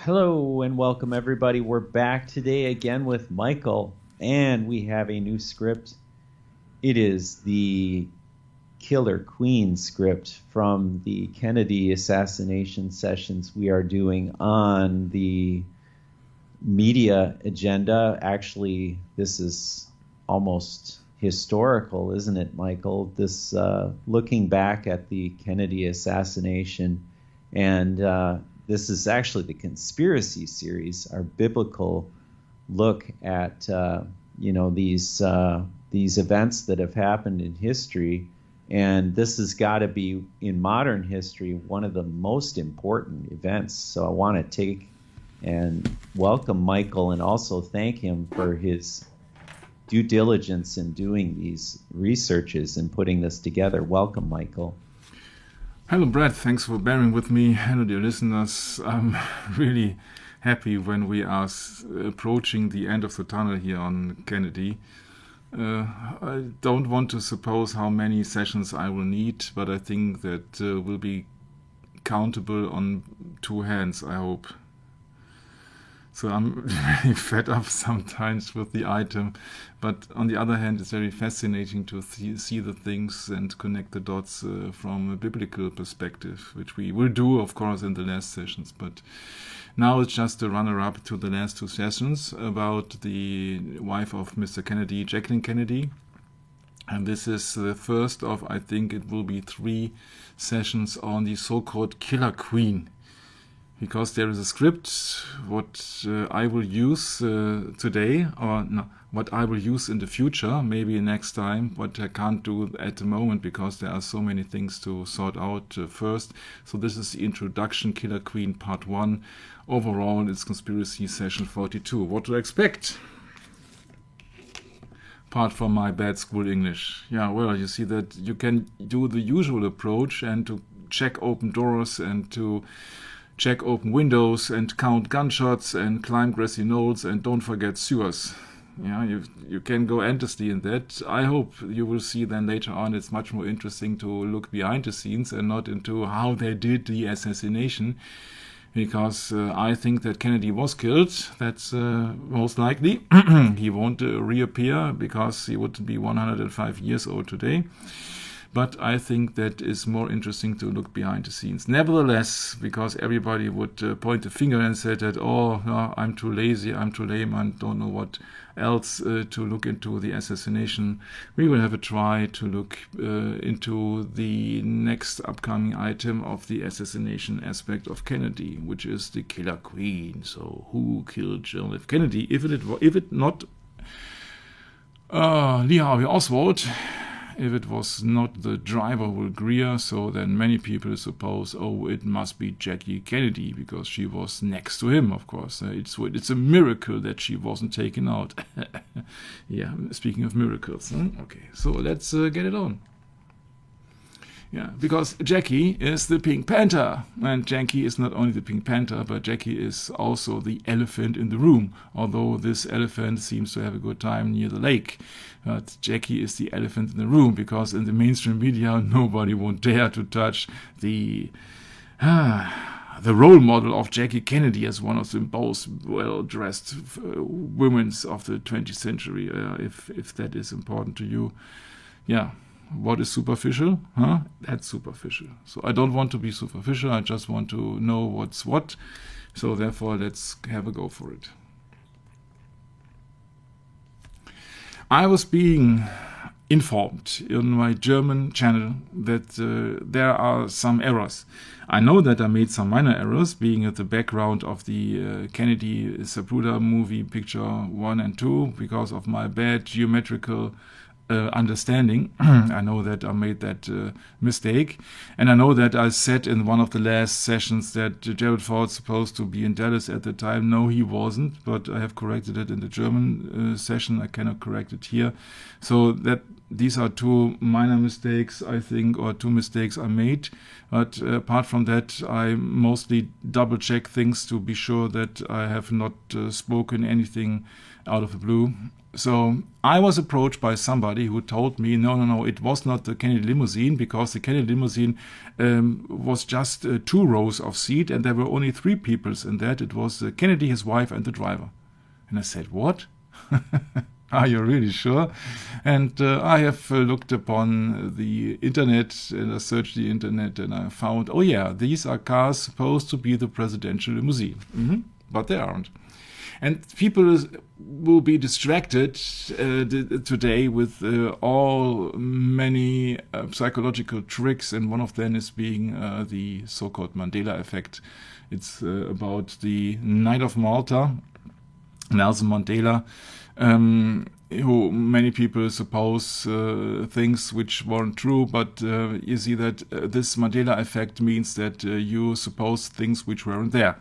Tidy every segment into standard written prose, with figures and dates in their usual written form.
Hello and welcome everybody. We're back today again with Michael, and we have a new script. It is the Killer Queen script from the Kennedy assassination sessions we are doing on the media agenda. Actually, this is almost historical, isn't it, Michael? This looking back at the Kennedy assassination, and this is actually the conspiracy series, our biblical look at these events that have happened in history. And this has got to be, in modern history, one of the most important events. So I want to take and welcome Michael and also thank him for his due diligence in doing these researches and putting this together. Welcome, Michael. Hello, Brad. Thanks for bearing with me. Hello, dear listeners. I'm really happy when we are approaching the end of the tunnel here on Kennedy. I don't want to suppose how many sessions I will need, but I think that will be countable on two hands, I hope. So I'm really fed up sometimes with the item, but on the other hand, it's very fascinating to see the things and connect the dots from a biblical perspective, which we will do, of course, in the last sessions. But now it's just a runner-up to the last two sessions about the wife of Mr. Kennedy, Jacqueline Kennedy. And this is the first of, I think it will be 3 sessions on the so-called Killer Queen. Because there is a script, what I will use today, or no, what I will use in the future, maybe next time, what I can't do at the moment because there are so many things to sort out first. So this is the introduction, Killer Queen Part 1. Overall, it's Conspiracy Session 42. What to expect? Apart from my bad school English. Yeah, well, you see that you can do the usual approach and to check open doors and to check open windows and count gunshots and climb grassy knolls and don't forget sewers. Yeah, you can go endlessly in that. I hope you will see then later on it's much more interesting to look behind the scenes and not into how they did the assassination, because I think that Kennedy was killed. That's most likely. He won't reappear because he would be 105 years old today. But I think that is more interesting to look behind the scenes. Nevertheless, because everybody would point the finger and say that, oh, no, I'm too lazy, I'm too lame, I don't know what else to look into the assassination, we will have a try to look into the next upcoming item of the assassination aspect of Kennedy, which is the Killer Queen. So who killed John F. Kennedy? If it not Lee Harvey Oswald, if it was not the driver Will Greer, so then many people suppose, oh, it must be Jackie Kennedy, because she was next to him, of course. It's a miracle that she wasn't taken out. Yeah, speaking of miracles. Okay, so let's get it on. Yeah, because Jackie is the Pink Panther, and Jackie is not only the Pink Panther, but Jackie is also the elephant in the room, although this elephant seems to have a good time near the lake. But Jackie is the elephant in the room, because in the mainstream media, nobody won't dare to touch the role model of Jackie Kennedy as one of the most well-dressed women of the 20th century, if that is important to you. Yeah. What is superficial? That's superficial. So I don't want to be superficial. I just want to know what's what. So therefore, let's have a go for it. I was being informed in my German channel that there are some errors. I know that I made some minor errors, being at the background of the Kennedy Zapruder movie picture 1 and 2 because of my bad geometrical understanding. I know that I made that mistake, and I know that I said in one of the last sessions that Gerald Ford's supposed to be in Dallas at the time. No, he wasn't, but I have corrected it in the German session. I cannot correct it here. So that these are 2 minor mistakes, I think, or 2 mistakes I made. But apart from that, I mostly double check things to be sure that I have not spoken anything out of the blue. So I was approached by somebody who told me, no, it was not the Kennedy limousine, because the Kennedy limousine was just 2 rows of seat, and there were only 3 people in that. It was Kennedy, his wife, and the driver. And I said, what? Are you really sure? And I have looked upon the internet, and I searched the internet, and I found, oh yeah, these are cars supposed to be the presidential limousine. But they aren't. And people will be distracted today with many psychological tricks, and one of them is being the so-called Mandela effect. It's about the Night of Malta, Nelson Mandela, who many people suppose things which weren't true, but you see that this Mandela effect means that you suppose things which weren't there.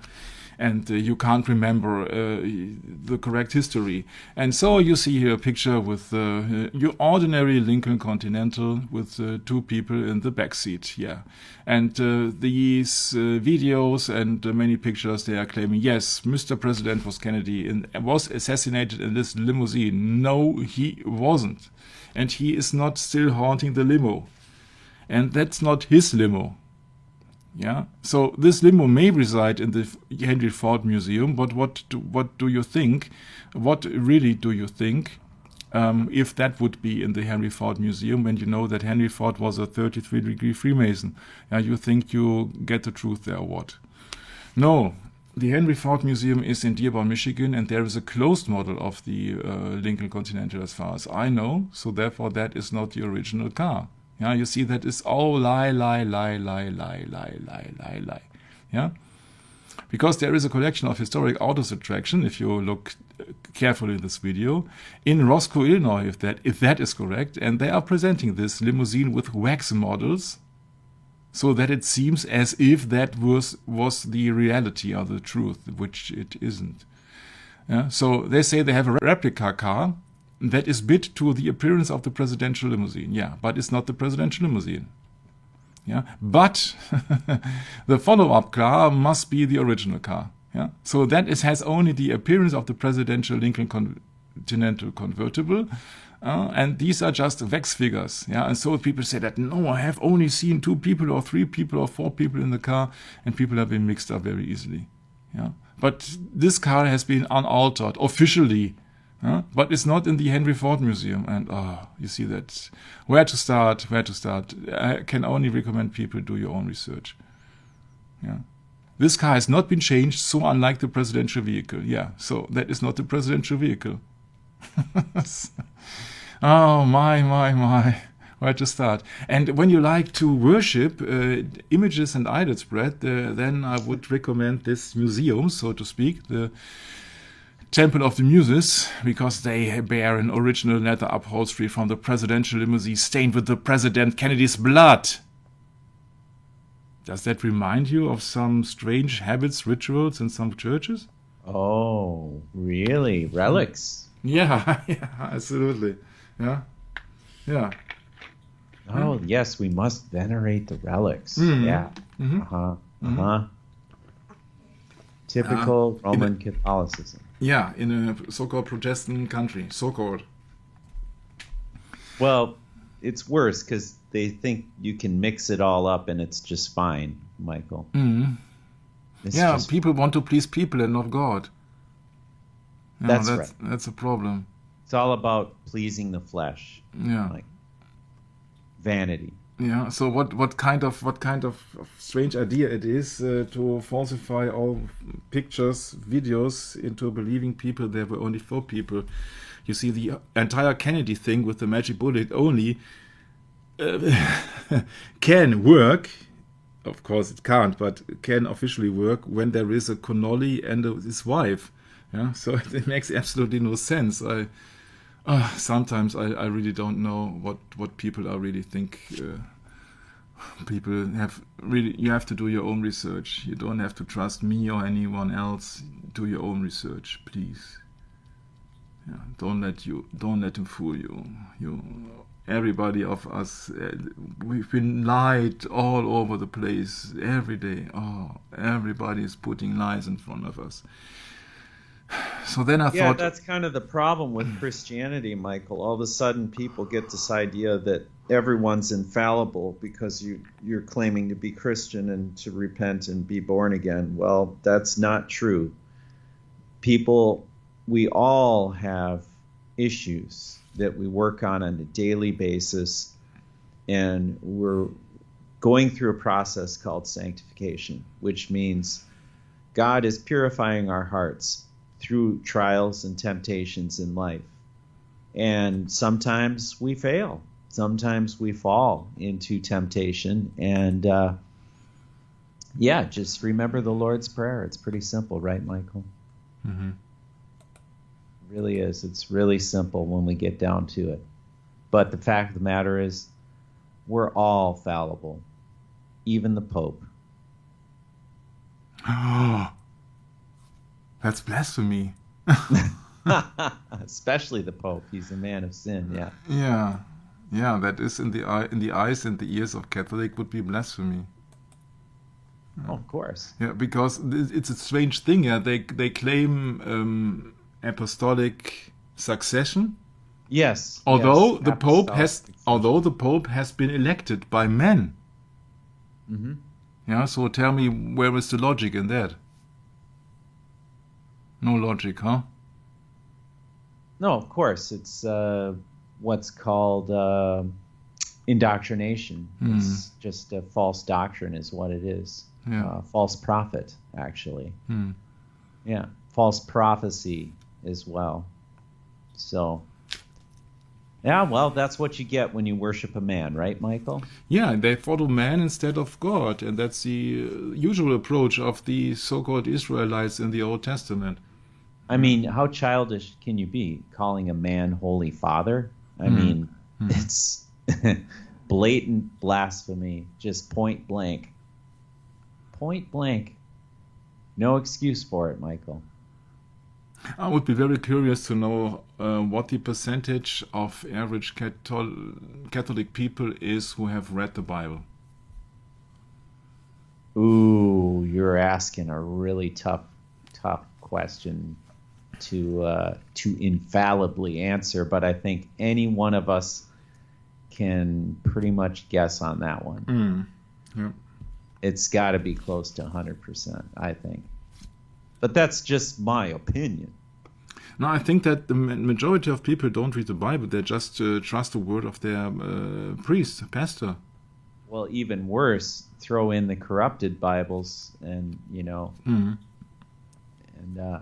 And you can't remember the correct history. And so you see here a picture with your ordinary Lincoln Continental with 2 people in the back seat. Yeah. And these videos and many pictures, they are claiming, yes, Mr. President was Kennedy and was assassinated in this limousine. No, he wasn't. And he is not still haunting the limo. And that's not his limo. Yeah, so this limo may reside in the Henry Ford Museum, but what do you think? What really do you think if that would be in the Henry Ford Museum, when you know that Henry Ford was a 33-degree Freemason? You think you get the truth there or what? No, the Henry Ford Museum is in Dearborn, Michigan, and there is a closed model of the Lincoln Continental as far as I know, so therefore that is not the original car. Yeah, you see, that is all lie. Yeah, because there is a collection of historic autos attraction. If you look carefully in this video, in Roscoe, Illinois, if that is correct, and they are presenting this limousine with wax models, so that it seems as if that was the reality or the truth, which it isn't. Yeah, so they say they have a replica car that is bid to the appearance of the presidential limousine. Yeah, but it's not the presidential limousine. Yeah, but the follow-up car must be the original car. Yeah, so that has only the appearance of the presidential Lincoln Continental convertible, and these are just wax figures. Yeah, and so people say that, no, I have only seen 2 people or 3 people or 4 people in the car, and people have been mixed up very easily. Yeah, but this car has been unaltered officially. But it's not in the Henry Ford Museum, and you see that. Where to start? I can only recommend people do your own research. Yeah, this car has not been changed, so unlike the presidential vehicle. Yeah, so that is not the presidential vehicle. Oh my, where to start? And when you like to worship images and idol spread, then I would recommend this museum, so to speak, the Temple of the Muses, because they bear an original leather upholstery from the presidential limousine stained with the President Kennedy's blood. Does that remind you of some strange habits, rituals in some churches? Oh, really? Relics? Yeah, absolutely. Yeah. Oh, yes, we must venerate the relics. Mm-hmm. Yeah. Mm-hmm. Typical Roman Catholicism. Yeah, in a so-called Protestant country, so-called. Well, it's worse because they think you can mix it all up and it's just fine, Michael. Mm-hmm. Yeah, people want to please people and not God. That's right. That's a problem. It's all about pleasing the flesh. Yeah. Like vanity. Yeah. So what kind of strange idea it is to falsify all pictures, videos into believing people there were only 4 people. You see, the entire Kennedy thing with the magic bullet only can work. Of course, it can't, but can officially work when there is a Connolly and his wife. Yeah. So it makes absolutely no sense. Sometimes I really don't know what people are really think. People have really, you have to do your own research. You don't have to trust me or anyone else. Do your own research, please. Yeah, don't let them fool you. Everybody of us, we've been lied all over the place every day. Oh, everybody is putting lies in front of us. So then I thought, that's kind of the problem with Christianity, Michael. All of a sudden, people get this idea that everyone's infallible because you're claiming to be Christian and to repent and be born again. Well, that's not true. We all have issues that we work on a daily basis, and we're going through a process called sanctification, which means God is purifying our hearts through trials and temptations in life. And sometimes we fail. Sometimes we fall into temptation. And just remember the Lord's Prayer. It's pretty simple, right, Michael? Mm-hmm. It really is. It's really simple when we get down to it. But the fact of the matter is, we're all fallible, even the Pope. Oh, that's blasphemy. Especially the Pope. He's a man of sin, Yeah, that is in the eyes and the ears of Catholic would be blasphemy. Oh, of course. Yeah, because it's a strange thing. Yeah, they claim apostolic succession. Yes. Although yes, the Pope has been elected by men. Mm-hmm. Yeah. So tell me, where is the logic in that? No logic, huh? No, of course. It's what's called indoctrination. It's just a false doctrine is what it is. Yeah. False prophet, actually. Yeah, false prophecy as well. So, yeah, well, that's what you get when you worship a man, right, Michael? Yeah, they follow man instead of God, and that's the usual approach of the so-called Israelites in the Old Testament. I mean, how childish can you be calling a man Holy Father? I mean, it's blatant blasphemy, just point blank. Point blank. No excuse for it, Michael. I would be very curious to know what the percentage of average Catholic people is who have read the Bible. Ooh, you're asking a really tough question to infallibly answer, but I think any one of us can pretty much guess on that one. Yeah. It's got to be close to 100%, I think. But that's just my opinion. No, I think that the majority of people don't read the Bible. They just trust the word of their priest, pastor. Well, even worse, throw in the corrupted Bibles and, And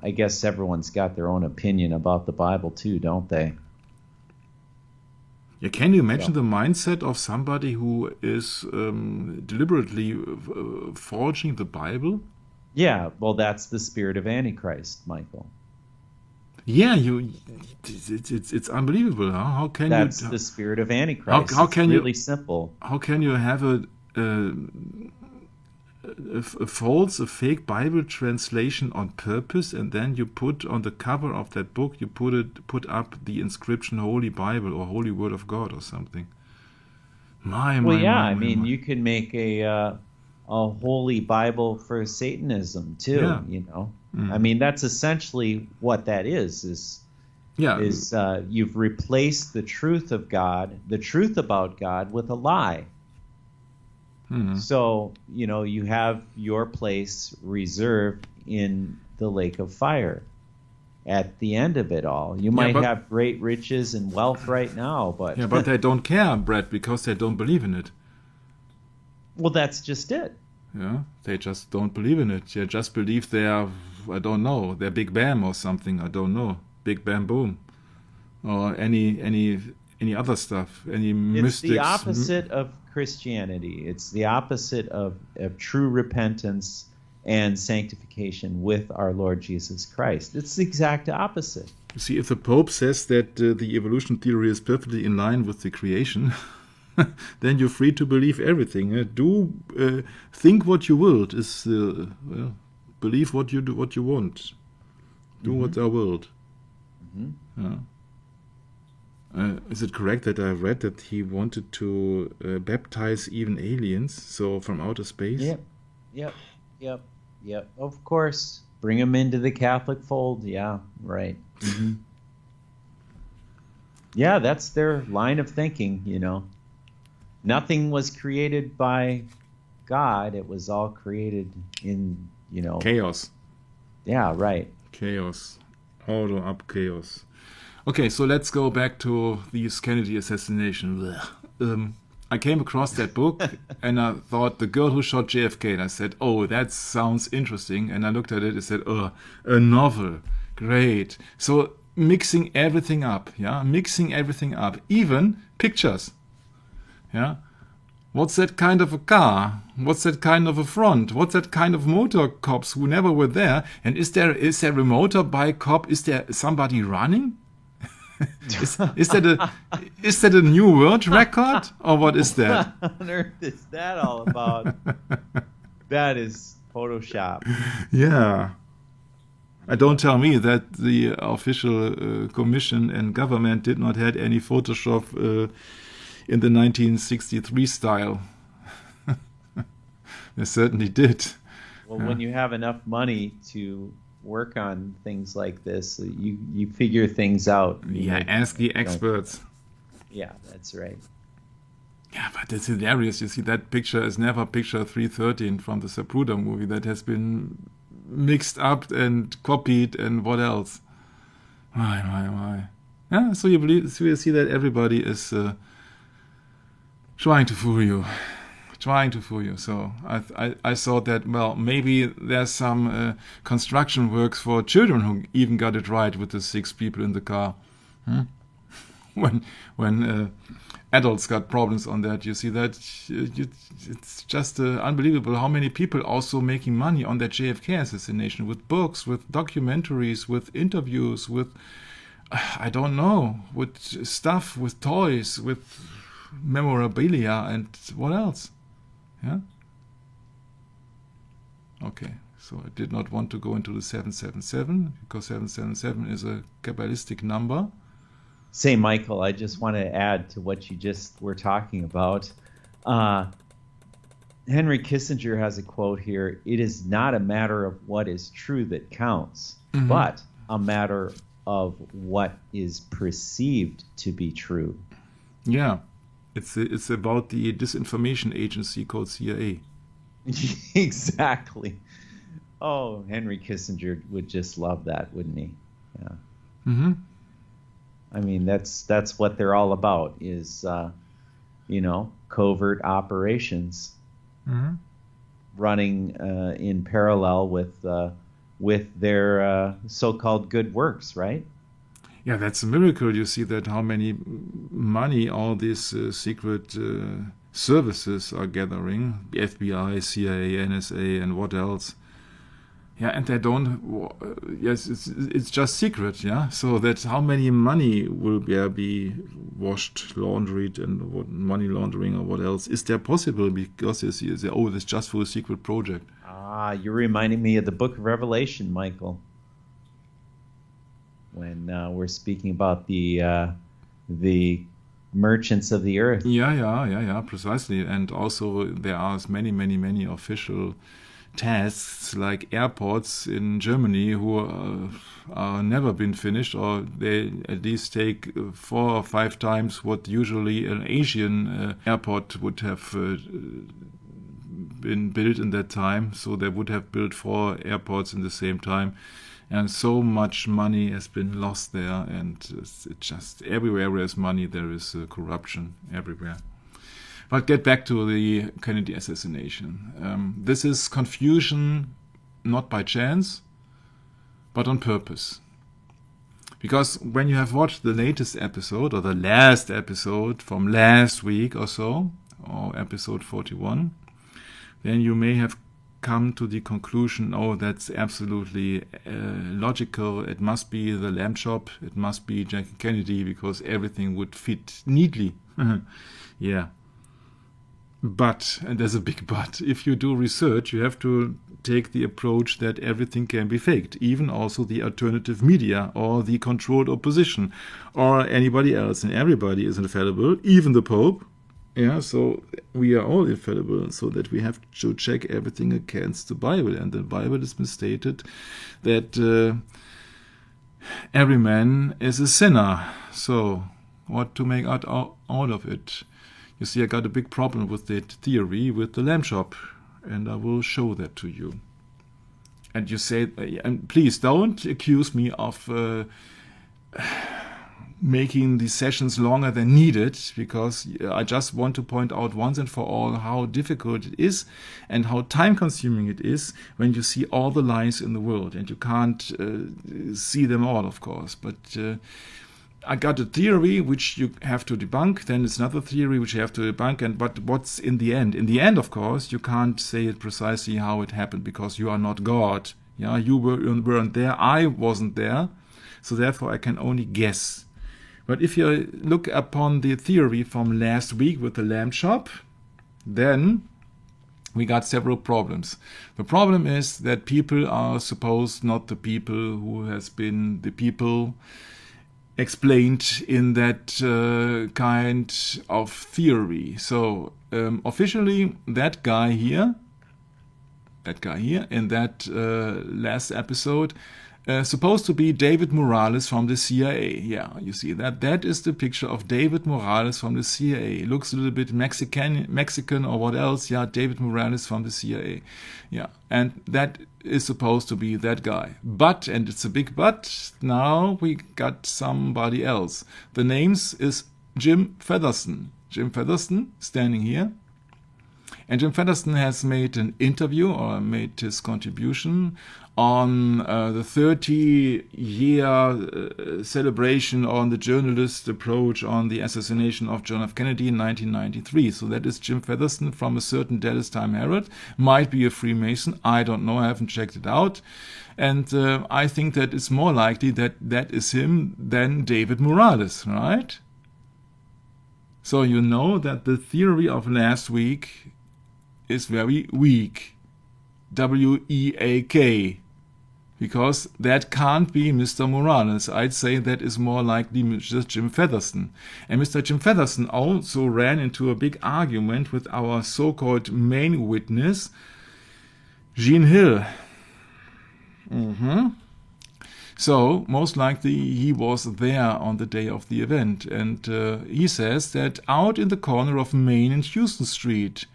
I guess everyone's got their own opinion about the Bible too, don't they? Yeah, can you imagine the mindset of somebody who is deliberately forging the Bible? Yeah, well, that's the spirit of Antichrist, Michael. Yeah, it's unbelievable. Huh? How can that's the spirit of Antichrist. How can it's really simple. How can you have a fake Bible translation on purpose, and then you put on the cover of that book, you put up the inscription Holy Bible or Holy Word of God or something? You can make a Holy Bible for Satanism too. Yeah. I mean, that's essentially what that is you've replaced the truth of God, the truth about God, with a lie. Mm-hmm. So, you have your place reserved in the lake of fire at the end of it all. You might have great riches and wealth right now, but... Yeah, but they don't care, Brett, because they don't believe in it. Well, that's just it. Yeah, they just don't believe in it. They just believe they are, I don't know, they're Big Bam or something, I don't know. Big Bam Boom. Or any other stuff, any mystics. It's the opposite of Christianity. It's the opposite of true repentance and sanctification with our Lord Jesus Christ. It's the exact opposite. You see, if the Pope says that the evolution theory is perfectly in line with the creation, then you're free to believe everything. Think what you will. Believe what you want. Do what thou wilt. Mm-hmm. Yeah. Is it correct that I read that he wanted to baptize even aliens, so from outer space? Yep. Of course, Bring them into the Catholic fold. Yeah, right. Mm-hmm. Yeah, that's their line of thinking, Nothing was created by God. It was all created in, chaos. Yeah, right. Chaos. Order up chaos. Okay, so let's go back to this Kennedy assassination. I came across that book and I thought, The Girl Who Shot JFK. And I said, oh, that sounds interesting. And I looked at it and said, oh, a novel. Great. So mixing everything up, even pictures. Yeah. What's that kind of a car? What's that kind of a front? What's that kind of motor cops who never were there? And is there a motorbike cop? Is there somebody running? is that a new world record, or what is that? What on earth is that all about? That is Photoshop. Yeah. Don't tell me that the official commission and government did not have any Photoshop in the 1963 style. They certainly did. Well, when you have enough money to work on things like this, you figure things out. Ask the experts. Yeah, that's right. Yeah, but it's hilarious. You see, that picture is never picture 313 from the Zapruder movie. That has been mixed up and copied and what else? My. Yeah, so you see that everybody is trying to fool you. So I thought that, well, maybe there's some construction works for children who even got it right with the 6 people in the car. When adults got problems on that, you see that it's just unbelievable how many people also making money on that JFK assassination with books, with documentaries, with interviews, with I don't know, with stuff, with toys, with memorabilia, and what else? Yeah. Okay, so I did not want to go into the 777 because 777 is a Kabbalistic number. Say, Michael, I just want to add to what you just were talking about. Henry Kissinger has a quote here: "It is not a matter of what is true that counts, but a matter of what is perceived to be true." Yeah. It's about the disinformation agency called CIA. Exactly. Oh, Henry Kissinger would just love that, wouldn't he? Yeah. Mm-hmm. I mean, that's what they're all about, is covert operations running in parallel with their so-called good works, right? Yeah, that's a miracle. You see that how many money all these secret services are gathering, the FBI, CIA, NSA, and what else. Yeah, and they don't, yes, it's just secret, yeah? So that's how many money will there be washed, laundered, and what money laundering or what else is there possible, because you see, it's just for a secret project. You're reminding me of the book of Revelation, Michael. When we're speaking about the merchants of the earth. Yeah, precisely. And also there are many official tasks like airports in Germany who are never been finished, or they at least take 4 or 5 times what usually an Asian airport would have been built in that time. So they would have built 4 airports in the same time. And so much money has been lost there, and it's just everywhere there's money, there is corruption everywhere. But get back to the Kennedy assassination. This is confusion not by chance, but on purpose. Because when you have watched the latest episode, or the last episode from last week or so, or episode 41, then you may have come to the conclusion, oh, that's absolutely logical. It must be the lamb chop. It must be Jacqueline Kennedy, because everything would fit neatly. Yeah. But, and there's a big but, if you do research, you have to take the approach that everything can be faked, even also the alternative media or the controlled opposition or anybody else. And everybody is infallible, even the Pope. Yeah, so we are all infallible, so that we have to check everything against the Bible. And the Bible has been stated that every man is a sinner. So what to make out of it? You see, I got a big problem with that theory with the lamb chop, and I will show that to you. And you say, and please don't accuse me of making these sessions longer than needed, because I just want to point out once and for all how difficult it is and how time-consuming it is when you see all the lies in the world, and you can't see them all, of course. But I got a theory which you have to debunk, then it's another theory which you have to debunk, but what's in the end? In the end, of course, you can't say it precisely how it happened, because you are not God. Yeah, you weren't there, I wasn't there, so therefore I can only guess. But if you look upon the theory from last week with the lamb chop, then we got several problems. The problem is that people are supposed not the people who has been the people explained in that kind of theory. So officially, that guy here in that last episode, supposed to be David Morales from the CIA. Yeah, you see that is the picture of David Morales from the CIA. Looks a little bit Mexican or what else? Yeah, David Morales from the CIA. Yeah, and that is supposed to be that guy. But, and it's a big but, now we got somebody else. The names is Jim Featherston. Jim Featherston, standing here. And Jim Featherston has made an interview, or made his contribution, on the 30-year celebration on the journalist approach on the assassination of John F. Kennedy in 1993. So that is Jim Featherston from a certain Dallas Time Herald. Might be a Freemason, I don't know, I haven't checked it out. And I think that it's more likely that that is him than David Morales, right? So you know that the theory of last week is very weak. W-E-A-K. Because that can't be Mr. Morales. I'd say that is more likely just Jim Featherston. And Mr. Jim Featherston also ran into a big argument with our so-called main witness, Jean Hill. So, most likely he was there on the day of the event. And he says that out in the corner of Main and Houston Street,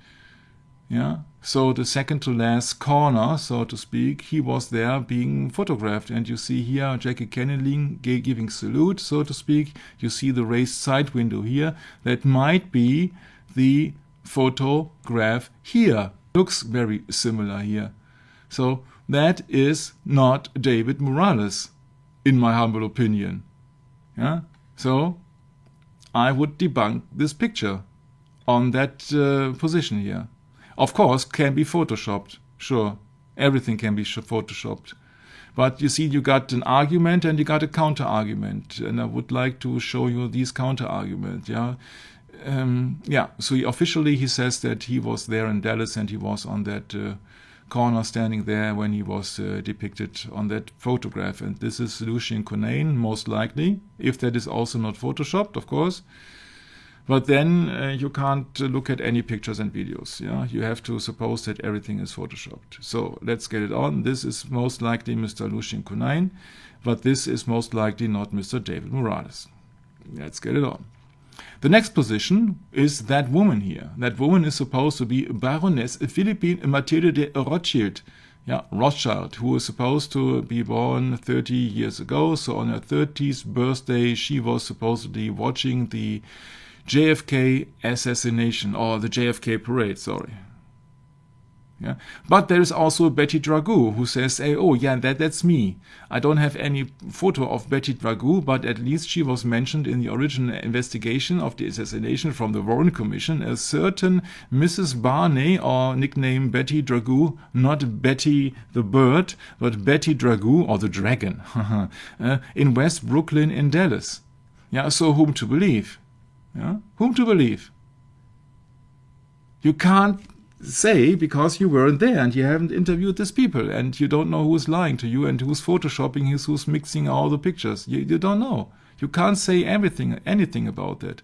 yeah, so the second to last corner, so to speak, he was there being photographed. And you see here Jacqueline Kennedy giving salute, so to speak. You see the raised side window here. That might be the photograph here. Looks very similar here. So that is not David Morales, in my humble opinion. Yeah? So I would debunk this picture on that position here. Of course, can be photoshopped. Sure, everything can be photoshopped. But you see, you got an argument and you got a counter-argument. And I would like to show you these counter-arguments. Yeah, so officially he says that he was there in Dallas and he was on that corner standing there when he was depicted on that photograph. And this is Lucien Conain, most likely, if that is also not photoshopped, of course. But then you can't look at any pictures and videos. Yeah, you have to suppose that everything is photoshopped. So let's get it on. This is most likely Mr. Lucien Conain, but this is most likely not Mr. David Morales. Let's get it on. The next position is that woman here. That woman is supposed to be Baroness Philippine Mathilde de Rothschild. Yeah, Rothschild, who is supposed to be born 30 years ago. So on her 30th birthday, she was supposedly watching the JFK assassination, or the JFK parade, sorry. Yeah. But there is also Betty Dragoo, who says, hey, oh yeah, that's me. I don't have any photo of Betty Dragoo, but at least she was mentioned in the original investigation of the assassination from the Warren Commission, a certain Mrs. Barney, or nickname Betty Dragoo, not Betty the bird, but Betty Dragoo, or the dragon, in West Brooklyn in Dallas. Yeah, so whom to believe? Yeah? Whom to believe? You can't say because you weren't there and you haven't interviewed these people and you don't know who's lying to you and who's photoshopping, who's mixing all the pictures. You don't know. You can't say anything about that.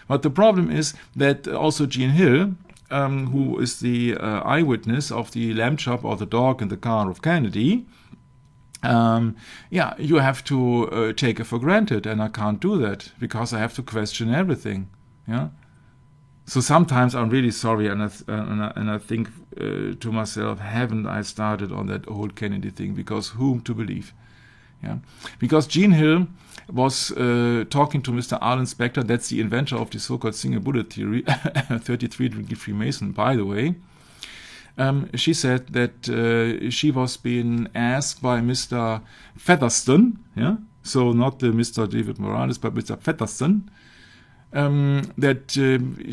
But the problem is that also Jean Hill, who is the eyewitness of the lamb chop or the dog in the car of Kennedy, you have to take it for granted, and I can't do that because I have to question everything. Yeah. So sometimes I'm really sorry, and I think to myself, haven't I started on that old Kennedy thing? Because whom to believe? Yeah, because Jean Hill was talking to Mr. Arlen Specter. That's the inventor of the so-called single bullet theory, 33-degree Freemason, by the way. She said that she was being asked by Mr. Featherston, yeah, so not the Mr. David Morales, but Mr. Featherston, that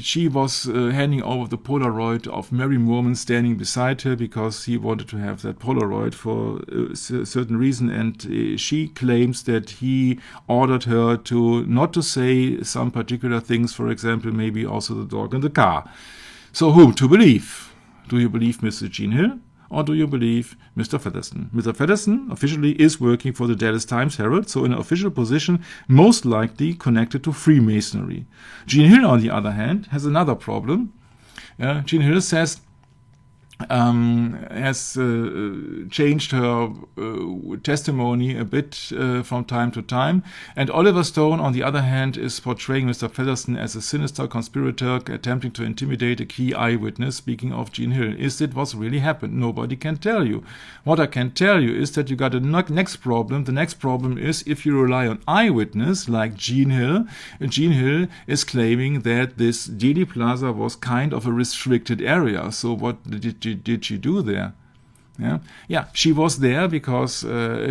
she was handing over the Polaroid of Mary Moorman standing beside her because he wanted to have that Polaroid for a certain reason, and she claims that he ordered her to not to say some particular things, for example, maybe also the dog in the car. So whom to believe? Do you believe Mr. Jean Hill, or do you believe Mr. Featherston? Mr. Featherston officially is working for the Dallas Times-Herald, so in an official position, most likely connected to Freemasonry. Jean Hill, on the other hand, has another problem. Jean Hill says has changed her testimony a bit from time to time. And Oliver Stone, on the other hand, is portraying Mr. Featherston as a sinister conspirator attempting to intimidate a key eyewitness. Speaking of Jean Hill, is it what's really happened? Nobody can tell you. What I can tell you is that you got a next problem. The next problem is if you rely on eyewitness like Jean Hill is claiming that this Dealey Plaza was kind of a restricted area. So what did she do there? Yeah, she was there because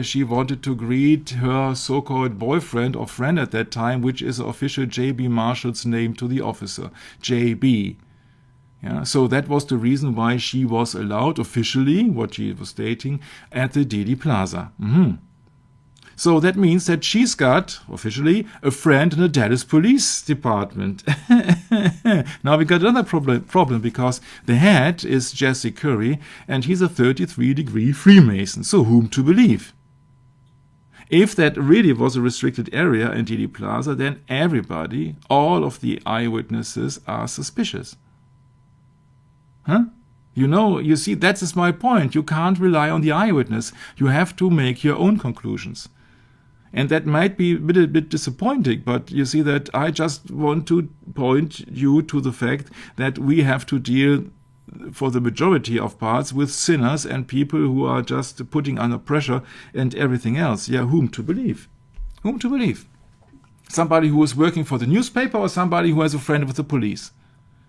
she wanted to greet her so-called boyfriend or friend at that time, which is official J.B. Marshall's name to the officer, J.B. Yeah, so that was the reason why she was allowed officially, what she was stating, at the Dealey Plaza. So that means that she's got, officially, a friend in the Dallas Police Department. Now we got another problem because the head is Jesse Curry, and he's a 33-degree Freemason. So whom to believe? If that really was a restricted area in Dealey Plaza, then everybody, all of the eyewitnesses are suspicious. You see, that is my point. You can't rely on the eyewitness. You have to make your own conclusions. And that might be a bit disappointing, but you see that I just want to point you to the fact that we have to deal, for the majority of parts, with sinners and people who are just putting under pressure and everything else. Yeah, whom to believe? Whom to believe? Somebody who is working for the newspaper or somebody who has a friend with the police?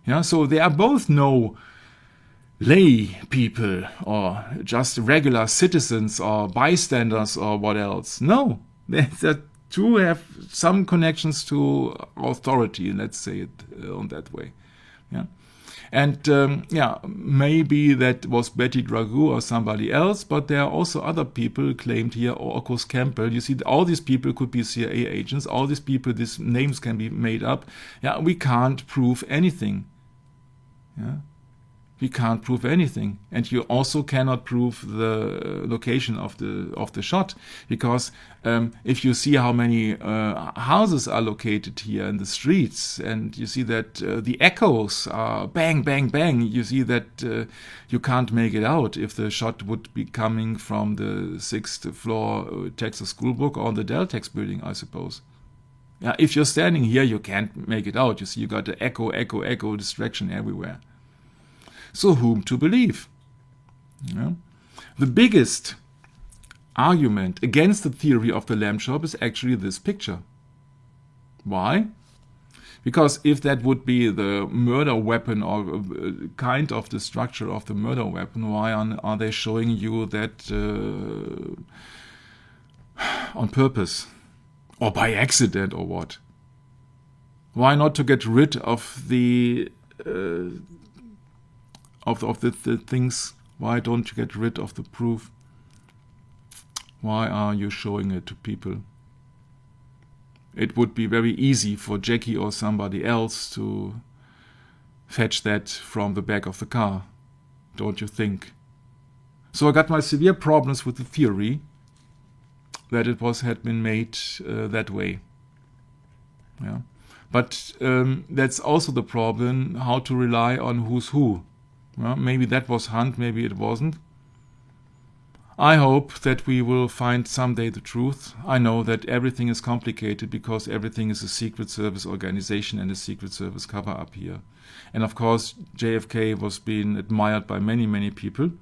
Yeah, so they are both no lay people or just regular citizens or bystanders or what else. No. They do have some connections to authority, let's say it on that way. Yeah, and maybe that was Betty Dragoo or somebody else, but there are also other people claimed here, or Ocus Campbell. You see, all these people could be CIA agents. All these people, these names can be made up. Yeah, we can't prove anything. Yeah. We can't prove anything, and you also cannot prove the location of the shot, because if you see how many houses are located here in the streets, and you see that the echoes are bang, bang, bang, you see that you can't make it out if the shot would be coming from the 6th floor Texas Schoolbook or the Deltex building, I suppose. Yeah, if you're standing here, you can't make it out. You see, you got the echo, echo, echo, distraction everywhere. So whom to believe? Yeah. The biggest argument against the theory of the lamb chop is actually this picture. Why? Because if that would be the murder weapon or kind of the structure of the murder weapon, why are they showing you that on purpose or by accident or what? Why not to get rid of the the things? Why don't you get rid of the proof? Why are you showing it to people? It would be very easy for Jackie or somebody else to fetch that from the back of the car, don't you think? So I got my severe problems with the theory that it had been made that way. Yeah. But that's also the problem, how to rely on who's who. Well, maybe that was Hunt, maybe it wasn't. I hope that we will find someday the truth. I know that everything is complicated because everything is a Secret Service organization and a Secret Service cover-up here. And of course, JFK was being admired by many, many people.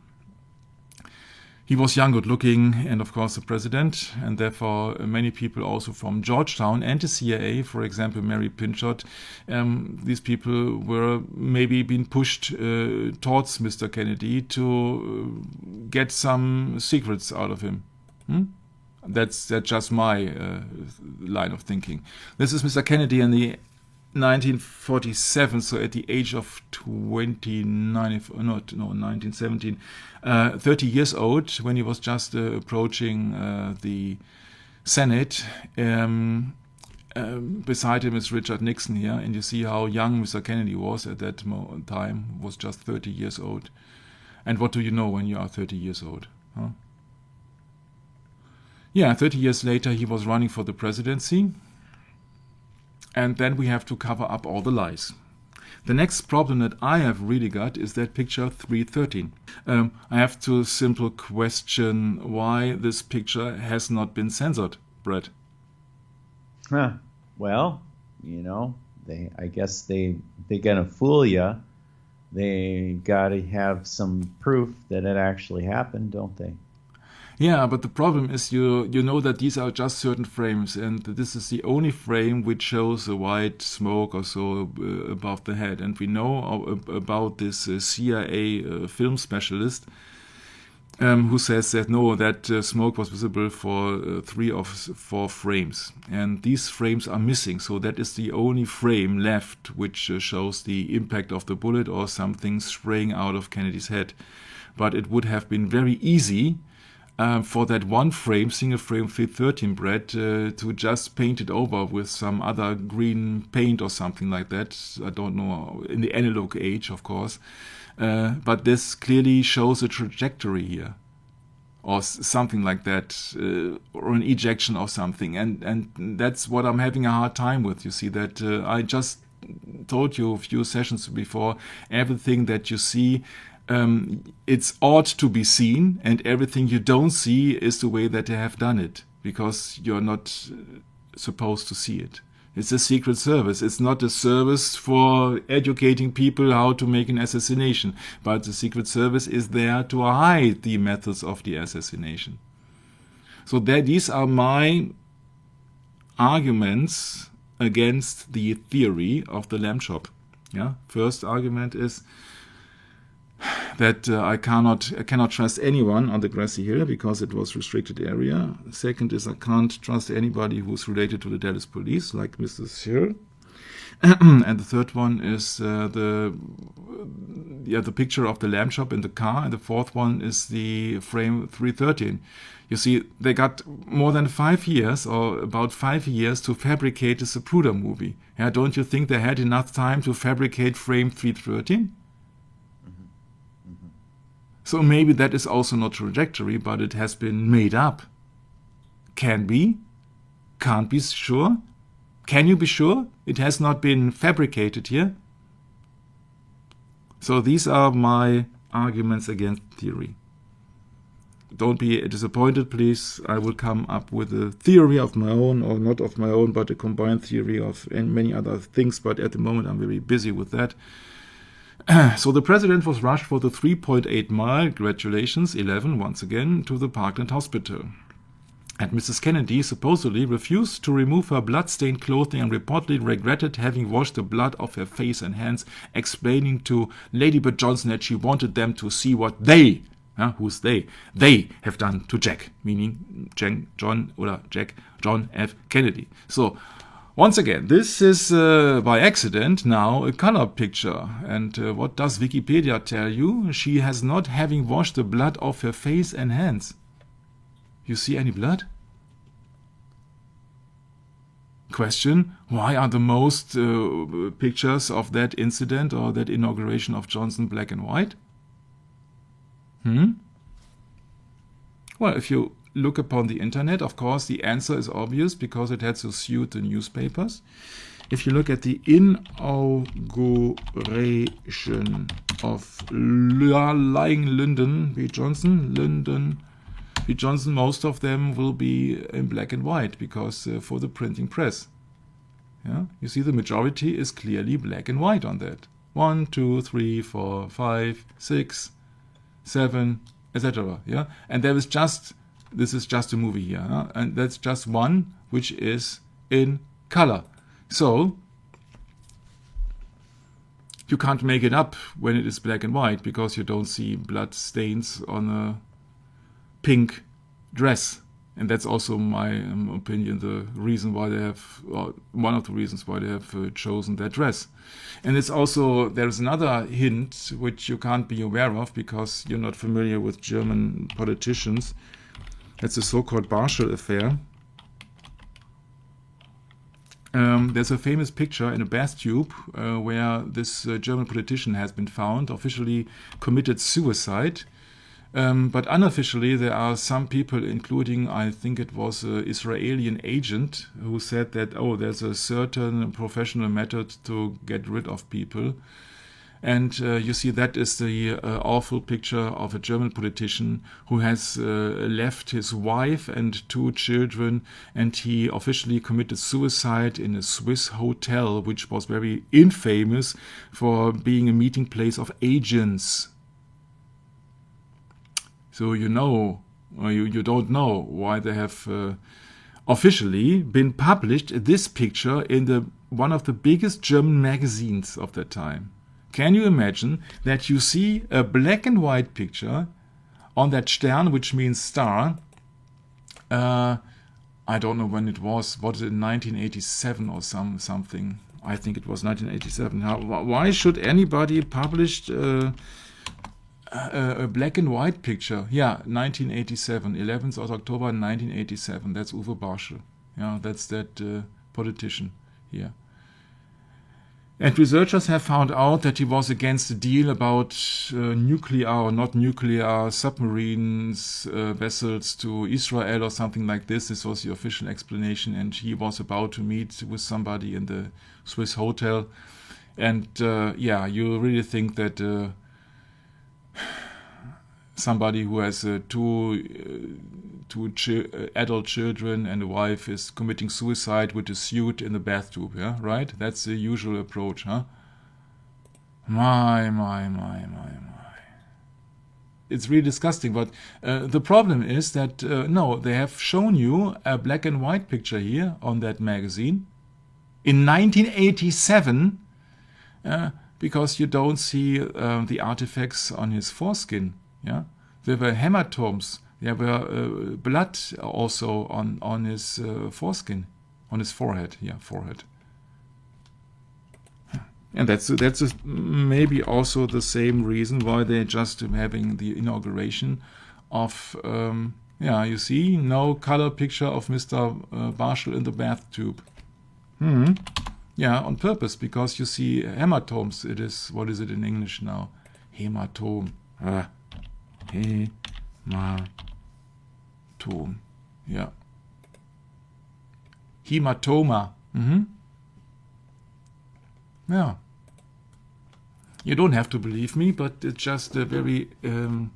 He was young, good-looking, and of course the president, and therefore many people also from Georgetown and the CIA, for example, Mary Pinchot, these people were maybe being pushed towards Mr. Kennedy to get some secrets out of him. That's just my line of thinking. This is Mr. Kennedy in the 1947, so at the age of 1917, 30 years old, when he was just approaching the Senate. Beside him is Richard Nixon here, and you see how young Mr. Kennedy was at that time, was just 30 years old. And what do you know when you are 30 years old? Huh? Yeah, 30 years later he was running for the presidency. And then we have to cover up all the lies. The next problem that I have really got is that picture 313. I have to simply question why this picture has not been censored, Brett. Well, I guess they're gonna fool you. They gotta have some proof that it actually happened, don't they? Yeah, but the problem is you know that these are just certain frames, and this is the only frame which shows a white smoke or so above the head. And we know about this CIA film specialist who says that no, that smoke was visible for 3 of 4 frames. And these frames are missing, so that is the only frame left which shows the impact of the bullet or something spraying out of Kennedy's head. But it would have been very easy for that one frame, single frame 313, Brett, to just paint it over with some other green paint or something like that. I don't know, in the analog age, of course. But this clearly shows a trajectory here, or something like that, or an ejection or something. And that's what I'm having a hard time with. You see that I just told you a few sessions before, everything that you see, it's ought to be seen, and everything you don't see is the way that they have done it, because you're not supposed to see it. It's a secret service. It's not a service for educating people how to make an assassination, but the secret service is there to hide the methods of the assassination. So these are my arguments against the theory of the lamb chop. Yeah? First argument is that I cannot trust anyone on the grassy hill because it was restricted area. Second is I can't trust anybody who's related to the Dallas police, like Mr. Hill. And the third one is the picture of the lamb chop in the car. And the fourth one is the frame 313. You see, they got more than 5 years, or about 5 years, to fabricate the Zapruder movie. Yeah, don't you think they had enough time to fabricate frame 313? So maybe that is also not trajectory, but it has been made up. Can be. Can't be sure. Can you be sure it has not been fabricated here? So these are my arguments against theory. Don't be disappointed, please. I will come up with a theory of my own, or not of my own, but a combined theory of many other things. But at the moment, I'm very busy with that. So the president was rushed for the 3.8 mile, congratulations, 11 once again, to the Parkland Hospital. And Mrs. Kennedy supposedly refused to remove her blood-stained clothing and reportedly regretted having washed the blood off her face and hands, explaining to Lady Bird Johnson that she wanted them to see what they, who's they have done to Jack, meaning John F. Kennedy. So, once again, this is by accident now a color picture. And what does Wikipedia tell you? She has not having washed the blood off her face and hands. You see any blood? Question, why are the most pictures of that incident or that inauguration of Johnson black and white? Well, if you look upon the internet, of course, the answer is obvious because it had to suit the newspapers. if you look at the inauguration of Lying Lyndon B. Johnson, most of them will be in black and white because for the printing press. Yeah, you see the majority is clearly black and white on that. 1, 2, 3, 4, 5, 6, 7, etc. Yeah, and there is just, this is just a movie here, huh? And that's just one which is in color. So you can't make it up when it is black and white because you don't see blood stains on a pink dress. And that's also my opinion, the reason why they have, or one of the reasons why they have chosen that dress. And it's also, there's another hint which you can't be aware of because you're not familiar with German politicians. That's the so-called Barschel affair. There's a famous picture in a bath tube where this German politician has been found, officially committed suicide. But unofficially, there are some people, including, I think it was an Israeli agent, who said that, oh, there's a certain professional method to get rid of people. And you see, that is the awful picture of a German politician who has left his wife and 2 children, and he officially committed suicide in a Swiss hotel, which was very infamous for being a meeting place of agents. So you know, or you don't know why they have officially been published this picture in one of the biggest German magazines of that time. Can you imagine that you see a black and white picture on that Stern, which means star? I don't know when it was. Was it in 1987 or something? I think it was 1987. Why should anybody publish a black and white picture? Yeah, 1987, 11th of October 1987. That's Uwe Barschel. Yeah, that's that politician here. And researchers have found out that he was against a deal about nuclear or not nuclear submarines, vessels to Israel or something like this. This was the official explanation. And he was about to meet with somebody in the Swiss hotel. And yeah, you really think that somebody who has two adult children and a wife is committing suicide with a suit in the bathtub, yeah, right? That's the usual approach, huh? My. It's really disgusting, but the problem is that, no, they have shown you a black and white picture here on that magazine in 1987, because you don't see the artifacts on his foreskin, yeah? There were hematomes. There were blood also on his foreskin, on his forehead. Yeah, forehead. And that's maybe also the same reason why they're just having the inauguration of. Yeah, you see, no color picture of Mr. Barschel in the bathtub. Yeah, on purpose, because you see hematomes. It is, what is it in English now? Hematome. Hematome. Yeah. Hematoma. Yeah. You don't have to believe me, but it's just a very it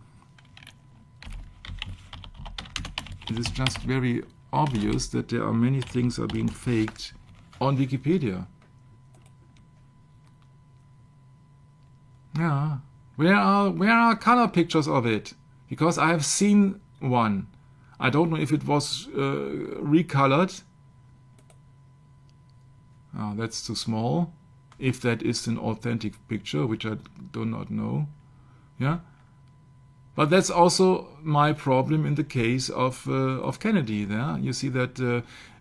is just very obvious that there are many things are being faked on Wikipedia. Yeah. Where are color pictures of it? Because I have seen one. I don't know if it was recolored. Oh, that's too small. If that is an authentic picture, which I do not know. Yeah. But that's also my problem in the case of Kennedy. There, you see that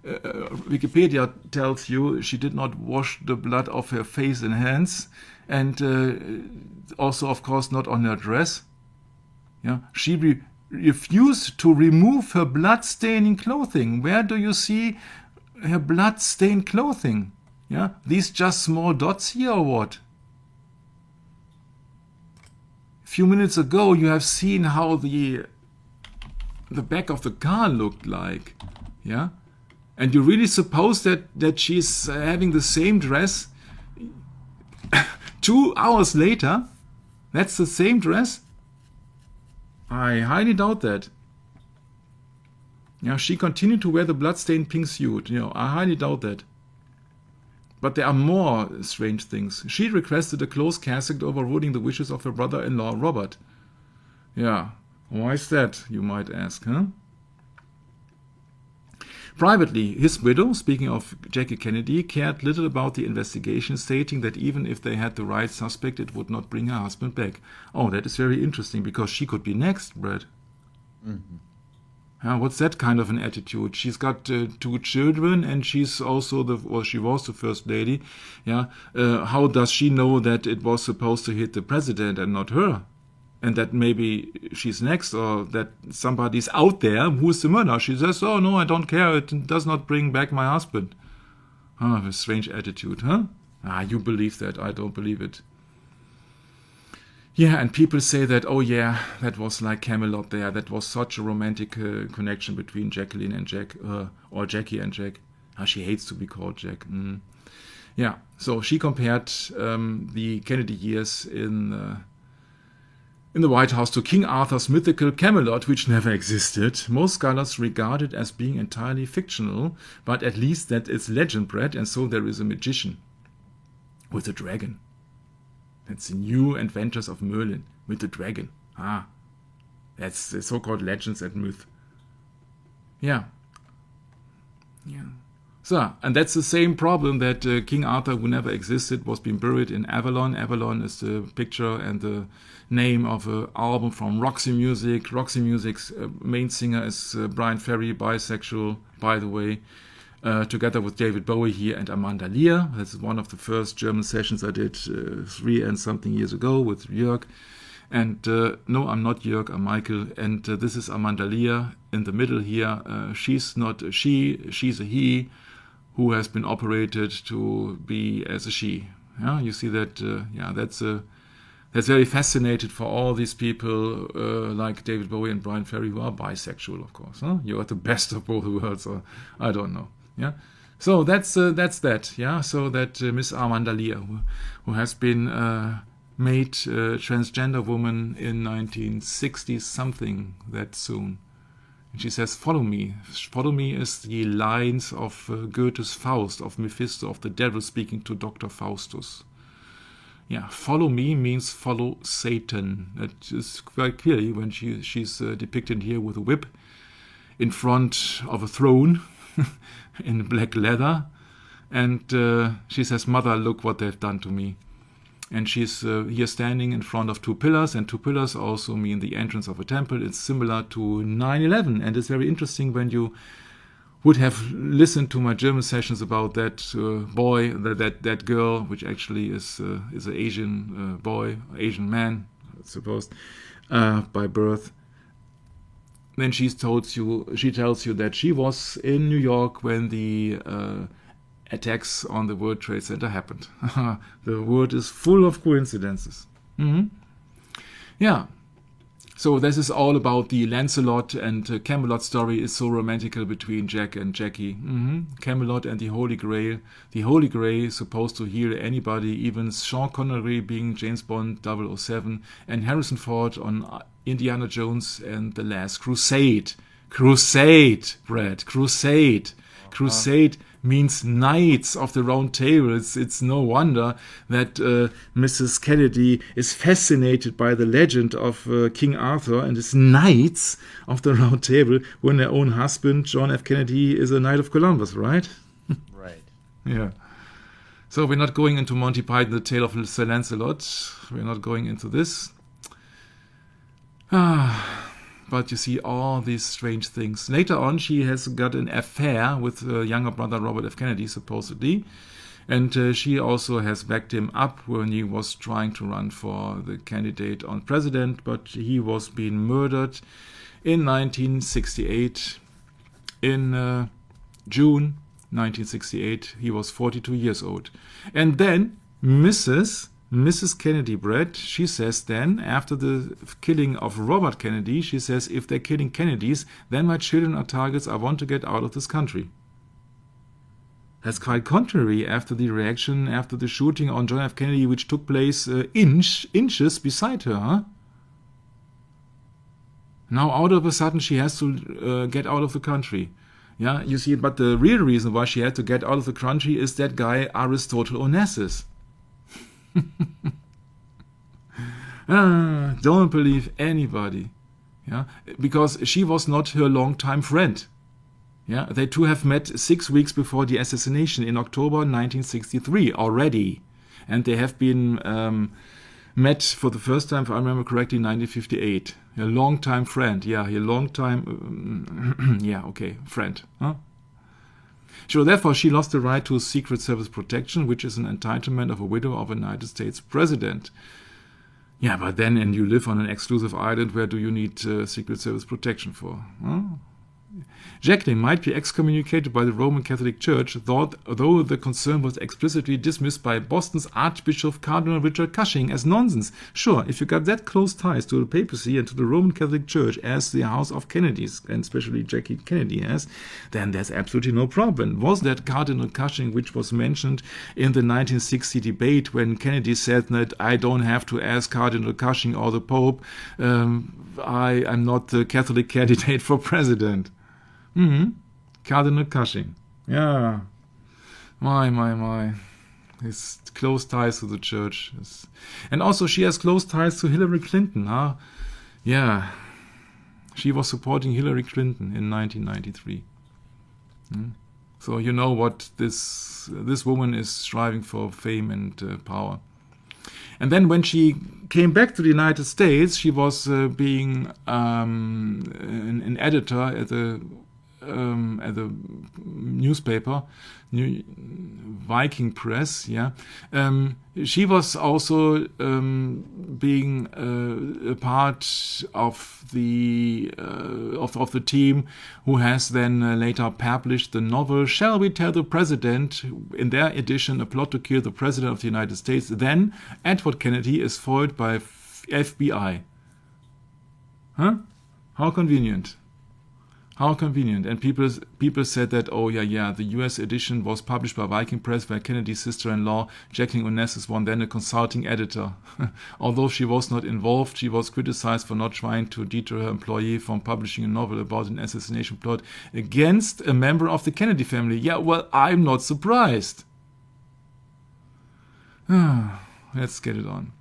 Wikipedia tells you she did not wash the blood off her face and hands, and also, of course, not on her dress. Yeah, she refused to remove her blood-staining clothing. Where do you see her blood-stained clothing? Yeah, these just small dots here or what? A few minutes ago, you have seen how the back of the car looked like. Yeah, And you really suppose that she's having the same dress 2 hours later? That's the same dress? I highly doubt that. Yeah, she continued to wear the bloodstained pink suit. I highly doubt that. But there are more strange things. She requested a closed casket overruling the wishes of her brother-in-law, Robert. Yeah, why is that, you might ask, huh? Privately, his widow, speaking of Jackie Kennedy, cared little about the investigation, stating that even if they had the right suspect, it would not bring her husband back. Oh, that is very interesting, because she could be next, Brad. Mm-hmm. What's that kind of an attitude? She's got 2 children, and she's also she was the first lady. Yeah, how does she know that it was supposed to hit the president and not her? And that maybe she's next, or that somebody's out there who's the murderer. She says, oh no, I don't care, it does not bring back my husband. A strange attitude, huh? You believe that, I don't believe it. Yeah, and people say that, oh yeah, that was like Camelot there, that was such a romantic connection between Jacqueline and Jack, or Jackie and Jack. She hates to be called Jack. Yeah, so she compared the Kennedy years in the White House to King Arthur's mythical Camelot, which never existed. Most scholars regard it as being entirely fictional, but at least that it's legend bred, and so there is a magician with a dragon. That's the new adventures of Merlin with the dragon. That's the so-called legends and myth. Yeah. So, and that's the same problem that King Arthur, who never existed, was being buried in Avalon. Avalon is the picture and the name of an album from Roxy Music. Roxy Music's main singer is Brian Ferry, bisexual, by the way, together with David Bowie here and Amanda Lear. That's one of the first German sessions I did 3 and something years ago with Jörg. And no, I'm not Jörg, I'm Michael. And this is Amanda Lear in the middle here. She's not a she, she's a he, who has been operated to be as a she. Yeah, you see that? That's very fascinating for all these people like David Bowie and Brian Ferry, who are bisexual, of course. Huh? You are the best of both worlds, or I don't know. Yeah, so that's that. Yeah, so that Miss Amanda Lear, who has been made transgender woman in 1960 something that soon. And she says, follow me. Follow me is the lines of Goethe's Faust, of Mephisto, of the devil speaking to Dr. Faustus. Yeah, follow me means follow Satan. That is quite clearly when she's depicted here with a whip in front of a throne in black leather. And she says, Mother, look what they've done to me. And she's here standing in front of 2 pillars, and 2 pillars also mean the entrance of a temple. It's similar to 9/11, and it's very interesting when you would have listened to my German sessions about that boy, that girl, which actually is an Asian boy, Asian man, I suppose, by birth. Then she tells you that she was in New York when the attacks on the World Trade Center happened. The world is full of coincidences. Mm-hmm. Yeah. So this is all about the Lancelot and Camelot story. Is so romantical between Jack and Jackie. Mm-hmm. Camelot and the Holy Grail. The Holy Grail is supposed to heal anybody, even Sean Connery being James Bond 007, and Harrison Ford on Indiana Jones and the Last Crusade. Crusade, Brad. Crusade. Crusade means Knights of the Round Table. It's no wonder that Mrs. Kennedy is fascinated by the legend of King Arthur and his Knights of the Round Table when their own husband, John F. Kennedy, is a Knight of Columbus, right? Right. Yeah. So we're not going into Monty Python, the Tale of Sir Lancelot. We're not going into this. But you see all these strange things. Later on, she has got an affair with younger brother Robert F. Kennedy, supposedly. And she also has backed him up when he was trying to run for the candidate on president. But he was being murdered in 1968. In June 1968, he was 42 years old. And then Mrs. Kennedy, Brett, she says then, after the killing of Robert Kennedy, she says, if they're killing Kennedys, then my children are targets. I want to get out of this country. That's quite contrary after the reaction after the shooting on John F. Kennedy, which took place inches beside her. Huh? Now, out of a sudden, she has to get out of the country. Yeah, you see, but the real reason why she had to get out of the country is that guy Aristotle Onassis. Don't believe anybody. Yeah, because she was not her longtime friend. Yeah, they two have met 6 weeks before the assassination in October 1963 already, and they have been met for the first time, if I remember correctly, in 1958. A long-time friend, yeah, a long-time, friend. Huh? So therefore, she lost the right to Secret Service protection, which is an entitlement of a widow of a United States president. Yeah, but then, and you live on an exclusive island, where do you need Secret Service protection for? Huh? Jacqueline might be excommunicated by the Roman Catholic Church, though the concern was explicitly dismissed by Boston's Archbishop Cardinal Richard Cushing as nonsense. Sure, if you got that close ties to the papacy and to the Roman Catholic Church as the House of Kennedys, and especially Jackie Kennedy has, then there's absolutely no problem. Was that Cardinal Cushing which was mentioned in the 1960 debate when Kennedy said that I don't have to ask Cardinal Cushing or the Pope, I am not the Catholic candidate for president? Cardinal Cushing. Yeah. My. His close ties to the church. And also she has close ties to Hillary Clinton. Huh? Yeah. She was supporting Hillary Clinton in 1993. So you know what this woman is striving for, fame and power. And then when she came back to the United States, she was being an editor at the newspaper, Viking Press. Yeah, she was also being a part of the team who has then later published the novel "Shall We Tell the President?" In their edition, a plot to kill the President of the United States. Then Edward Kennedy is foiled by FBI. Huh? How convenient. How convenient. And people said that, oh, yeah, the US edition was published by Viking Press, where Kennedy's sister-in-law, Jacqueline Onassis, was then a consulting editor. Although she was not involved, she was criticized for not trying to deter her employee from publishing a novel about an assassination plot against a member of the Kennedy family. Yeah, well, I'm not surprised. Let's get it on.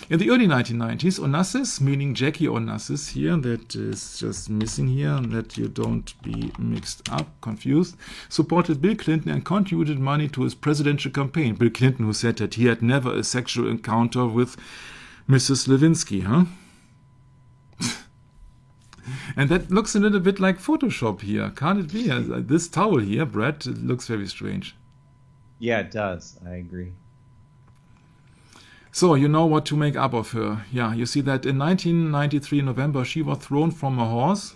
In the early 1990s, Onassis, meaning Jackie Onassis here, that is just missing here, and that you don't be mixed up, confused, supported Bill Clinton and contributed money to his presidential campaign. Bill Clinton, who said that he had never a sexual encounter with Mrs. Lewinsky, huh? And that looks a little bit like Photoshop here, can't it be? This towel here, Brad, it looks very strange. Yeah, it does. I agree. So, you know what to make up of her. Yeah, you see that in 1993 November, she was thrown from a horse,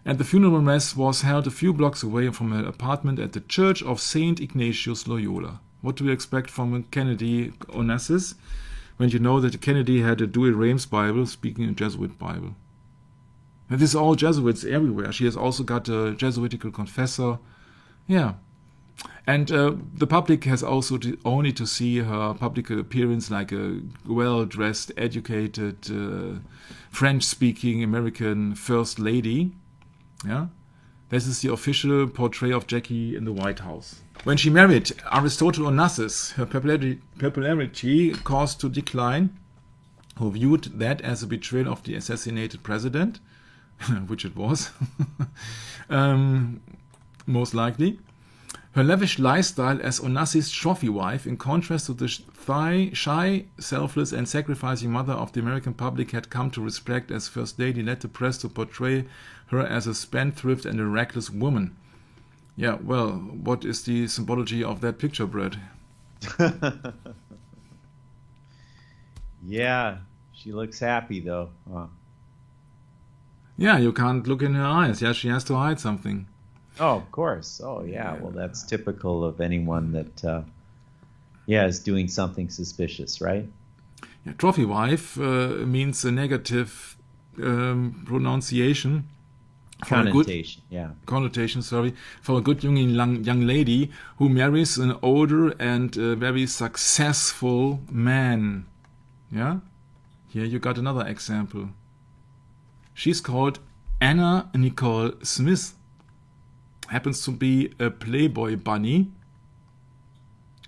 and the funeral mass was held a few blocks away from her apartment at the Church of St. Ignatius Loyola. What do you expect from a Kennedy Onassis when you know that Kennedy had a Douay Rheims Bible, speaking a Jesuit Bible? And this is all Jesuits everywhere. She has also got a Jesuitical confessor. Yeah. And the public has also only to see her public appearance like a well-dressed, educated, French-speaking American first lady. Yeah, this is the official portrayal of Jackie in the White House. When she married Aristotle Onassis, her popularity caused to decline, who viewed that as a betrayal of the assassinated president, which it was, most likely. Her lavish lifestyle as Onassis' trophy wife, in contrast to the shy, selfless, and sacrificing mother of the American public had come to respect as First Lady, led the press to portray her as a spendthrift and a reckless woman. Yeah, well, what is the symbology of that picture, Brad? Yeah, she looks happy, though. Huh. Yeah, you can't look in her eyes. Yeah, she has to hide something. Oh, of course. Oh, yeah. Well, that's typical of anyone that, is doing something suspicious, right? Yeah, trophy wife means a negative pronunciation. Connotation, for a good young lady who marries an older and very successful man. Yeah? Here you got another example. She's called Anna Nicole Smith. Happens to be a Playboy bunny,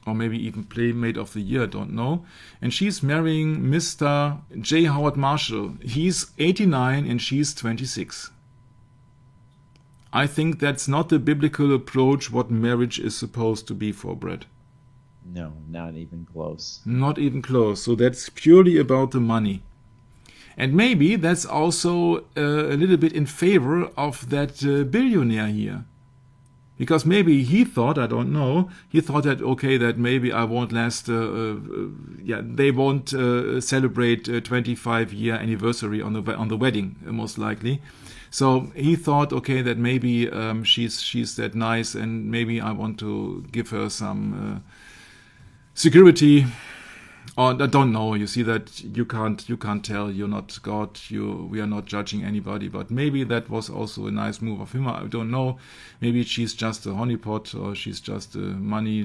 or maybe even Playmate of the Year, don't know. And she's marrying Mr. J. Howard Marshall. He's 89 and she's 26. I think that's not the biblical approach what marriage is supposed to be for, Brett. No, not even close. Not even close. So that's purely about the money. And maybe that's also a little bit in favor of that billionaire here. Because maybe he thought, I don't know, he thought that, okay, that maybe I won't last, they won't celebrate 25-year anniversary on the wedding, most likely. So he thought, okay, that maybe she's that nice, and maybe I want to give her some security. Or I don't know. You see that you can't tell. You're not God. We are not judging anybody. But maybe that was also a nice move of him. I don't know. Maybe she's just a honeypot, or she's just money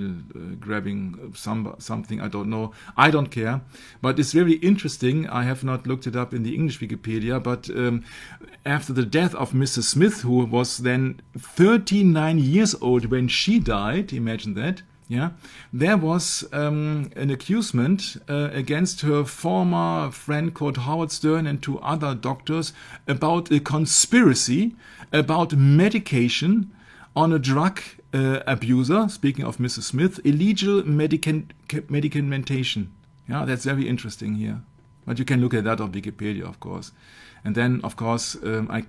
grabbing something. I don't know. I don't care. But it's very interesting. I have not looked it up in the English Wikipedia. But after the death of Mrs. Smith, who was then 39 years old when she died, imagine that. Yeah, there was an accusation against her former friend called Howard Stern and two other doctors about a conspiracy about medication on a drug abuser, speaking of Mrs. Smith, illegal medicamentation. Yeah, that's very interesting here. But you can look at that on Wikipedia, of course. And then, of course, I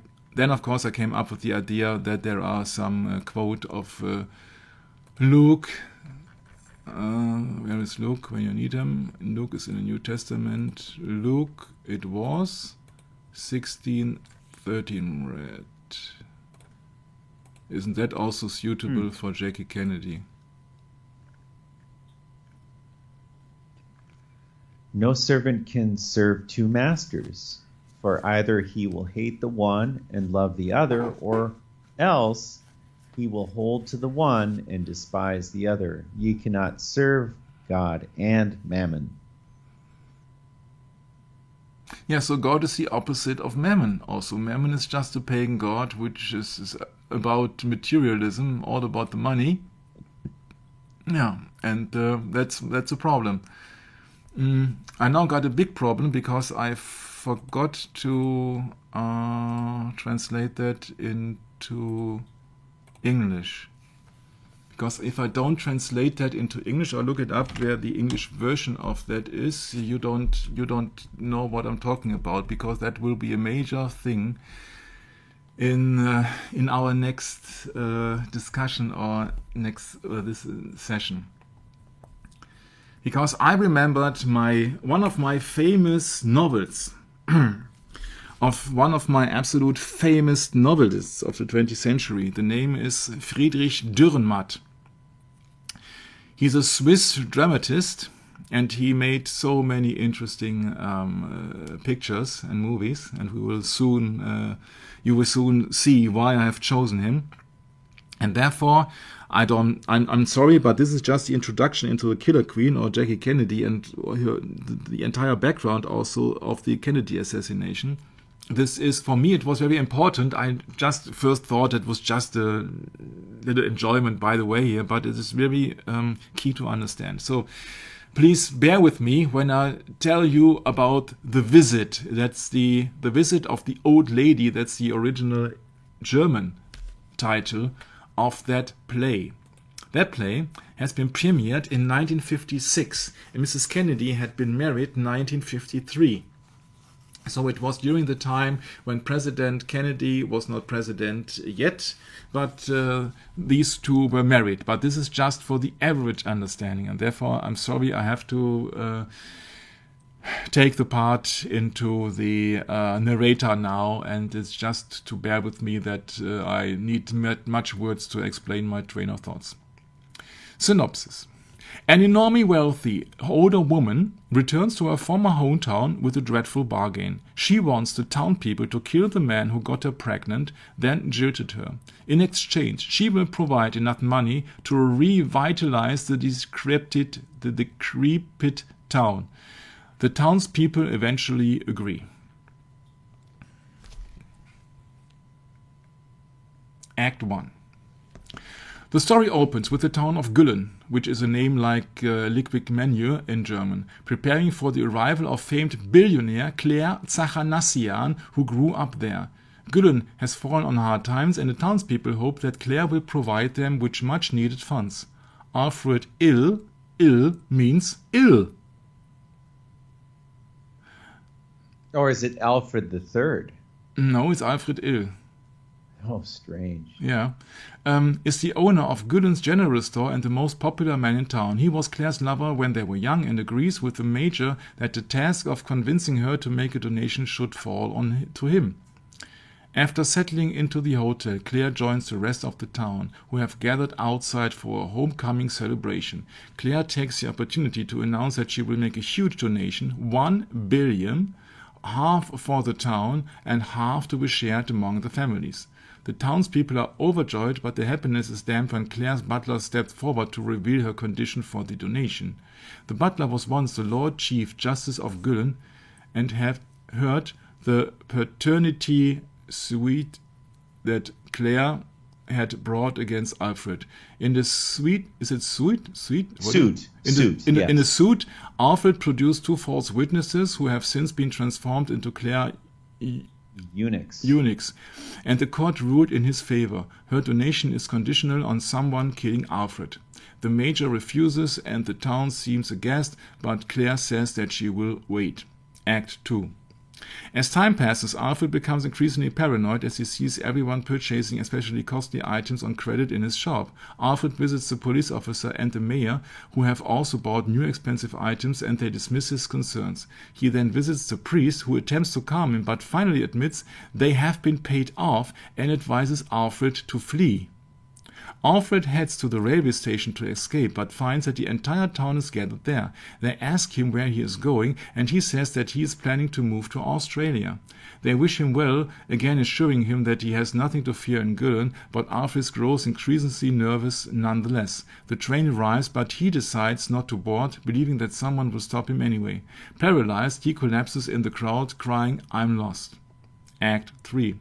came up with the idea that there are some quote of Luke. Where is Luke when you need him? Luke is in the New Testament. Luke, it was 16:13 read. Isn't that also suitable for Jackie Kennedy? No servant can serve two masters, for either he will hate the one and love the other, or else he will hold to the one and despise the other. Ye cannot serve God and mammon. Yeah, so God is the opposite of mammon. Also, mammon is just a pagan god, which is about materialism, all about the money. Yeah, and that's a problem. I now got a big problem because I forgot to translate that into English. Because if I don't translate that into English or look it up where the English version of that is, you don't know what I'm talking about, because that will be a major thing in our next discussion or next this session. Because I remembered one of my famous novels of one of my absolute famous novelists of the 20th century. The name is Friedrich Dürrenmatt. He's a Swiss dramatist, and he made so many interesting pictures and movies, and you will soon see why I have chosen him. And therefore, I'm sorry, but this is just the introduction into the Killer Queen, or Jackie Kennedy, and the entire background also of the Kennedy assassination. This is, for me, it was very important. I just first thought it was just a little enjoyment by the way here, but it is very key to understand. So please bear with me when I tell you about The Visit. That's the Visit of the Old Lady. That's the original German title of that play. That play has been premiered in 1956, and Mrs. Kennedy had been married in 1953. So it was during the time when President Kennedy was not president yet, but these two were married. But this is just for the average understanding, and therefore I'm sorry I have to take the part into the narrator now, and it's just to bear with me that I need much words to explain my train of thoughts. Synopsis. An enormously wealthy older woman returns to her former hometown with a dreadful bargain. She wants the town people to kill the man who got her pregnant, then jilted her. In exchange, she will provide enough money to revitalize the decrepit town. The townspeople eventually agree. Act 1. The story opens with the town of Güllen, which is a name like liquid manure in German, preparing for the arrival of famed billionaire Claire Zachanassian, who grew up there. Güllen has fallen on hard times, and the townspeople hope that Claire will provide them with much-needed funds. Alfred Ill means ill. Or is it Alfred III? No, it's Alfred Ill. Oh, strange. Yeah. Is the owner of Güllen's general store and the most popular man in town. He was Claire's lover when they were young and agrees with the major that the task of convincing her to make a donation should fall to him. After settling into the hotel, Claire joins the rest of the town, who have gathered outside for a homecoming celebration. Claire takes the opportunity to announce that she will make a huge donation, 1 billion, half for the town and half to be shared among the families. The townspeople are overjoyed, but their happiness is damped when Claire's butler steps forward to reveal her condition for the donation. The butler was once the Lord Chief Justice of Güllen and had heard the paternity suit that Claire had brought against Alfred. In the suit, is it suit? Suit. In the suit, Alfred produced 2 false witnesses who have since been transformed into Claire eunuchs, and the court ruled in his favor. Her donation is conditional on someone killing Alfred. The major refuses and the town seems aghast, but Claire says that she will wait. Act 2. As time passes, Alfred becomes increasingly paranoid as he sees everyone purchasing especially costly items on credit in his shop. Alfred visits the police officer and the mayor, who have also bought new expensive items, and they dismiss his concerns. He then visits the priest, who attempts to calm him but finally admits they have been paid off and advises Alfred to flee. Alfred heads to the railway station to escape, but finds that the entire town is gathered there. They ask him where he is going, and he says that he is planning to move to Australia. They wish him well, again assuring him that he has nothing to fear in Güllen, but Alfred grows increasingly nervous nonetheless. The train arrives, but he decides not to board, believing that someone will stop him anyway. Paralyzed, he collapses in the crowd, crying, "I'm lost." Act 3.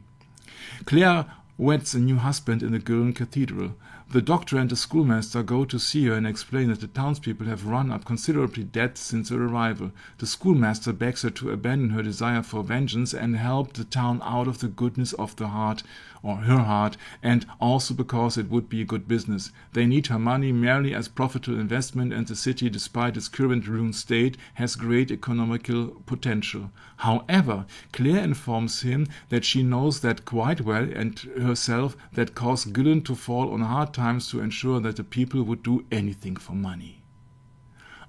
Claire weds a new husband in the Güllen Cathedral. The doctor and the schoolmaster go to see her and explain that the townspeople have run up considerably debt since her arrival. The schoolmaster begs her to abandon her desire for vengeance and help the town out of the goodness of the heart, or her heart, and also because it would be a good business. They need her money merely as profitable investment, and the city, despite its current ruined state, has great economical potential. However, Claire informs him that she knows that quite well and herself that caused Güllen to fall on hard times to ensure that the people would do anything for money.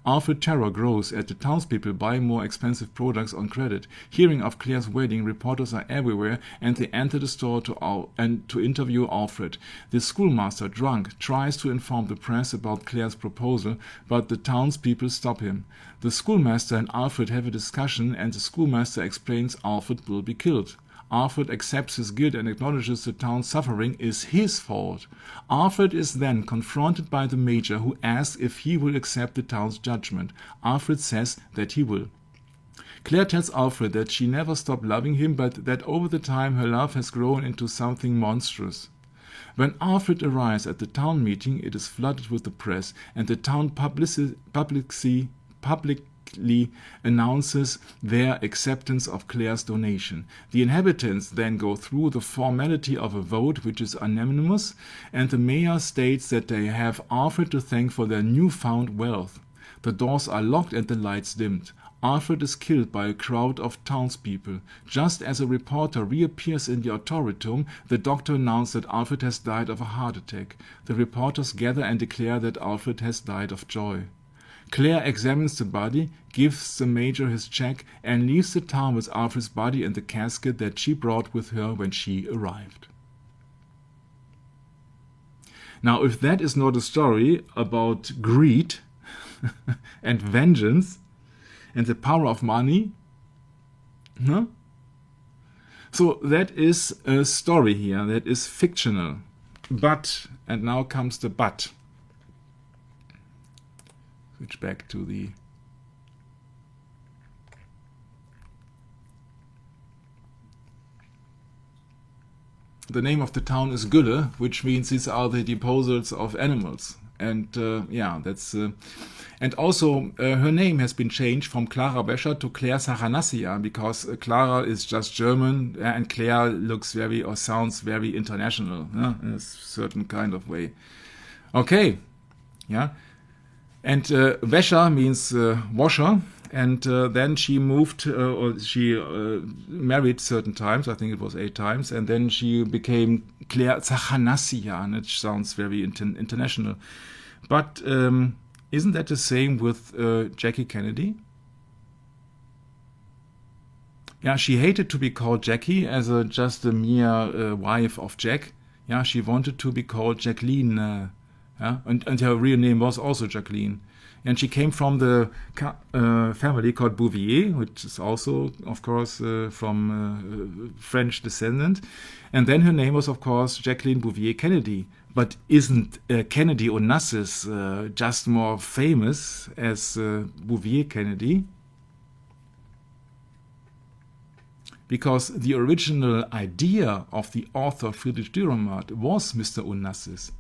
Alfred's terror grows as the townspeople buy more expensive products on credit. Hearing of Claire's wedding, reporters are everywhere, and they enter the store to interview Alfred. The schoolmaster, drunk, tries to inform the press about Claire's proposal, but the townspeople stop him. The schoolmaster and Alfred have a discussion, and the schoolmaster explains Alfred will be killed. Alfred accepts his guilt and acknowledges the town's suffering is his fault. Alfred is then confronted by the major, who asks if he will accept the town's judgment. Alfred says that he will. Claire tells Alfred that she never stopped loving him, but that over the time her love has grown into something monstrous. When Alfred arrives at the town meeting, it is flooded with the press, and the town publicly announces their acceptance of Claire's donation. The inhabitants then go through the formality of a vote, which is anonymous, and the mayor states that they have Alfred to thank for their newfound wealth. The doors are locked and the lights dimmed. Alfred is killed by a crowd of townspeople. Just as a reporter reappears in the auditorium, the doctor announces that Alfred has died of a heart attack. The reporters gather and declare that Alfred has died of joy. Claire examines the body, gives the major his check, and leaves the town with Alfred's body in the casket that she brought with her when she arrived. Now, if that is not a story about greed, and vengeance and the power of money. No? So that is a story here, that is fictional. But, and now comes the but. Switch back to the... The name of the town is Gülle, which means these are the deposits of animals. And yeah, that's... and also, her name has been changed from Clara Becher to Claire Zachanassian, because Clara is just German, and Claire looks very, or sounds very international, in a certain kind of way. Okay, yeah. And Wäscher means washer, and then she moved, or she married certain times, I think it was 8 times, and then she became Claire Zachanassian, which sounds very international. But isn't that the same with Jackie Kennedy? Yeah, she hated to be called Jackie as just a mere wife of Jack. Yeah, she wanted to be called Jacqueline. Yeah? And her real name was also Jacqueline. And she came from the family called Bouvier, which is also, of course, from French descendant. And then her name was, of course, Jacqueline Bouvier Kennedy. But isn't Kennedy Onassis just more famous as Bouvier Kennedy? Because the original idea of the author Friedrich Dürrenmatt was Mr. Onassis.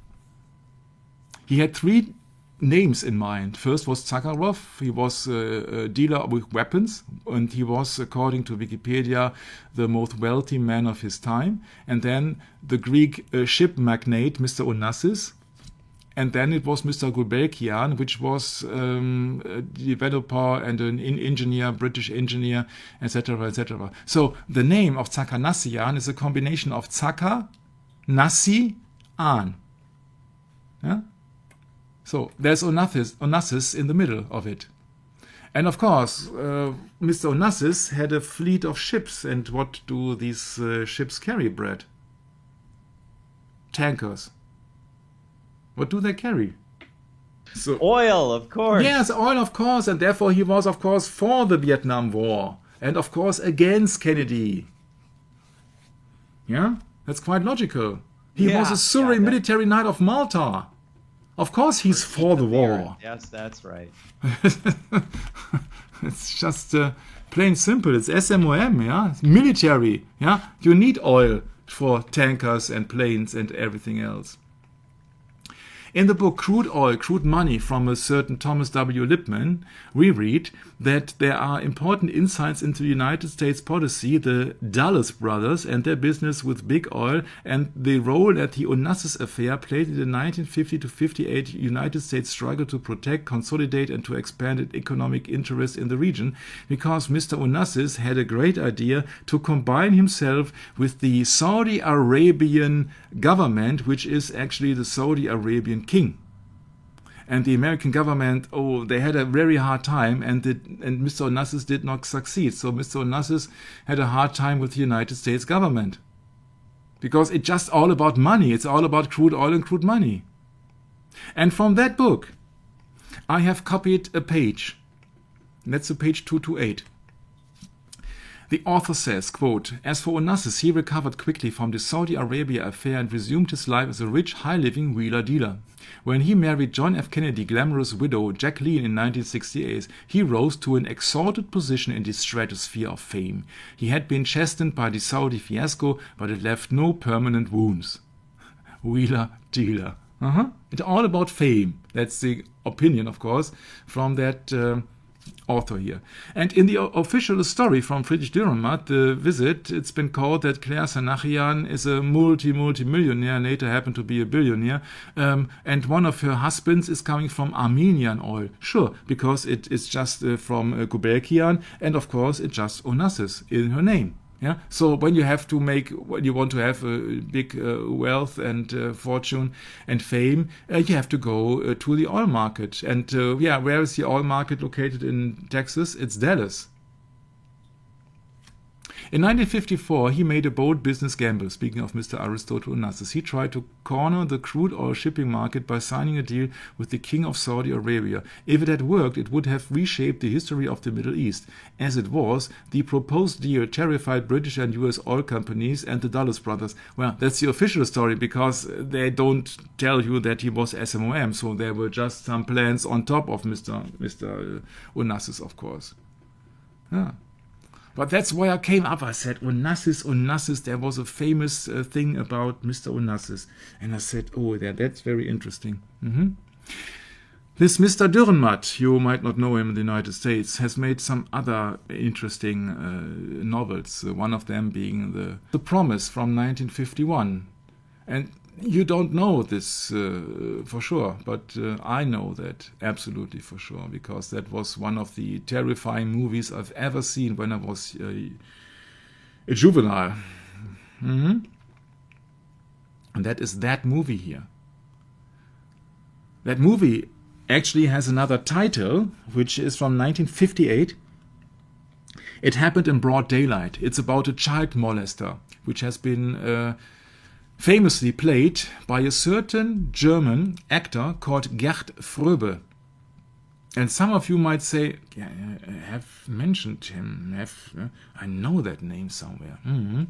He had 3 names in mind. First was Zakharov. He was a dealer with weapons, and he was, according to Wikipedia, the most wealthy man of his time. And then the Greek ship magnate, Mr. Onassis. And then it was Mr. Gulbenkian, which was a developer and an engineer, British engineer, etc., etc. So the name of Zachanassian is a combination of Zaka, Nassi, An. Yeah? So there's Onassis in the middle of it. And of course, Mr. Onassis had a fleet of ships. And what do these ships carry, Brad? Tankers. What do they carry? So, oil, of course. Yes, oil, of course. And therefore he was, of course, for the Vietnam War. And of course against Kennedy. Yeah? That's quite logical. He was a Surrey military knight of Malta. Of course he's for the war. Yes, that's right. It's just plain simple. It's SMOM, yeah? It's military, yeah? You need oil for tankers and planes and everything else. In the book Crude Oil, Crude Money from a certain Thomas W. Lipman, we read that there are important insights into the United States policy, the Dulles brothers and their business with big oil, and the role that the Onassis affair played in the 1950 to 58 United States struggle to protect, consolidate, and to expand its economic interest in the region, because Mr. Onassis had a great idea to combine himself with the Saudi Arabian government, which is actually the Saudi Arabian king. And the American government, they had a very hard time, and Mr. Onassis did not succeed. So Mr. Onassis had a hard time with the United States government. Because it's just all about money. It's all about crude oil and crude money. And from that book, I have copied a page. That's the page 228. The author says, quote, "As for Onassis, he recovered quickly from the Saudi Arabia affair and resumed his life as a rich, high-living wheeler dealer. When he married John F. Kennedy glamorous widow Jacqueline in 1968, he rose to an exalted position in the stratosphere of fame. He had been chastened by the Saudi fiasco, but it left no permanent wounds." Wheeler dealer. It's all about fame. That's the opinion, of course, from that author here. And in the official story from Friedrich Dürrenmatt, the visit, it's been called that Claire Zachanassian is a multi-millionaire, later happened to be a billionaire, and one of her husbands is coming from Armenian oil. Sure, because it is just from Gulbenkian, and of course it's just Onassis in her name. Yeah. So when you want to have a big wealth and fortune and fame, you have to go to the oil market. And where is the oil market located in Texas? It's Dallas. In 1954, he made a bold business gamble. Speaking of Mr. Aristotle Onassis, he tried to corner the crude oil shipping market by signing a deal with the king of Saudi Arabia. If it had worked, it would have reshaped the history of the Middle East. As it was, the proposed deal terrified British and US oil companies and the Dulles brothers. Well, that's the official story, because they don't tell you that he was SMOM, so there were just some plans on top of Mr. Onassis, of course. Yeah. But that's why I came up. I said, Onassis, there was a famous thing about Mr. Onassis. And I said, oh, that's very interesting. This Mr. Dürrenmatt, you might not know him in the United States, has made some other interesting novels, one of them being The Promise from 1951. And you don't know this for sure, but I know that absolutely for sure, because that was one of the terrifying movies I've ever seen when I was a juvenile. And that is that movie here. That movie actually has another title, which is from 1958. It happened in broad daylight. It's about a child molester, which has been famously played by a certain German actor called Gerd Fröbe. And some of you might say, yeah, I have mentioned him. I know that name somewhere. And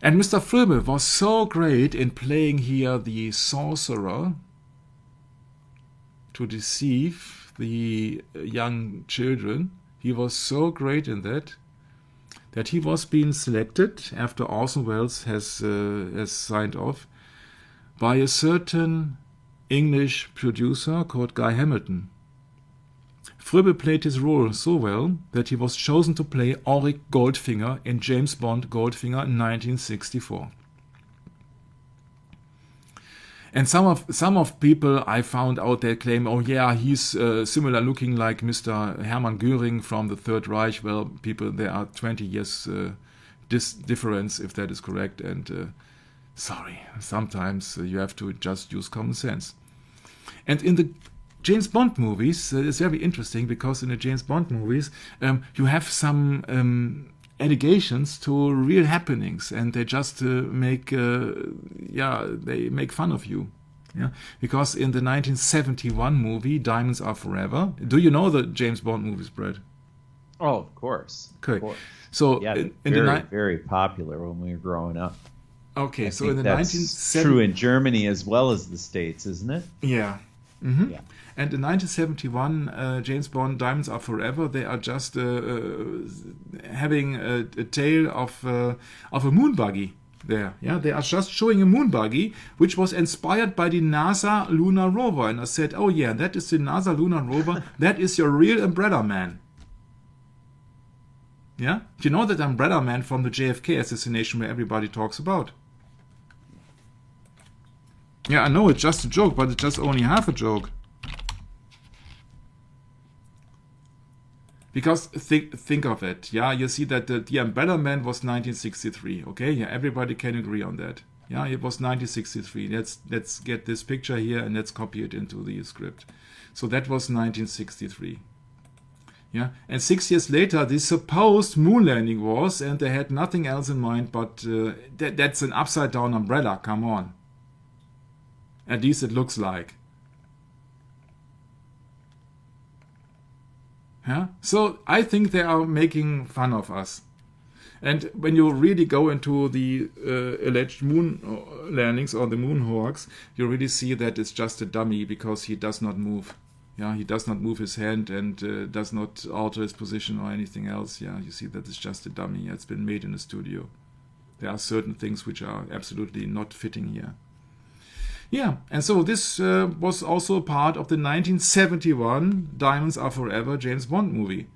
Mr. Fröbe was so great in playing here the sorcerer to deceive the young children. He was so great in that he was being selected, after Orson Welles has signed off, by a certain English producer called Guy Hamilton. Fröbe played his role so well that he was chosen to play Ulrich Goldfinger in James Bond Goldfinger in 1964. And some of people I found out, they claim, oh yeah, he's similar looking like Mr. Hermann Göring from the Third Reich. Well, people, there are 20 years difference, if that is correct. And sorry, sometimes you have to just use common sense. And in the James Bond movies, it's very interesting, because in the James Bond movies, you have some allegations to real happenings, and they just make fun of you. Yeah, because in the 1971 movie Diamonds Are Forever, do you know the James Bond movies, Brad? Oh, of course. Okay, of course. So yeah, very popular when we were growing up. Okay, so in the that's 1970s, true in Germany as well as the States, isn't it? Yeah. Mm-hmm. Yeah. And in 1971, James Bond, Diamonds Are Forever, they are just having a tale of a moon buggy there. Yeah, they are just showing a moon buggy, which was inspired by the NASA lunar rover. And I said, oh yeah, that is the NASA lunar rover. That is your real umbrella man. Yeah, you know that umbrella man from the JFK assassination where everybody talks about. Yeah, I know it's just a joke, but it's just only half a joke. Because think of it, yeah, you see that the Umbrella Man was 1963, okay? Yeah, everybody can agree on that. Yeah, it was 1963. Let's get this picture here and let's copy it into the script. So that was 1963. Yeah, and 6 years later, the supposed moon landing was, and they had nothing else in mind, but that's an upside down umbrella, come on. At least it looks like. Yeah? So I think they are making fun of us. And when you really go into the alleged moon landings or the moon hoax, you really see that it's just a dummy, because he does not move. Yeah, he does not move his hand and does not alter his position or anything else. Yeah, you see that it's just a dummy. It's been made in a studio. There are certain things which are absolutely not fitting here. Yeah, and so this was also part of the 1971 Diamonds Are Forever James Bond movie.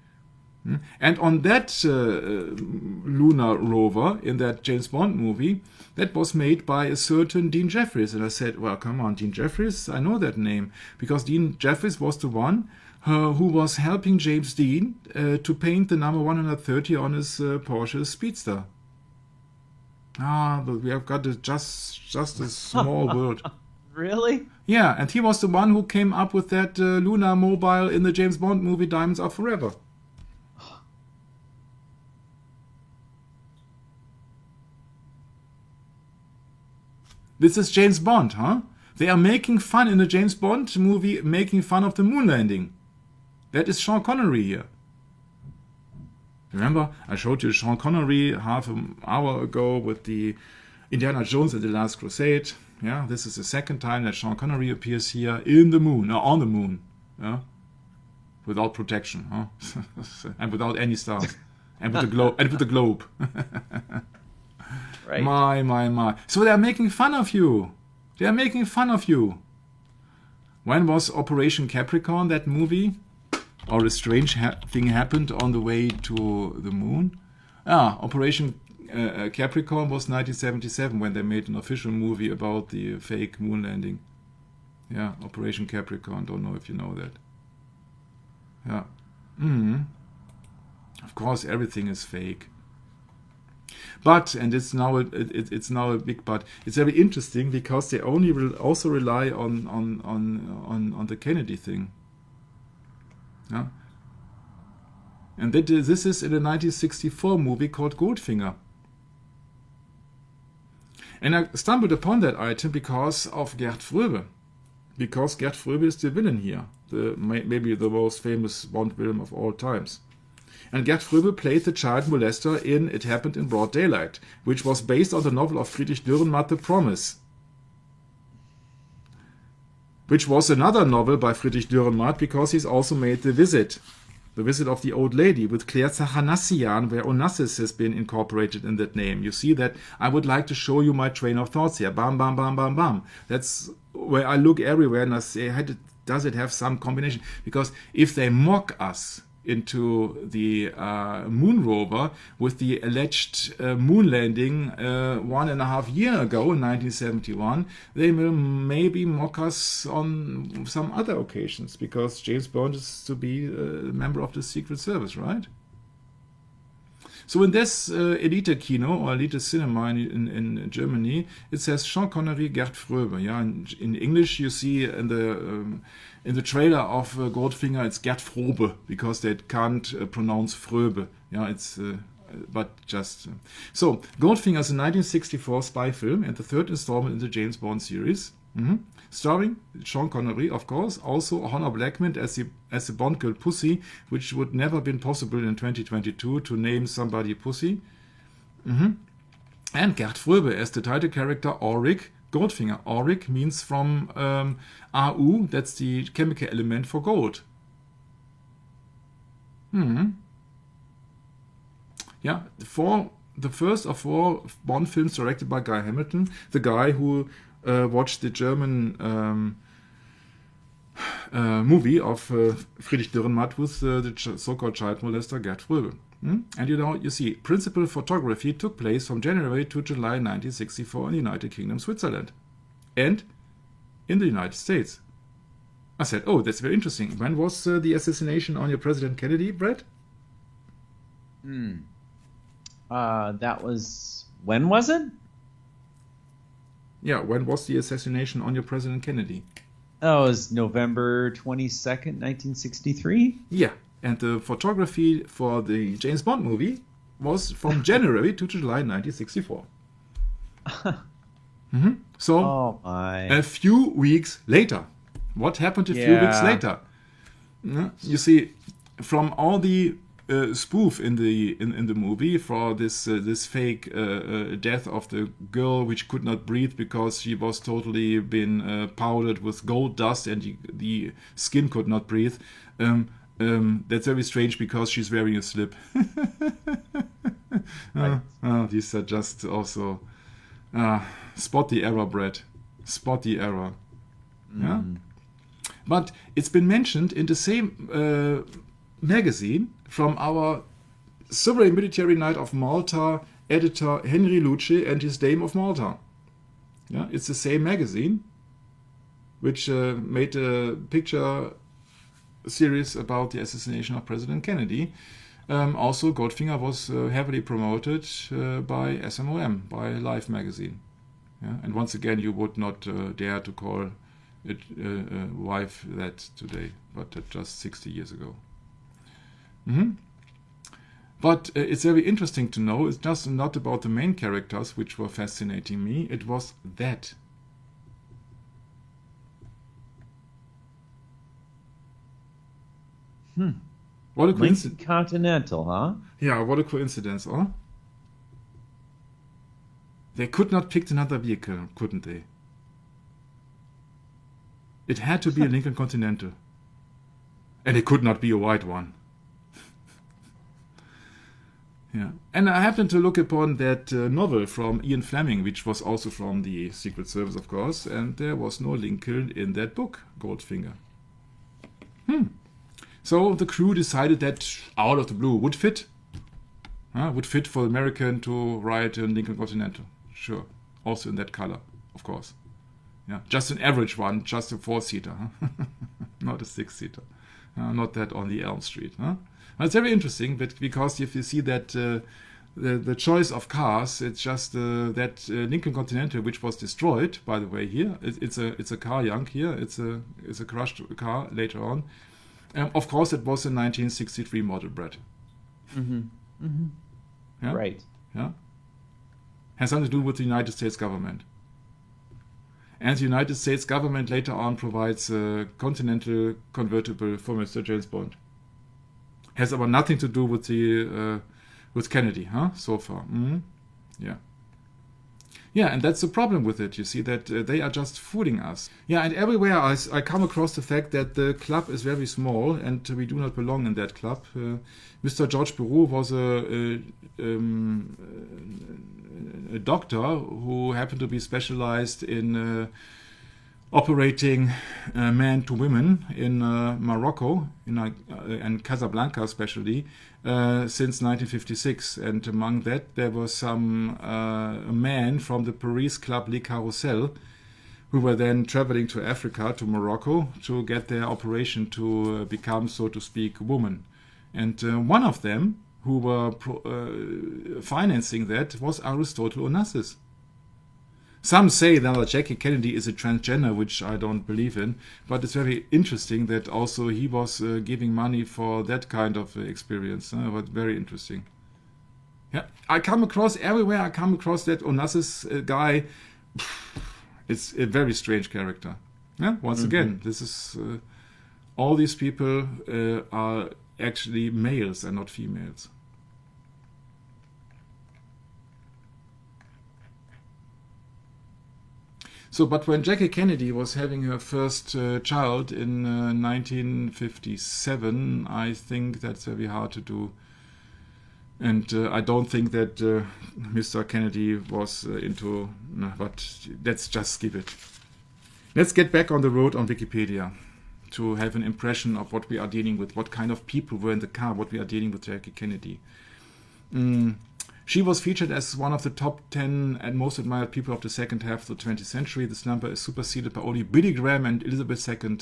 And on that lunar rover in that James Bond movie, that was made by a certain Dean Jeffries. And I said, well, come on, Dean Jeffries, I know that name. Because Dean Jeffries was the one who was helping James Dean to paint the number 130 on his Porsche Speedster. But we have got just a small world. Really? Yeah, and he was the one who came up with that lunar mobile in the James Bond movie Diamonds Are Forever. This is James Bond, huh? They are making fun in the James Bond movie, making fun of the moon landing. That is Sean Connery here. Remember, I showed you Sean Connery half an hour ago with the Indiana Jones and the Last Crusade. Yeah, this is the second time that Sean Connery appears here in the moon, or on the moon. Yeah? Without protection, huh? And without any stars. And with the globe. Right. My. So they're making fun of you. They're making fun of you. When was Operation Capricorn, that movie? Or a strange thing happened on the way to the moon? Operation Capricorn was 1977 when they made an official movie about the fake moon landing. Yeah, Operation Capricorn. Don't know if you know that. Yeah. Of course, everything is fake. But, and it's now a big but. It's very interesting because they only also rely on the Kennedy thing. Yeah. And this is in a 1964 movie called Goldfinger. And I stumbled upon that item because of Gerd Fröbe. Because Gerd Fröbe is the villain here. Maybe the most famous Bond villain of all times. And Gerd Fröbe played the child molester in It Happened in Broad Daylight, which was based on the novel of Friedrich Dürrenmatt, The Promise. Which was another novel by Friedrich Dürrenmatt because he's also made The Visit of the Old Lady with Claire Zachanassian, where Onassis has been incorporated in that name. You see that I would like to show you my train of thoughts here. Bam, bam, bam, bam, bam. That's where I look everywhere and I say, does it have some combination? Because if they mock us into the moon rover with the alleged moon landing 1.5 years ago in 1971, they will maybe mock us on some other occasions because James Bond is to be a member of the Secret Service, right? So in this Elite Kino or Elite Cinema in Germany, it says Sean Connery, Gerd Fröbe. Yeah, in English you see in the trailer of Goldfinger it's Gerd Fröbe because they can't pronounce Fröbe. Yeah, it's but just so Goldfinger is a 1964 spy film and the third installment in the James Bond series. Starring Sean Connery, of course, also Honor Blackman as the Bond girl Pussy, which would never been possible in 2022 to name somebody Pussy. And Gerd Fröbe as the title character Auric Goldfinger. Auric means from Au, that's the chemical element for gold. Yeah, the first of 4 Bond films directed by Guy Hamilton, the guy who watched the German movie of Friedrich Dürrenmatt with the so-called child molester Gerd Fröbe. And you see, principal photography took place from January to July 1964 in the United Kingdom, Switzerland, and in the United States. I said, oh, that's very interesting. When was the assassination on your President Kennedy, Brett? That was... When was it? Yeah, when was the assassination on your President Kennedy? Oh, it was November 22nd, 1963? Yeah, and the photography for the James Bond movie was from January to July 1964. So, a few weeks later. What happened a few weeks later? You see, from all the spoof in the movie for this fake death of the girl which could not breathe because she was totally been powdered with gold dust and the skin could not breathe. That's very strange because she's wearing a slip. These are just also spot the error, Brett. Spot the error. Yeah. But it's been mentioned in the same magazine from our Sovereign Military Knight of Malta editor Henry Lucci and his Dame of Malta. Yeah, it's the same magazine which made a picture series about the assassination of President Kennedy. Also, Goldfinger was heavily promoted by SMOM, by Life magazine. Yeah? And once again, you would not dare to call it wife that today, but just 60 years ago. But it's very interesting to know, it's just not about the main characters which were fascinating me, it was that What a Lincoln coincidence. Continental, huh? Yeah, what a coincidence, huh? They could not pick another vehicle, couldn't they? It had to be a Lincoln Continental. And it could not be a white one. Yeah. And I happened to look upon that novel from Ian Fleming, which was also from the Secret Service, of course, and there was no Lincoln in that book, Goldfinger. So the crew decided that out of the blue would fit for American to write a Lincoln Continental. Sure. Also in that color, of course. Yeah. Just an average one, just a 4-seater. Huh? Not a 6-seater. Not that on the Elm Street. Huh? It's very interesting, but because if you see that the choice of cars, it's just that Lincoln Continental, which was destroyed, by the way. Here it's a car junk. Here it's a crushed car later on. Of course, it was a 1963 model, Brett. Yeah? Right. Yeah. Has something to do with the United States government. And the United States government later on provides a Continental convertible for Mr. James Bond. Has aber nothing to do with with Kennedy, huh? So far. Yeah. Yeah, and that's the problem with it. You see that they are just fooling us. Yeah, and everywhere I come across the fact that the club is very small and we do not belong in that club. Mr. George Beru was a doctor who happened to be specialized in operating men to women in Morocco, and Casablanca especially, since 1956. And among that, there was some men from the Paris club Le Carrousel who were then traveling to Africa, to Morocco, to get their operation to become, so to speak, woman. And one of them who were financing that was Aristotle Onassis. Some say that Jackie Kennedy is a transgender, which I don't believe in, but it's very interesting that also he was giving money for that kind of experience. But very interesting. Yeah, I come across everywhere. I come across that Onassis guy. It's a very strange character. Yeah, once again, this is all these people are actually males and not females. So, but when Jackie Kennedy was having her first child in 1957, I think that's very hard to do. And I don't think that Mr. Kennedy was into... No, but let's just skip it. Let's get back on the road on Wikipedia to have an impression of what we are dealing with, what kind of people were in the car, what we are dealing with Jackie Kennedy. She was featured as one of the top 10 and most admired people of the second half of the 20th century. This number is superseded by only Billy Graham and Elizabeth II.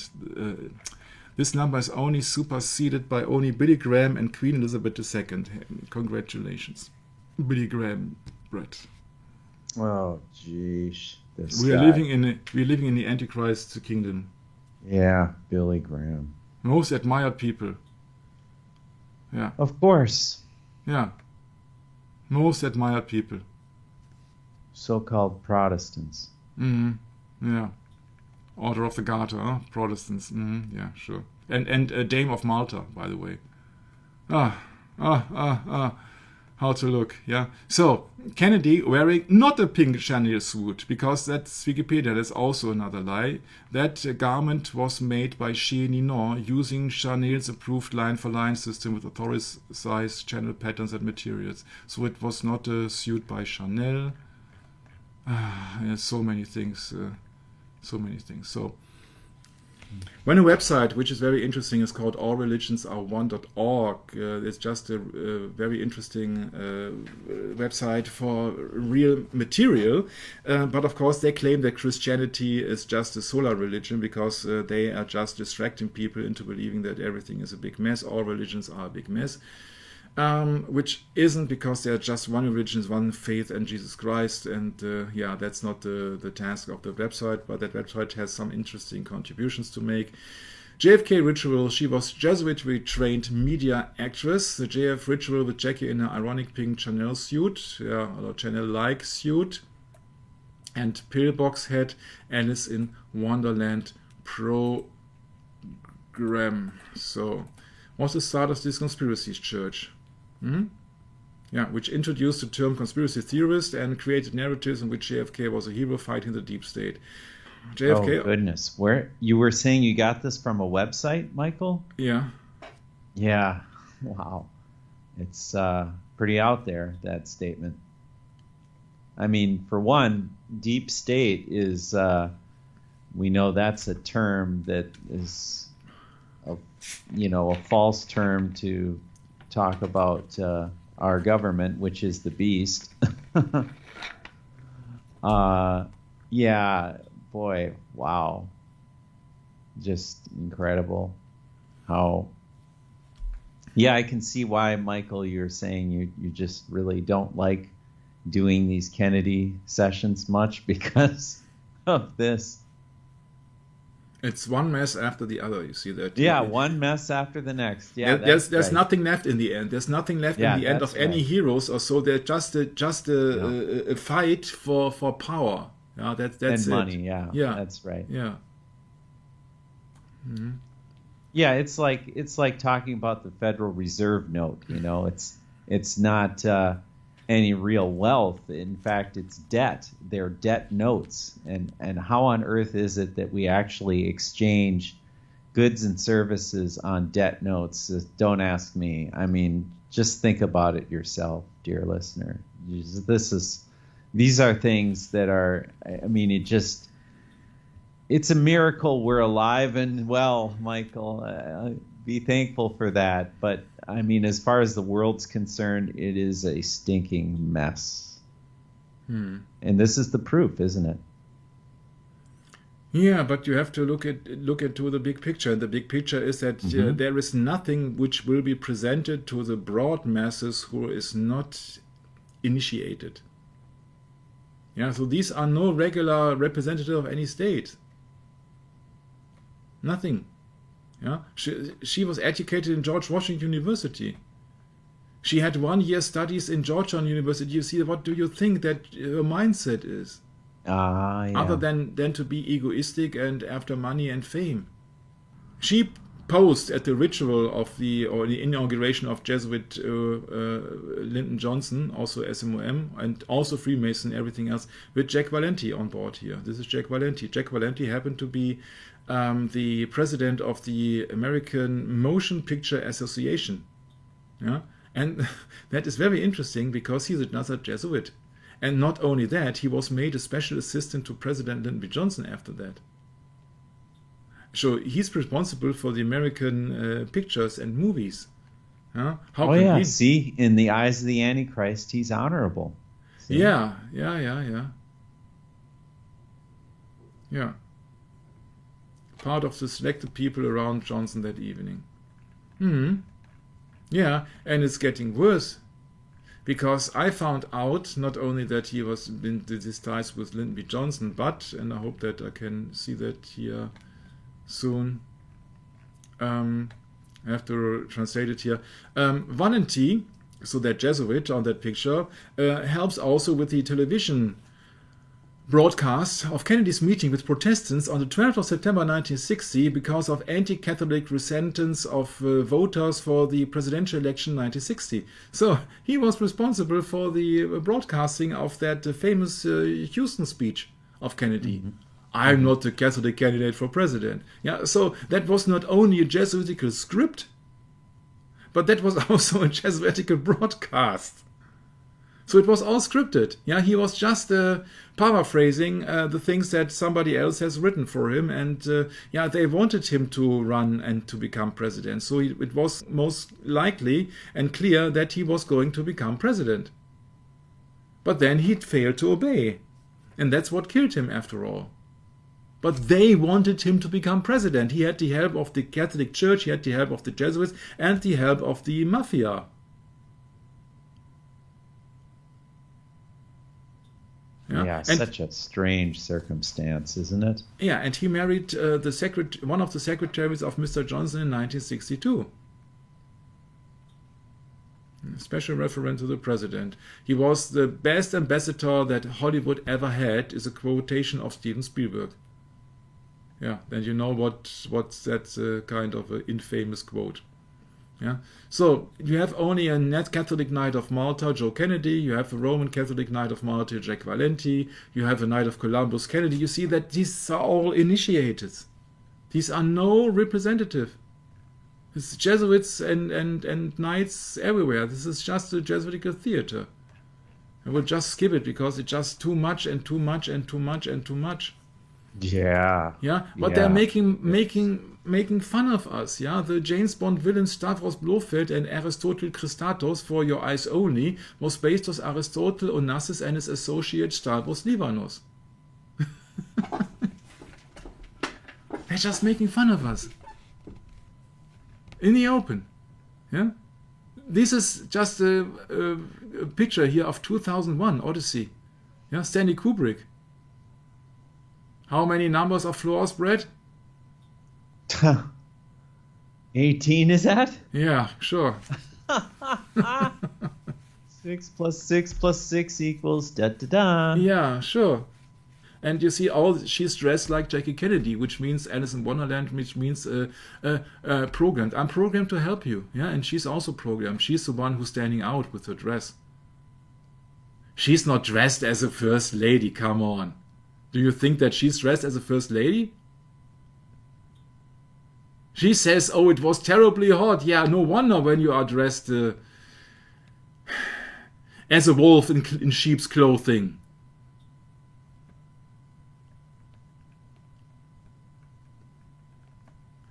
This number is only superseded by only Billy Graham and Queen Elizabeth II. Congratulations, Billy Graham, Brett. Oh, jeez. We are living in the Antichrist kingdom. Yeah, Billy Graham. Most admired people. Yeah. Of course. Yeah. Most admired people. So-called Protestants. Yeah. Order of the Garter, huh? Protestants. Yeah, sure. And Dame of Malta, by the way. How to look, yeah. So, Kennedy wearing not a pink Chanel suit, because that's Wikipedia, that's also another lie. That garment was made by Chez Ninon using Chanel's approved line-for-line system with authorized channel patterns and materials. So it was not a suit by Chanel. So many things. So, when a website, which is very interesting, is called allreligionsare1.org, it's just a very interesting website for real material. But of course, they claim that Christianity is just a solar religion because they are just distracting people into believing that everything is a big mess. All religions are a big mess. Which isn't, because there are just one religion, one faith, and Jesus Christ. And yeah, that's not the task of the website, but that website has some interesting contributions to make. JFK Ritual, she was Jesuit trained media actress. The JF Ritual with Jackie in her ironic pink Chanel suit, or Chanel-like suit, and Pillbox Head, Alice in Wonderland program. So, was the start of this conspiracy church. Yeah, which introduced the term conspiracy theorist and created narratives in which JFK was a hero fighting the deep state. JFK. Oh goodness, where you were saying you got this from a website, Michael? Yeah. Yeah. Wow. It's pretty out there, that statement. I mean, for one, deep state is we know that's a term that is a false term to talk about our government, which is the beast. Yeah, boy, wow. Just incredible how... Yeah, I can see why, Michael, you're saying you just really don't like doing these Kennedy sessions much because of this. It's one mess after the other, you see that? Yeah, one mess after the next. Yeah, there's right. nothing left in the end. There's nothing left in the end of any heroes or so. There's just a fight for power. Yeah, that's and it. Money. Yeah, that's right. Yeah. Mm-hmm. Yeah, it's like talking about the Federal Reserve note. It's not any real wealth. In fact, it's debt. They're debt notes. And how on earth is it that we actually exchange goods and services on debt notes? Don't ask me. I mean, just think about it yourself, dear listener. These are things that are, I mean, it's a miracle we're alive and well, Michael. Be thankful for that. But, I mean, as far as the world's concerned, it is a stinking mess. And this is the proof, isn't it? Yeah, but you have to look into the big picture. And the big picture is that there is nothing which will be presented to the broad masses who is not initiated. Yeah, so these are no regular representative of any state. Nothing. Yeah, she was educated in George Washington University. She had 1 year studies in Georgetown University. You see, what do you think that her mindset is? Yeah. Other than to be egoistic and after money and fame. She posed at the ritual of the inauguration of Jesuit Lyndon Johnson, also SMOM, and also Freemason, everything else, with Jack Valenti on board here. This is Jack Valenti. Jack Valenti happened to be the president of the American Motion Picture Association. Yeah? And that is very interesting because he's another Jesuit. And not only that, he was made a special assistant to President Lyndon B. Johnson after that. So he's responsible for the American pictures and movies. How see, in the eyes of the Antichrist, he's honorable. See? Yeah. Part of the selected people around Johnson that evening. Yeah, and it's getting worse. Because I found out not only that he was in these ties with Lyndon B. Johnson, but, and I hope that I can see that here soon. I have to translate it here. Valenti, so that Jesuit on that picture, helps also with the television broadcast of Kennedy's meeting with Protestants on the 12th of September 1960 because of anti-Catholic resentance of voters for the presidential election 1960. So he was responsible for the broadcasting of that famous Houston speech of Kennedy. I'm not the Catholic candidate for president. Yeah, so that was not only a Jesuitical script, but that was also a Jesuitical broadcast. So it was all scripted. Yeah, he was just paraphrasing the things that somebody else has written for him, and they wanted him to run and to become president. So it was most likely and clear that he was going to become president. But then he failed to obey, and that's what killed him after all. But they wanted him to become president. He had the help of the Catholic Church, he had the help of the Jesuits, and the help of the mafia. Yeah, such a strange circumstance, isn't it? Yeah, and he married one of the secretaries of Mr. Johnson in 1962. A special referent to the president. He was the best ambassador that Hollywood ever had, is a quotation of Steven Spielberg. Yeah, then you know what's that's kind of an infamous quote. Yeah. So you have only a net Catholic Knight of Malta, Joe Kennedy. You have a Roman Catholic Knight of Malta, Jack Valenti. You have a Knight of Columbus, Kennedy. You see that these are all initiated. These are no representative. It's Jesuits and knights everywhere. This is just a Jesuitical theater. I will just skip it because it's just too much and too much and too much and too much. Yeah. Yeah, but they're making fun of us. Yeah, the James Bond villain Stavros Blofeld and Aristotle Christatos, for your eyes only, was based on Aristotle Onassis and his associate Stavros Livanos. They're just making fun of us in the open. Yeah, this is just a picture here of 2001 Odyssey. Yeah, Stanley Kubrick. How many numbers of floors, Brett? 18 is that? Yeah, sure. 6 plus 6 plus 6 equals da-da-da. Yeah, sure. And you see, she's dressed like Jackie Kennedy, which means Alice in Wonderland, which means programmed. I'm programmed to help you. Yeah, and she's also programmed. She's the one who's standing out with her dress. She's not dressed as a first lady, come on. Do you think that she's dressed as a first lady? She says, oh, it was terribly hot. Yeah, no wonder when you are dressed as a wolf in sheep's clothing.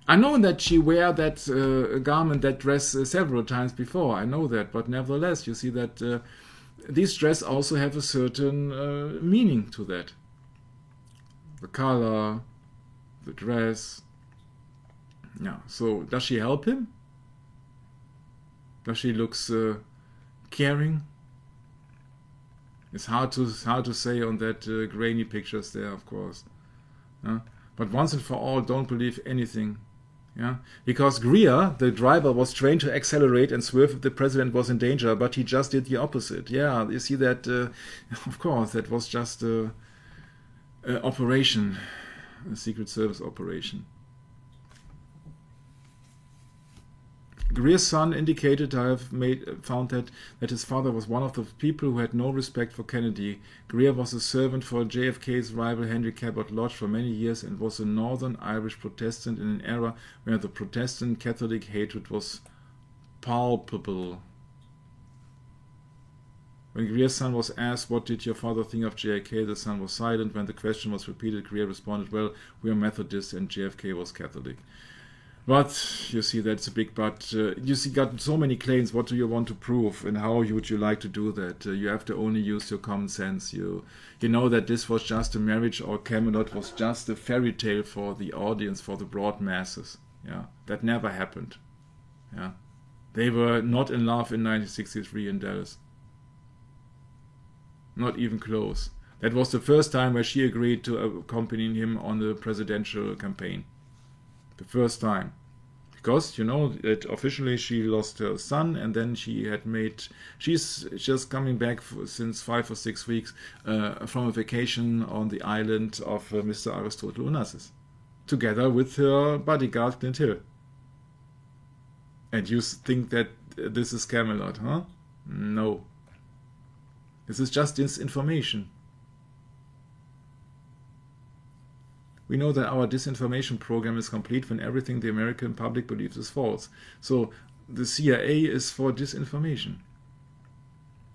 I know that she wear that garment, that dress several times before. I know that, but nevertheless, you see that these dresses also have a certain meaning to that. The color, the dress. Yeah. So does she help him? Does she looks caring? It's hard to say on that grainy pictures there, of course. But once and for all, don't believe anything. Yeah, because Greer, the driver, was trained to accelerate and swerve if the president was in danger, but he just did the opposite. Yeah, you see that. Of course, that was just a operation, a Secret Service operation. Greer's son indicated, I have found that his father was one of the people who had no respect for Kennedy. Greer was a servant for JFK's rival Henry Cabot Lodge for many years and was a Northern Irish Protestant in an era where the Protestant-Catholic hatred was palpable. When Greer's son was asked, what did your father think of JFK, the son was silent. When the question was repeated, Greer responded, well, we are Methodists and JFK was Catholic. But you see, that's a big but. You see, got so many claims. What do you want to prove, and how would you like to do that? You have to only use your common sense. You know that this was just a marriage, or Camelot was just a fairy tale for the audience, for the broad masses. Yeah, that never happened. Yeah, they were not in love in 1963 in Dallas. Not even close. That was the first time where she agreed to accompany him on the presidential campaign. The first time. Because, you know, that officially she lost her son, and then she's just coming back since 5 or 6 weeks from a vacation on the island of Mr. Aristotle Onassis, together with her bodyguard Clint Hill. And you think that this is Camelot, huh? No. This is just disinformation. We know that our disinformation program is complete when everything the American public believes is false. So the CIA is for disinformation.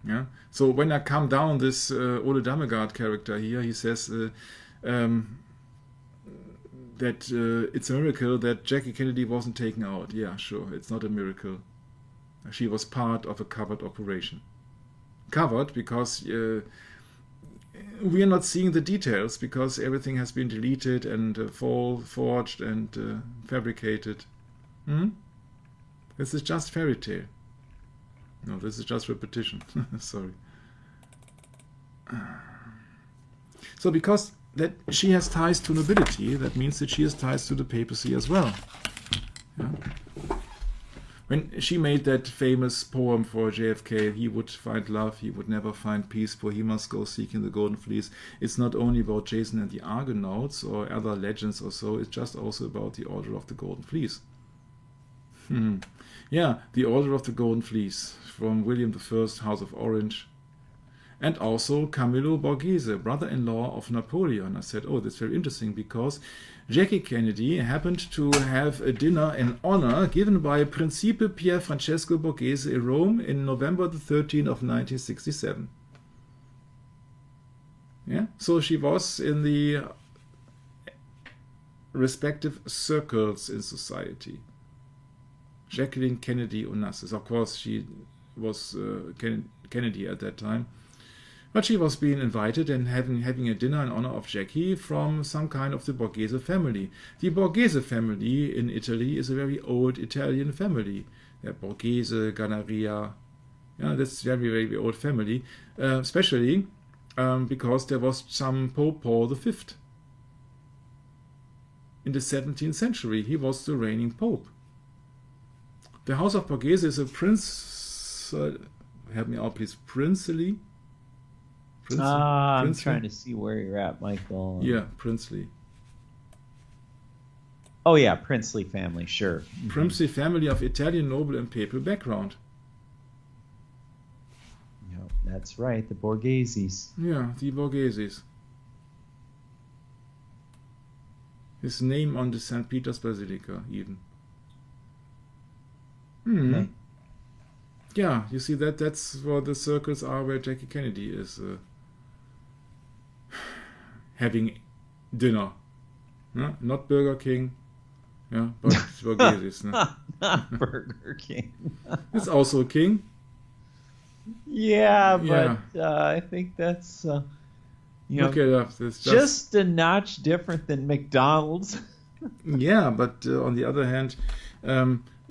Yeah. So when I come down this Ole Dammegard character here, he says that it's a miracle that Jackie Kennedy wasn't taken out. Yeah, sure, it's not a miracle. She was part of a covered operation. Covered because we are not seeing the details, because everything has been deleted and forged and fabricated. This is just fairy tale. No, this is just repetition. Sorry. So because that she has ties to nobility, that means that she has ties to the papacy as well. Yeah. When she made that famous poem for JFK, he would find love, he would never find peace, for he must go seeking the golden fleece. It's not only about Jason and the Argonauts or other legends or so, it's just also about the Order of the Golden Fleece. Yeah, the Order of the Golden Fleece from William I, House of Orange. And also Camelot Borghese, brother-in-law of Napoleon. I said, oh, that's very interesting, because Jackie Kennedy happened to have a dinner in honor given by Principe Pier Francesco Borghese in Rome in November the 13th of 1967. Yeah, so she was in the respective circles in society. Jacqueline Kennedy Onassis. Of course, she was Kennedy at that time. But she was being invited and having a dinner in honor of Jackie from some kind of the Borghese family. The Borghese family in Italy is a very old Italian family. Borghese, Gannaria. Yeah, that's very, very old family. Especially because there was some Pope Paul V. In the 17th century, he was the reigning Pope. The House of Borghese is a help me out please, princely? I'm trying to see where you're at, Michael. Yeah, princely. Oh yeah, princely family, sure. Princely family of Italian noble and papal background. Yep, that's right, the Borgheses. Yeah, the Borgheses. His name on the St. Peter's Basilica, even. Okay. Yeah, you see that's what the circles are where Jackie Kennedy is having dinner. No? Not Burger King, yeah, but Borgheses. No? Not Burger King. It's also a king. Yeah, but I think that's look it up. It's just a notch different than McDonald's. Yeah, but on the other hand,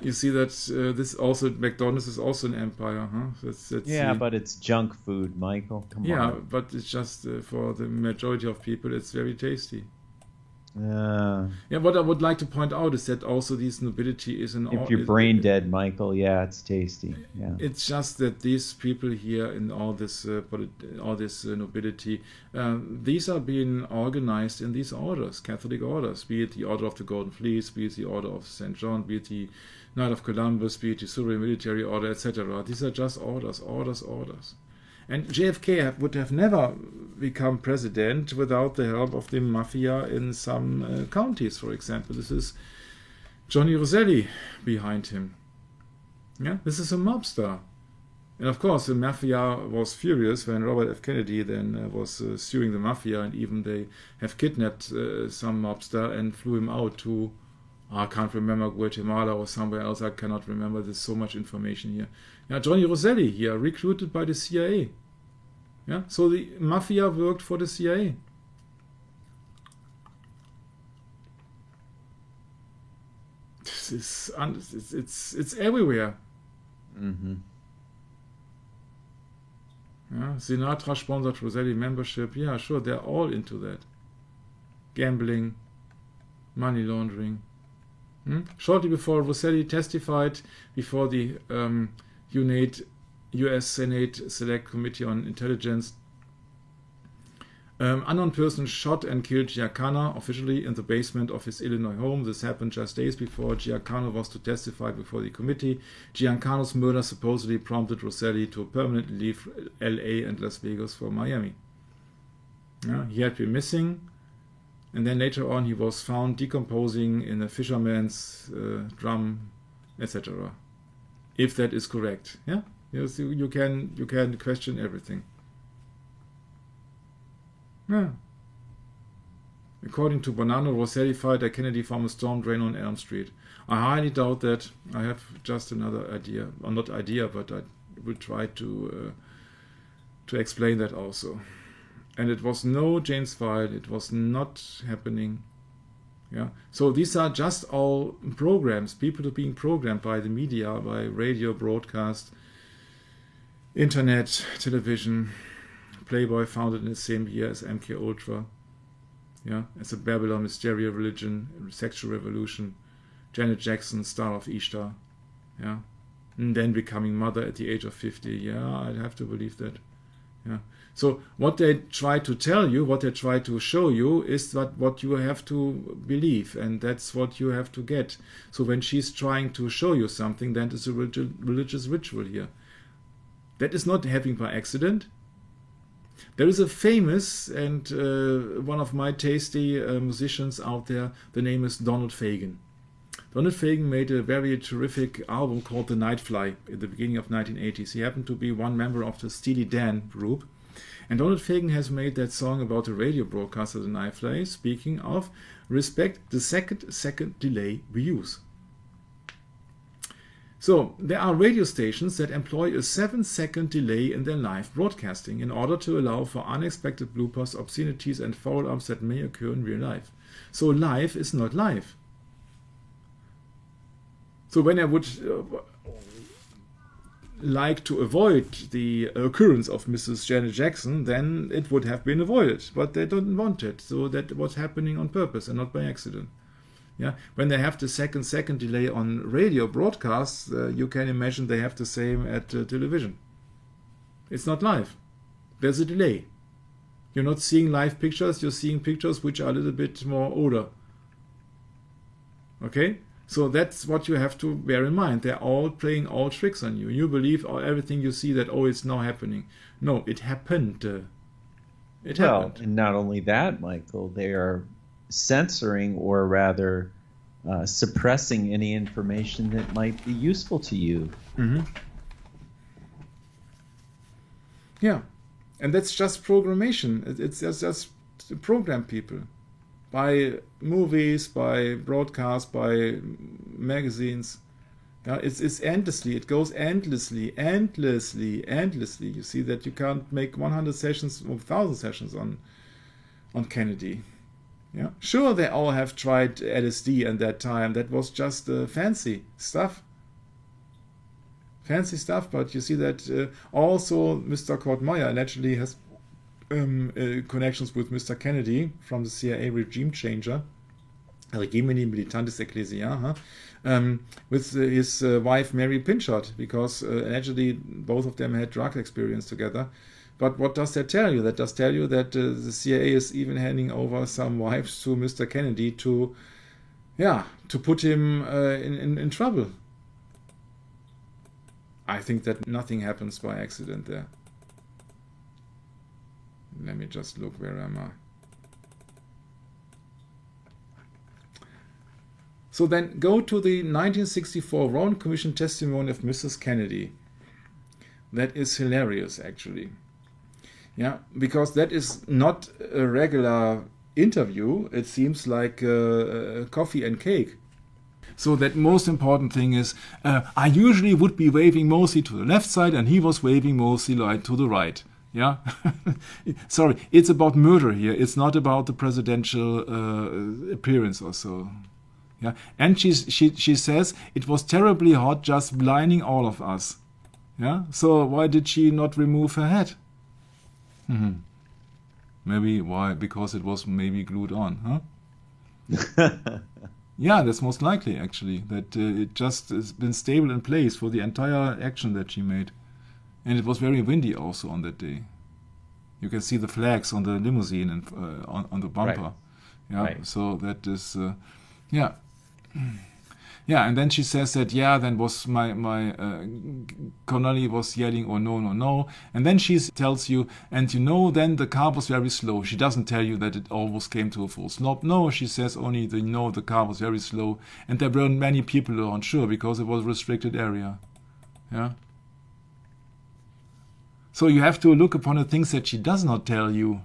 you see that this also McDonald's is also an empire, huh? That's but it's junk food, Michael. Come on. Yeah, but it's just for the majority of people, it's very tasty. Yeah, what I would like to point out is that also this nobility is an. If you're brain dead, Michael, yeah, it's tasty. Yeah. It's just that these people here in all this nobility, these are being organized in these orders, Catholic orders, be it the Order of the Golden Fleece, be it the Order of St. John, be it the Knight of Columbus, be it the Surrey Military Order, etc. These are just orders. And JFK would have never become president without the help of the mafia in some counties, for example. This is Johnny Roselli behind him. Yeah, this is a mobster. And of course, the mafia was furious when Robert F. Kennedy then was suing the mafia, and even they have kidnapped some mobster and flew him out to, I can't remember, Guatemala or somewhere else. I cannot remember. There's so much information here. Yeah, Johnny Roselli here, recruited by the CIA. Yeah, so the mafia worked for the CIA. This is it's everywhere. Mm-hmm. Yeah, Sinatra sponsored Roselli membership. Yeah, sure, they're all into that. Gambling, money laundering. Shortly before Roselli testified before the U.S. Senate Select Committee on Intelligence, unknown person shot and killed Giancana officially in the basement of his Illinois home. This happened just days before Giancana was to testify before the committee. Giancana's murder supposedly prompted Roselli to permanently leave L.A. and Las Vegas for Miami. Yeah, he had been missing, and then later on he was found decomposing in a fisherman's drum, etc. If that is correct, yeah, you can question everything. Yeah. According to Bonanno, Roselli fired a Kennedy from a storm drain on Elm Street. I highly doubt that. I have just another idea, or not idea, but I will try to explain that also. And it was no James file. It was not happening. Yeah. So these are just all programs. People are being programmed by the media, by radio, broadcast, internet, television. Playboy founded in the same year as MK Ultra. Yeah, as a Babylon Mysteria religion, sexual revolution. Janet Jackson, star of Ishtar. Yeah, and then becoming mother at the age of 50. Yeah, I'd have to believe that. Yeah. So what they try to tell you, what they try to show you, is that what you have to believe, and that's what you have to get. So when she's trying to show you something, then it's a religious ritual here. That is not happening by accident. There is a famous and one of my tasty musicians out there. The name is Donald Fagen. Donald Fagen made a very terrific album called The Nightfly in the beginning of 1980s. He happened to be one member of the Steely Dan group. And Donald Fagen has made that song about the radio broadcast of the Nightfly, speaking of respect the second delay we use. So there are radio stations that employ a 7-second delay in their live broadcasting in order to allow for unexpected bloopers, obscenities and foul-ups that may occur in real life. So live is not live. So when I would like to avoid the occurrence of Mrs. Janet Jackson, then it would have been avoided. But they don't want it. So that was happening on purpose and not by accident. Yeah, when they have the second delay on radio broadcasts, you can imagine they have the same at television. It's not live. There's a delay. You're not seeing live pictures, you're seeing pictures which are a little bit more older. Okay? So that's what you have to bear in mind. They're all playing all tricks on you. You believe everything you see that, oh, it's now happening. No, it happened. It happened. And not only that, Michael, they are censoring or rather suppressing any information that might be useful to you. Mm-hmm. Yeah, and that's just programmation. It's just to program people by movies, by broadcasts, by magazines. Yeah, it's endlessly. It goes endlessly. You see that you can't make 100 sessions or 1,000 sessions on Kennedy. Yeah, sure, they all have tried LSD at that time. That was just fancy stuff. But you see that also Mr. Kurt Meyer allegedly has connections with Mr. Kennedy from the CIA regime changer, Regime Militantes Ecclesia, with his wife Mary Pinchot, because allegedly both of them had drug experience together. But what does that tell you? That does tell you that the CIA is even handing over some wives to Mr. Kennedy to put him in trouble. I think that nothing happens by accident there. Let me just look, where am I? So then go to the 1964 Warren Commission testimony of Mrs. Kennedy. That is hilarious, actually. Yeah, because that is not a regular interview. It seems like coffee and cake. So that most important thing is, I usually would be waving mostly to the left side, and he was waving mostly to the right. Yeah, sorry, it's about murder here. It's not about the presidential appearance or so. Yeah, and she says it was terribly hot, just blinding all of us. Yeah, so why did she not remove her hat? Mm-hmm. Maybe why? Because it was maybe glued on, huh? Yeah, that's most likely, actually, that it just has been stable in place for the entire action that she made. And it was very windy also on that day. You can see the flags on the limousine and on the bumper. Right. Yeah, right. So that is, yeah. Yeah, and then she says that, then was my Connolly was yelling, oh, no. And then she tells you, and then the car was very slow. She doesn't tell you that it almost came to a full stop. No, she says only, the car was very slow. And there weren't many people around, sure, because it was a restricted area. Yeah. So you have to look upon the things that she does not tell you.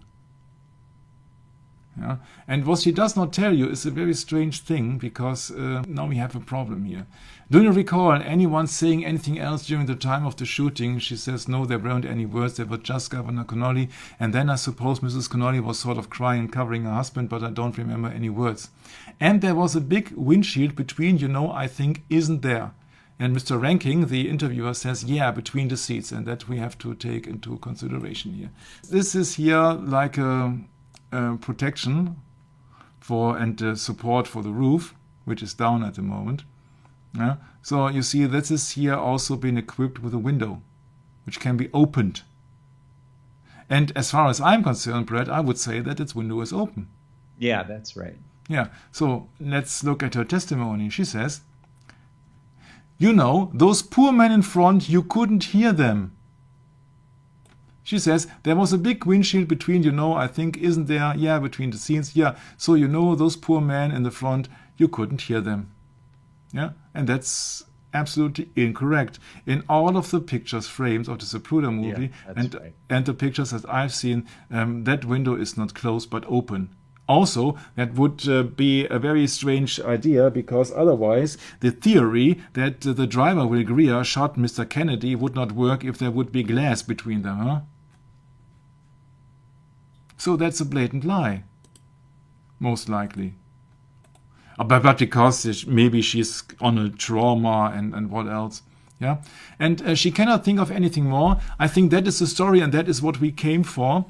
Yeah? And what she does not tell you is a very strange thing, because now we have a problem here. Do you recall anyone saying anything else during the time of the shooting? She says, no, there weren't any words. There were just Governor Connolly. And then I suppose Mrs. Connolly was sort of crying and covering her husband, but I don't remember any words. And there was a big windshield between, I think, isn't there? And Mr. Ranking, the interviewer, says, between the seats, and that we have to take into consideration here. This is here like a protection for and support for the roof, which is down at the moment. Yeah? So you see, this is here also been equipped with a window, which can be opened. And as far as I'm concerned, Brad, I would say that its window is open. Yeah, that's right. Yeah, so let's look at her testimony. She says, "You know, those poor men in front, you couldn't hear them." She says, "There was a big windshield between, I think, isn't there? Yeah, between the scenes. Yeah, so those poor men in the front, you couldn't hear them." Yeah, and that's absolutely incorrect. In all of the pictures, frames of the Zapruder movie, and the pictures that I've seen, that window is not closed but open. Also, that would be a very strange idea, because otherwise the theory that the driver Will Greer shot Mr. Kennedy would not work if there would be glass between them, huh? So that's a blatant lie, most likely. But because maybe she's on a trauma and what else. Yeah, and she cannot think of anything more. I think that is the story, and that is what we came for,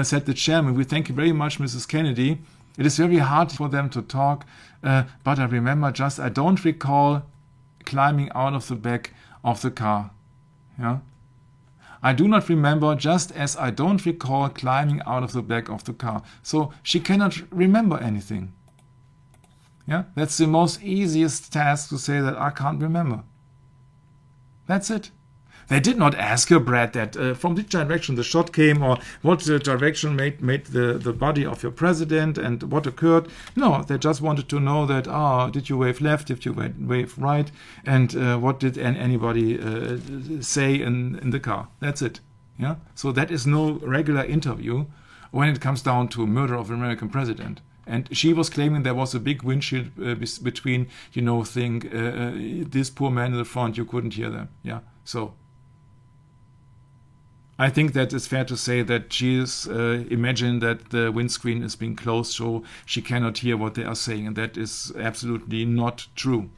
said the chairman. "We thank you very much, Mrs. Kennedy. It is very hard for them to talk, but I remember I don't recall climbing out of the back of the car. Yeah, I do not remember, just as I don't recall climbing out of the back of the car." So she cannot remember anything. Yeah, that's the most easiest task, to say that I can't remember. That's it. They did not ask her, Brad, that from which direction the shot came, or what direction made the body of your president, and what occurred. No, they just wanted to know that, did you wave left, did you wave right, and what did anybody say in the car. That's it. Yeah. So that is no regular interview when it comes down to murder of an American president. And she was claiming there was a big windshield between, this poor man in the front, you couldn't hear them. Yeah. So I think that it's fair to say that she is imagined that the windscreen is being closed, so she cannot hear what they are saying, and that is absolutely not true.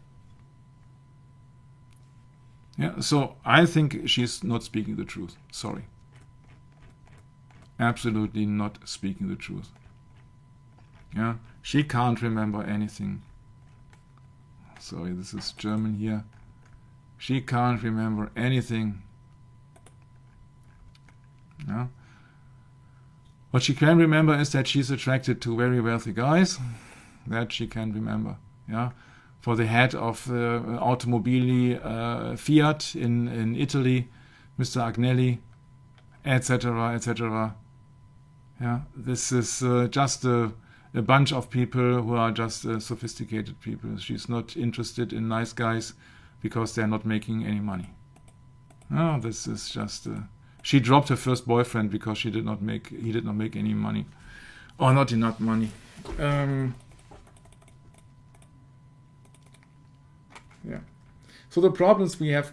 Yeah. So I think she's not speaking the truth. Sorry. Absolutely not speaking the truth. Yeah, she can't remember anything. Sorry, this is German here. She can't remember anything. Yeah. What she can remember is that she's attracted to very wealthy guys. That she can remember. Yeah. For the head of Automobili Fiat in Italy, Mr. Agnelli, etc., etc. Yeah. This is just a bunch of people who are just sophisticated people. She's not interested in nice guys because they're not making any money. Oh, this is just... she dropped her first boyfriend because he did not make any money. Or not enough money. Yeah. So the problems we have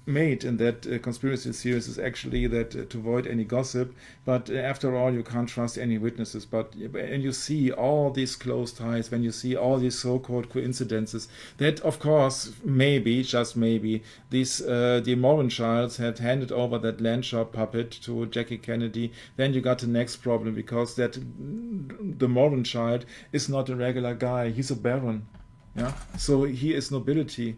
made in that conspiracy series is actually that to avoid any gossip, but after all you can't trust any witnesses. But when you see all these close ties, when you see all these so-called coincidences, that of course maybe, just maybe, these the Morenschilds had handed over that land shop puppet to Jackie Kennedy, then you got the next problem, because that the Morenschild is not a regular guy, he's a baron. Yeah, so he is nobility.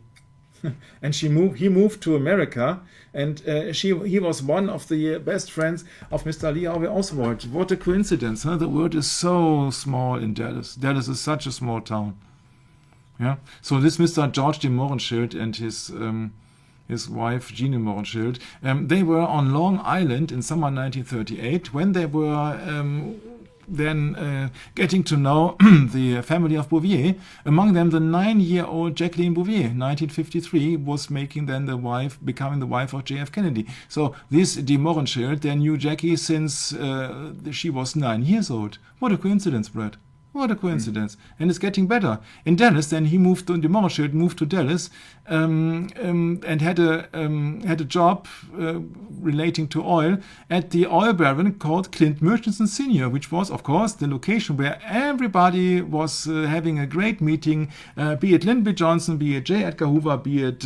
And he moved to America, and he was one of the best friends of Mr. Lee Harvey Oswald. What a coincidence, huh? The world is so small in Dallas. Dallas is such a small town. Yeah. So this Mr. George de Mohrenschildt and his wife Jeanne Mohrenschildt, they were on Long Island in summer 1938 when they were then getting to know the family of Bouvier. Among them, the 9-year-old Jacqueline Bouvier, 1953, was becoming the wife of J.F. Kennedy. So this de Mohrenschildt, they knew Jackie since she was 9 years old. What a coincidence, Brad. What a coincidence. And it's getting better. In Dallas, then de Mohrenschildt moved to Dallas and had a job relating to oil at the oil baron called Clint Murchison Sr., which was, of course, the location where everybody was having a great meeting, be it Lyndon B. Johnson, be it J. Edgar Hoover, be it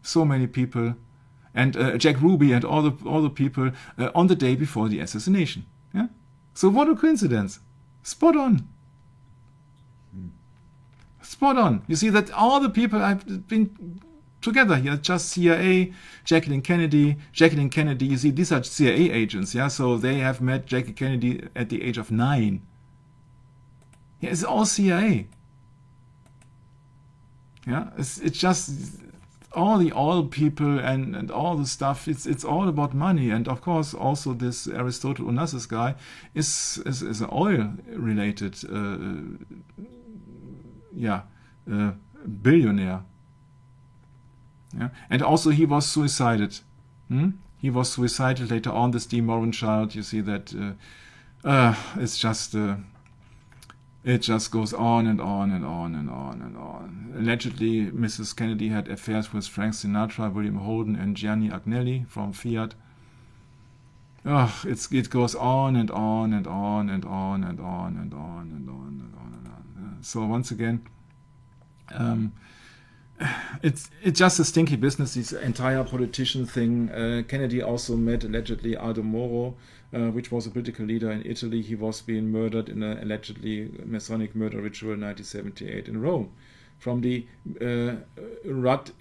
so many people, and Jack Ruby and all the people on the day before the assassination. Yeah. So what a coincidence. Spot on. Spot on. You see that all the people I've been together here, just CIA, Jacqueline Kennedy, you see, these are CIA agents, yeah, so they have met Jackie Kennedy at the age of 9. Yeah, it's all CIA. Yeah, it's just all the oil people and all the stuff. It's all about money, and of course also this Aristotle Onassis guy is an oil related billionaire. Yeah, and also he was suicided. He was suicided later on. This D. Morin child. You see that it's just. It just goes on and on and on and on and on. Allegedly, Mrs. Kennedy had affairs with Frank Sinatra, William Holden, and Gianni Agnelli from Fiat. It goes on and on and on and on and on and on and on and on and on. So once again, it's just a stinky business, this entire politician thing. Kennedy also met allegedly Aldo Moro, which was a political leader in Italy. He was being murdered in an allegedly Masonic murder ritual in 1978 in Rome. From the Red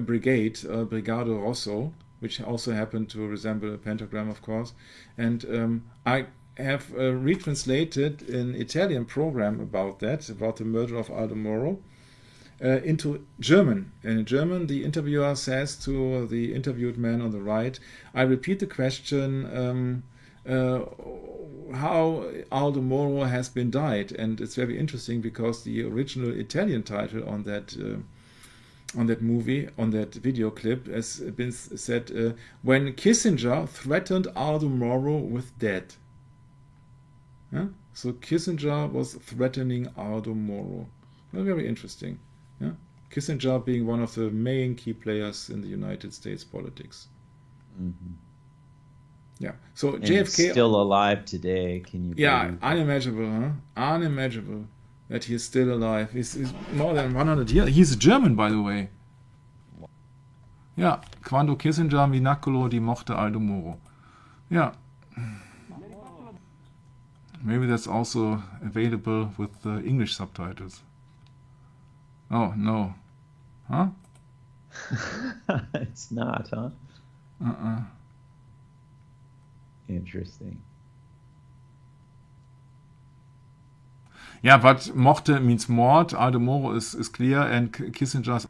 Brigade, Brigado Rosso, which also happened to resemble a pentagram, of course. And I have retranslated an Italian program about the murder of Aldo Moro, into German. In German, the interviewer says to the interviewed man on the right, I repeat the question, how Aldo Moro has been died. And it's very interesting because the original Italian title on that movie, on that video clip, has been said, when Kissinger threatened Aldo Moro with death. Yeah? So Kissinger was threatening Aldo Moro. Well, very interesting. Yeah? Kissinger being one of the main key players in the United States politics. Mm-hmm. Yeah. So and JFK still alive today. Can you? Yeah, unimaginable, huh? Unimaginable that he's still alive. He's more than 100 years. He's German, by the way. Ja, quando Kissinger minacolo di morte Aldo Moro. Yeah. Maybe that's also available with English subtitles. Oh, no. Huh? It's not, huh? Uh-uh. Interesting. Yeah, but morte means mort. Aldo Moro is clear, and Kissinger's.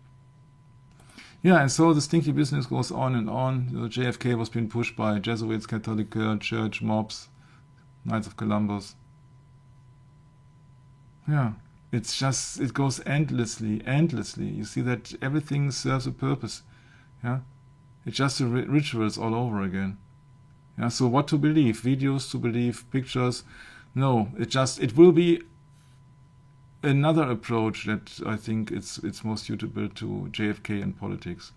Yeah, and so the stinky business goes on and on. The JFK was being pushed by Jesuits, Catholic Church, mobs, Knights of Columbus. Yeah. It's just, it goes endlessly. You see that everything serves a purpose. Yeah, it's just the rituals all over again. Yeah, so what to believe? Videos to believe, pictures? No, it will be another approach that I think it's most suitable to JFK and politics.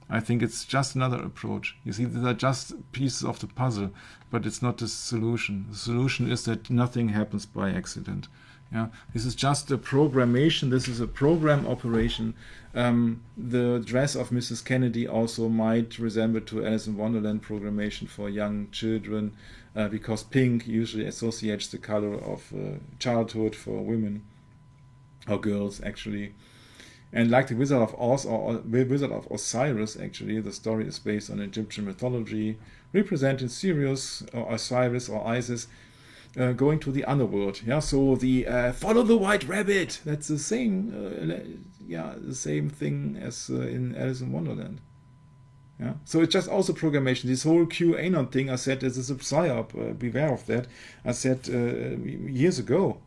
I think it's just another approach. You see, these are just pieces of the puzzle, but it's not the solution. The solution is that nothing happens by accident. Yeah, this is just a programmation. This is a program operation. The dress of Mrs. Kennedy also might resemble to Alice in Wonderland programmation for young children, because pink usually associates the color of childhood for women or girls, actually. And like the Wizard of Oz or Wizard of Osiris, actually, the story is based on Egyptian mythology, representing Sirius or Osiris or Isis, going to the underworld. Yeah, so the follow the white rabbit. That's the same. The same thing as in Alice in Wonderland. Yeah, so it's just also programmation. This whole QAnon thing, I said, this is a psyop. Beware of that. I said years ago,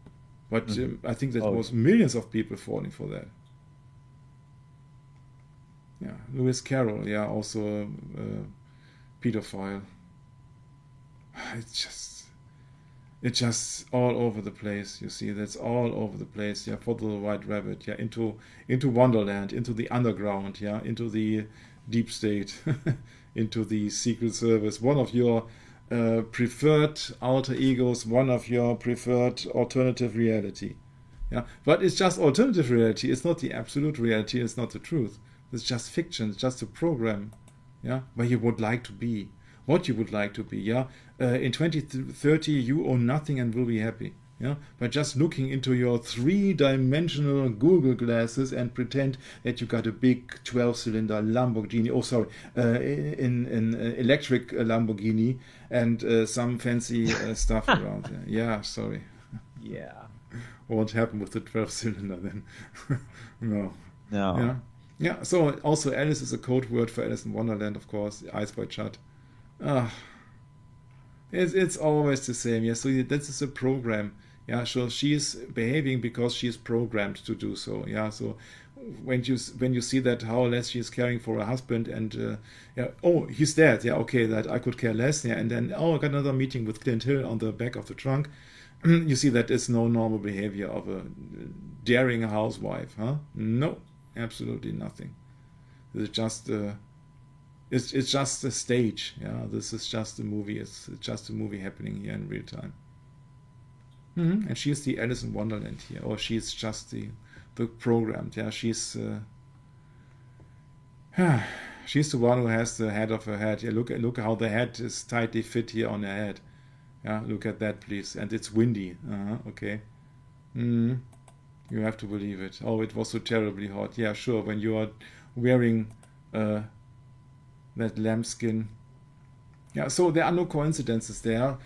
but I think that was millions of people falling for that. Yeah, Lewis Carroll. Yeah, also a pedophile. It's just all over the place. You see, that's all over the place. Yeah, follow the white rabbit. Yeah, into Wonderland, into the underground. Yeah, into the deep state, into the Secret Service. One of your preferred alter egos. One of your preferred alternative reality. Yeah, but it's just alternative reality. It's not the absolute reality. It's not the truth. It's just fiction. It's just a program. Yeah, where you would like to be. What you would like to be, yeah? In 2030, you own nothing and will be happy. Yeah, by just looking into your three-dimensional Google glasses and pretend that you got a big 12-cylinder Lamborghini, in electric Lamborghini and some fancy stuff around there. Yeah, sorry. Yeah. What happened with the 12-cylinder then? No. No. Yeah. Yeah, so also Alice is a code word for Alice in Wonderland, of course, Eyes Wide Shut. It's always the same. Yeah, so this is a program. Yeah, so she is behaving because she is programmed to do so. Yeah, so when you see that how less she is caring for her husband and oh, he's dead. Yeah, okay, that I could care less. Yeah, and then I got another meeting with Clint Hill on the back of the trunk. You see that is no normal behavior of a daring housewife, huh? No, absolutely nothing. It's just it's just a stage. Yeah, this is just a movie. It's just a movie happening here in real time. And she is the Alice in Wonderland here, or she's just the programmed. Yeah, she's the one who has the head of her head. Yeah, look how the head is tightly fit here on her head. Yeah, look at that, please. And it's windy. Okay. You have to believe it. Oh, it was so terribly hot. Yeah, sure. When you are wearing that lambskin. Yeah, so there are no coincidences there.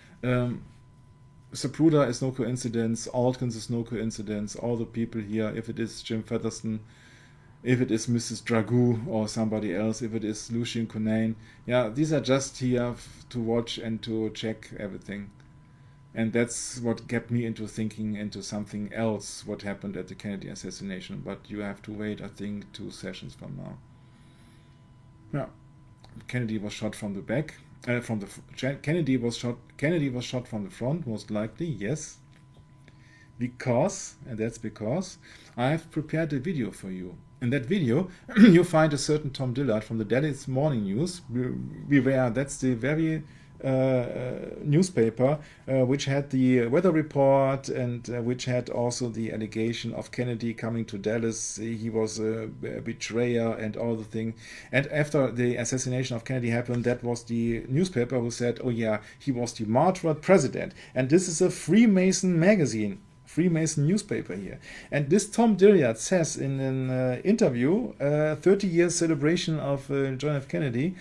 Zapruder is no coincidence. Alkins is no coincidence. All the people here, if it is Jim Featherston, if it is Mrs. Dragoo or somebody else, if it is Lucien Conain, yeah, these are just here to watch and to check everything. And that's what kept me into thinking into something else, what happened at the Kennedy assassination. But you have to wait, I think, 2 sessions from now. Yeah, Kennedy was shot from the back. Kennedy was shot from the front, most likely, yes. Because I have prepared a video for you. In that video, you find a certain Tom Dillard from the Dallas Morning News. Beware, that's the very newspaper which had the weather report and which had also the allegation of Kennedy coming to Dallas. He was a betrayer and all the thing. And after the assassination of Kennedy happened, that was the newspaper who said, oh yeah, he was the martyred president. And this is a Freemason magazine. Freemason newspaper here. And this Tom Dillard says in an interview, 30-year celebration of John F. Kennedy,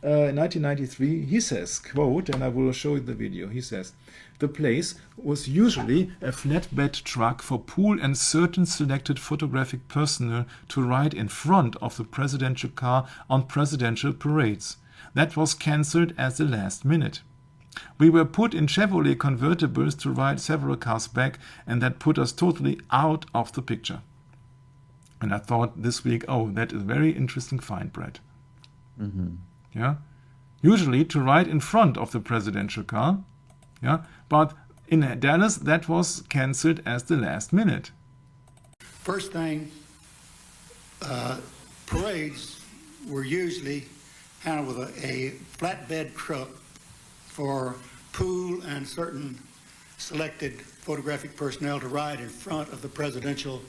in 1993, he says, quote, and I will show you the video, he says, the place was usually a flatbed truck for pool and certain selected photographic personnel to ride in front of the presidential car on presidential parades. That was cancelled at the last minute. We were put in Chevrolet convertibles to ride several cars back, and that put us totally out of the picture. And I thought this week, oh, that is a very interesting find, Brad. Mm-hmm. Yeah, usually to ride in front of the presidential car. Yeah, but in Dallas that was cancelled as the last minute. First thing, parades were usually handled with a flatbed truck for pool and certain selected photographic personnel to ride in front of the presidential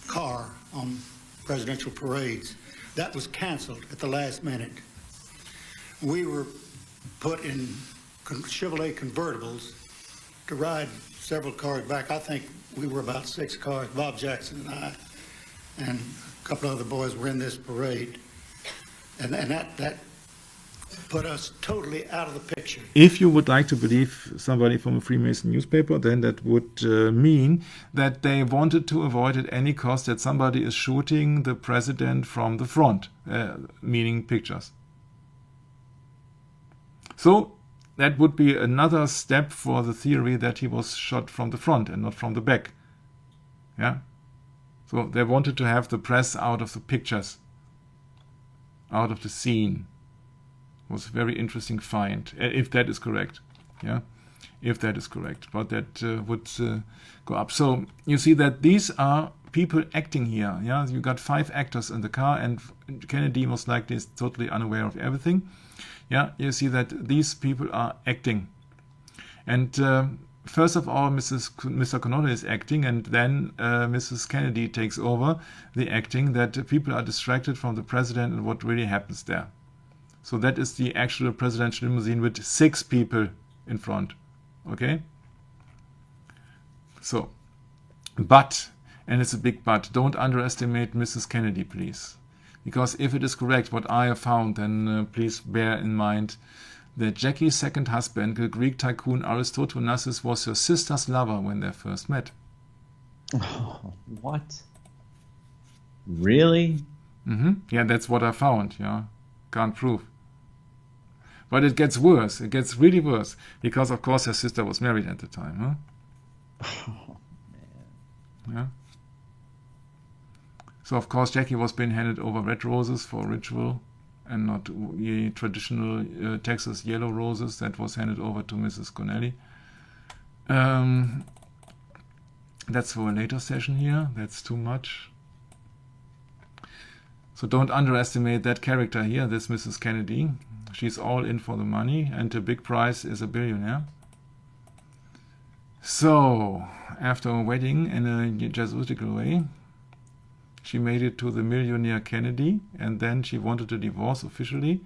car on presidential parades. That was canceled at the last minute. We were put in Chevrolet convertibles to ride several cars back. I think we were about 6 cars, Bob Jackson and I, and a couple other boys were in this parade. And that put us totally out of the picture. If you would like to believe somebody from a Freemason newspaper, then that would mean that they wanted to avoid at any cost that somebody is shooting the president from the front, meaning pictures. So that would be another step for the theory that he was shot from the front and not from the back. Yeah. So they wanted to have the press out of the pictures, out of the scene. It was a very interesting find, if that is correct. Yeah, if that is correct. But that would go up. So you see that these are people acting here. Yeah, you got 5 actors in the car, and Kennedy most likely is totally unaware of everything. Yeah, you see that these people are acting. And first of all, Mr. Connolly is acting, and then Mrs. Kennedy takes over the acting, that people are distracted from the president and what really happens there. So that is the actual presidential limousine with 6 people in front. Okay? So, but, and it's a big but, don't underestimate Mrs. Kennedy, please. Because if it is correct what I have found, then please bear in mind that Jackie's second husband, the Greek tycoon Aristoteles, was her sister's lover when they first met. Oh, what? Really? Yeah, that's what I found, yeah. Can't prove. But it gets worse. It gets really worse. Because, of course, her sister was married at the time, huh? Oh, man. Yeah. So, of course, Jackie was being handed over red roses for ritual and not the traditional Texas yellow roses that was handed over to Mrs. Connelly. That's for a later session here. That's too much. So don't underestimate that character here, this Mrs. Kennedy. She's all in for the money, and the big prize is a billionaire. So, after a wedding in a Jesuitical way, she made it to the millionaire Kennedy, and then she wanted a divorce officially.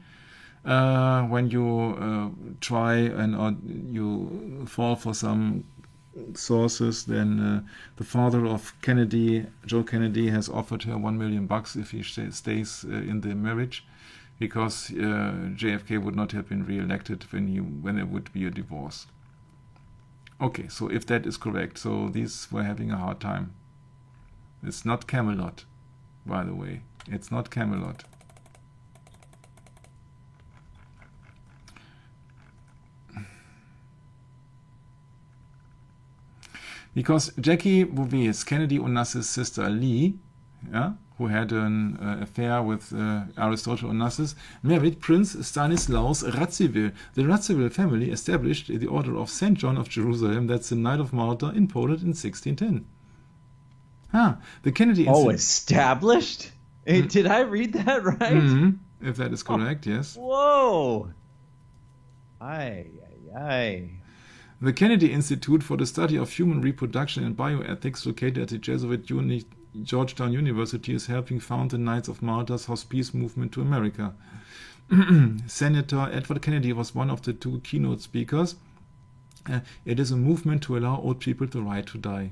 When you try and or you fall for some sources, then the father of Kennedy, Joe Kennedy, has offered her $1 million if he stays in the marriage, because JFK would not have been re-elected when there would be a divorce. Okay, so if that is correct, so these were having a hard time. It's not Camelot, by the way. It's not Camelot. Because Jackie Bouvier, Kennedy Onassis' sister Lee, yeah, who had an affair with Aristotle Onassis, married Prince Stanislaus Radziwill. The Radziwill family established the Order of St. John of Jerusalem, that's the Knight of Malta, in Poland in 1610. The Kennedy established? Hey, did I read that right? If that is correct, yes. Whoa! Aye. The Kennedy Institute for the Study of Human Reproduction and Bioethics, located at the Jesuit Georgetown University, is helping found the Knights of Malta's hospice movement to America. Senator Edward Kennedy was one of the two keynote speakers. It is a movement to allow old people the right to die.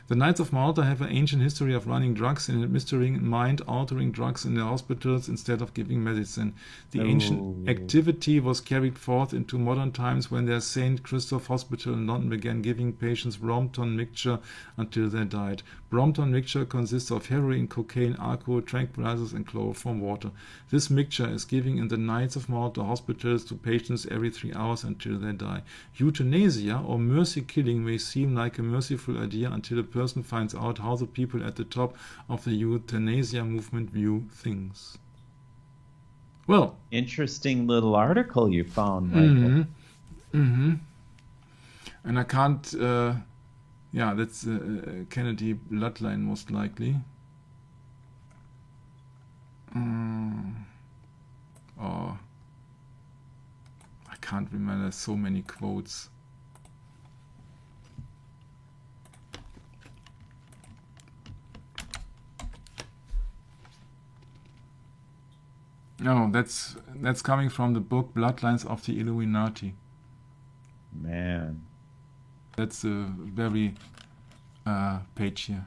The Knights of Malta have an ancient history of running drugs and administering mind-altering drugs in their hospitals instead of giving medicine. The ancient activity was carried forth into modern times when their St. Christoph Hospital in London began giving patients Brompton mixture until they died. Brompton mixture consists of heroin, cocaine, alcohol, tranquilizers, and chloroform water. This mixture is given in the Knights of Malta hospitals to patients every 3 hours until they die. Euthanasia, or mercy killing, may seem like a merciful idea until a person finds out how the people at the top of the euthanasia movement view things. Well, interesting little article you found, Michael. And I can't that's Kennedy bloodline most likely. I can't remember so many quotes. No, that's coming from the book Bloodlines of the Illuminati. Man. That's a very page here.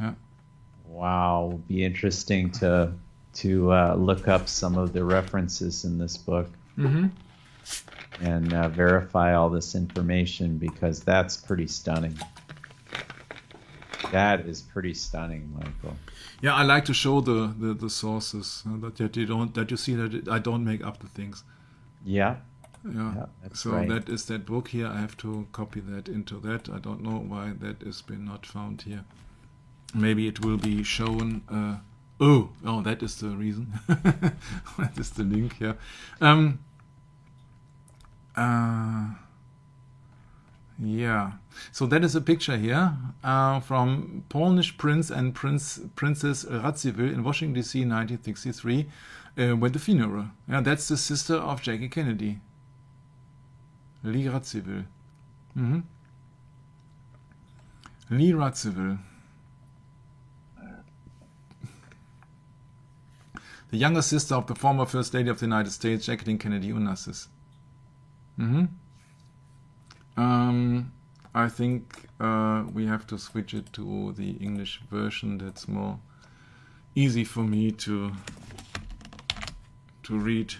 Yeah. Wow, it'll be interesting to look up some of the references in this book and verify all this information, because that's pretty stunning. That is pretty stunning, Michael. Yeah, I like to show the sources that you see that I don't make up the things. Yeah. Yeah, that's so right. That is that book here. I have to copy that into that. I don't know why that has been not found here. Maybe it will be shown. That is the reason. That is the link here. Yeah. So that is a picture here from Polish Prince and Princess Radziwill in Washington, D.C. in 1963 with the funeral. Yeah, that's the sister of Jackie Kennedy. Lee Radziwill. Lee Radziwill. The younger sister of the former First Lady of the United States, Jacqueline Kennedy Onassis. I think we have to switch it to the English version. That's more easy for me to read,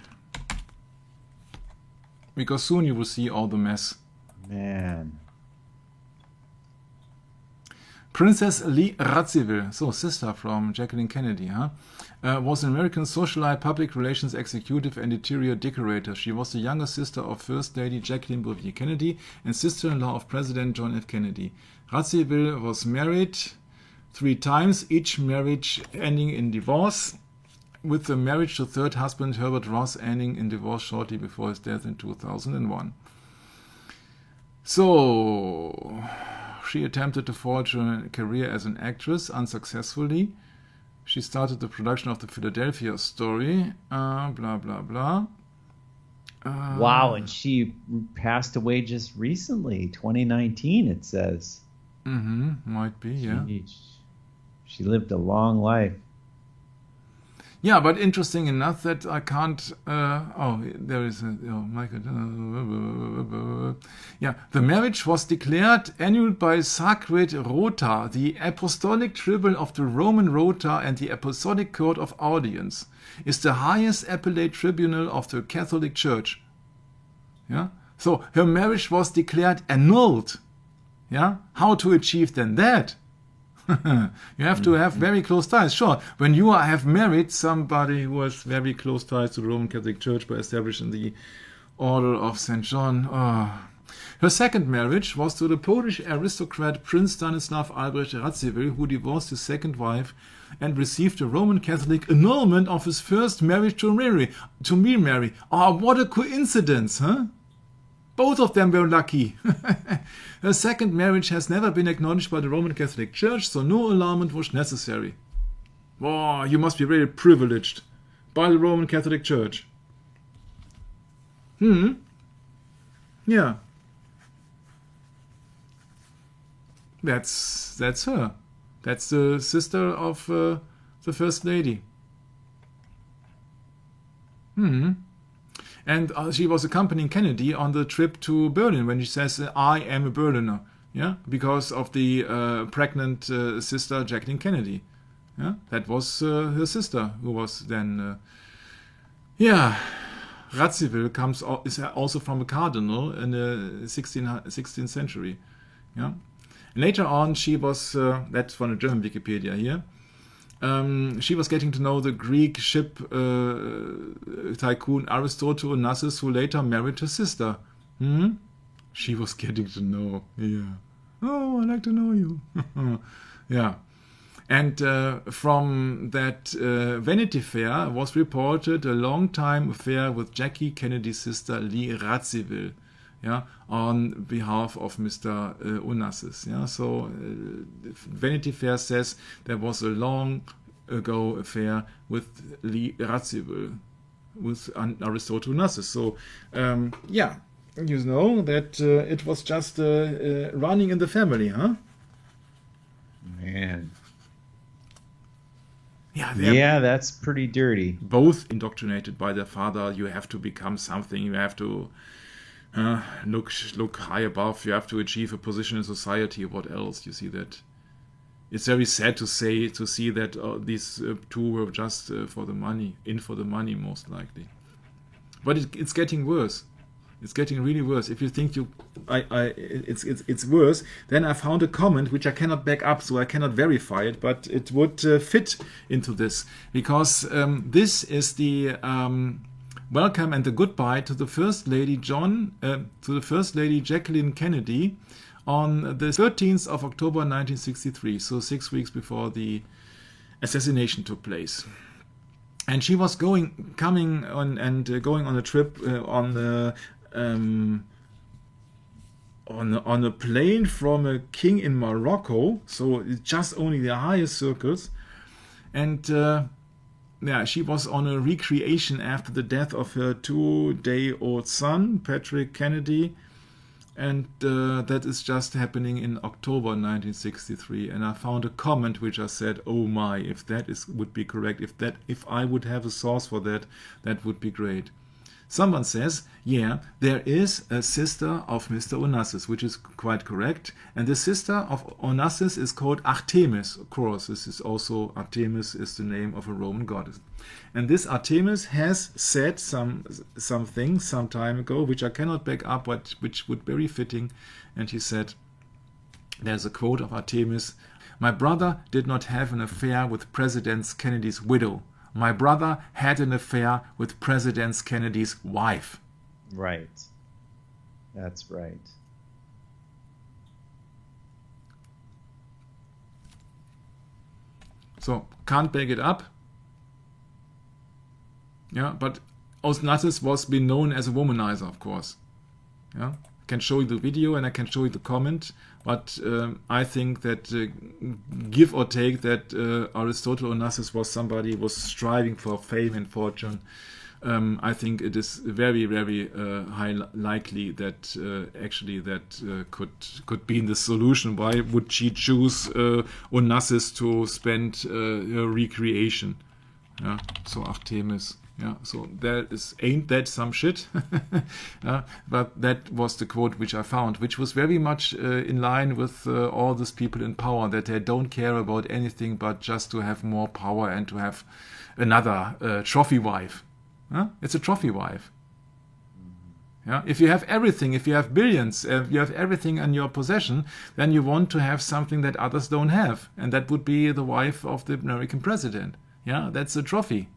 because soon you will see all the mess. Man. Princess Lee Radziwill, so sister from Jacqueline Kennedy, was an American socialite, public relations executive, and interior decorator. She was the younger sister of First Lady Jacqueline Kennedy and sister-in-law of President John F. Kennedy. Radziwill was married 3 times, each marriage ending in divorce, with the marriage to third husband Herbert Ross ending in divorce shortly before his death in 2001. So she attempted to forge a career as an actress unsuccessfully. She started the production of the Philadelphia Story, blah, blah, blah. Wow, and she passed away just recently, 2019, it says. Might be, yeah. She lived a long life. Yeah, but interesting enough that I can't. There is Michael. Yeah, the marriage was declared annulled by Sacred Rota, the Apostolic Tribunal of the Roman Rota and the Apostolic Court of Audience, is the highest appellate tribunal of the Catholic Church. Yeah, so her marriage was declared annulled. Yeah, how to achieve then that? You have to have very close ties. Sure, when you have married somebody who has very close ties to the Roman Catholic Church by establishing the Order of St. John. Her second marriage was to the Polish aristocrat Prince Stanislav Albrecht Radziwill, who divorced his second wife and received a Roman Catholic annulment of his first marriage to Mary. What a coincidence, huh? Both of them were lucky. Her second marriage has never been acknowledged by the Roman Catholic Church, so no annulment was necessary. You must be very privileged by the Roman Catholic Church. Yeah. That's her. That's the sister of the First Lady. And she was accompanying Kennedy on the trip to Berlin when she says, I am a Berliner, yeah, because of the pregnant sister Jacqueline Kennedy. Yeah, that was her sister, who was then, Radziwill is also from a cardinal in the 16th century. Yeah. Later on, she was, that's from the German Wikipedia here, she was getting to know the Greek ship tycoon Aristotle Onassis, who later married her sister. She was getting to know, yeah. Oh, I like to know you. Yeah. And from that Vanity Fair was reported a long-time affair with Jackie Kennedy's sister Lee Radziwill, yeah, on behalf of Mr. Onassis. Yeah, so Vanity Fair says there was a long ago affair with Lee Radziwill, with Aristotle Onassis. So, you know that it was just running in the family, huh? Man. Yeah, that's pretty dirty. Both indoctrinated by their father. You have to become something. You have to look high above. You have to achieve a position in society. What else? You see that. It's very sad to see that these two were just for the money, most likely. But it's getting worse. It's getting really worse. If you think it's worse, then I found a comment which I cannot back up, so I cannot verify it, but it would fit into this, because this is the welcome and the goodbye to the First Lady Jacqueline Kennedy on the 13th of October 1963, so 6 weeks before the assassination took place. And she was going on a trip on a plane from a king in Morocco, so it's just only the highest circles. And she was on a recreation after the death of her 2-day-old son, Patrick Kennedy. And that is just happening in October 1963. And I found a comment which I said, oh my, if that would be correct, if I would have a source for that, that would be great. Someone says, yeah, there is a sister of Mr. Onassis, which is quite correct. And the sister of Onassis is called Artemis. Of course, this is also, Artemis is the name of a Roman goddess. And this Artemis has said something some time ago, which I cannot back up, but which would be very fitting. And he said, there's a quote of Artemis, "My brother did not have an affair with President Kennedy's widow. My brother had an affair with President Kennedy's wife." Right. That's right. So, can't back it up. Yeah, but Onassis was been known as a womanizer, of course. Yeah, I can show you the video and I can show you the comment, but I think that give or take that Aristotle Onassis was somebody who was striving for fame and fortune. I think it is very, very high likely that actually that could be the solution. Why would she choose Onassis to spend her recreation? Yeah, so Artemis. Yeah, so ain't that some shit? But that was the quote which I found, which was very much in line with all these people in power, that they don't care about anything but just to have more power and to have another trophy wife. It's a trophy wife. Yeah, if you have everything, if you have billions, if you have everything in your possession, then you want to have something that others don't have, and that would be the wife of the American president. Yeah, that's a trophy.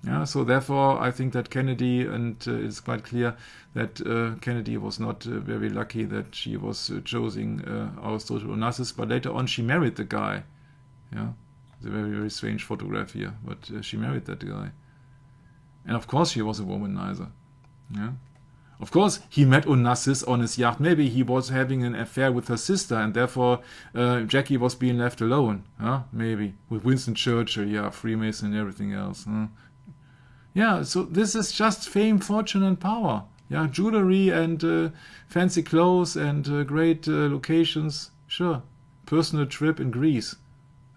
Yeah, so therefore I think that Kennedy, and it's quite clear that Kennedy was not very lucky that she was choosing Aristotle Onassis, but later on she married the guy. Yeah, it's a very, very strange photograph here, but she married that guy. And of course she was a womanizer. Yeah, of course he met Onassis on his yacht. Maybe he was having an affair with her sister, and therefore Jackie was being left alone. Maybe with Winston Churchill, yeah, Freemason and everything else. Yeah, so this is just fame, fortune, and power. Yeah, jewelry and fancy clothes and great locations. Sure, personal trip in Greece.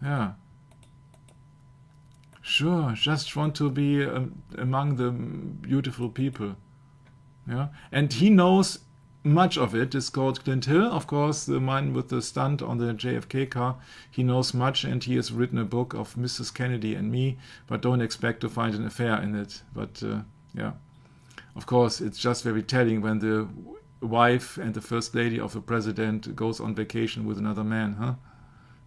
Yeah. Sure, just want to be among the beautiful people. Yeah, and he knows much of it. It's called Clint Hill, of course, the man with the stunt on the JFK car. He knows much, and he has written a book of Mrs. Kennedy and Me, but don't expect to find an affair in it. But yeah, of course, it's just very telling when the wife and the first lady of the president goes on vacation with another man, huh?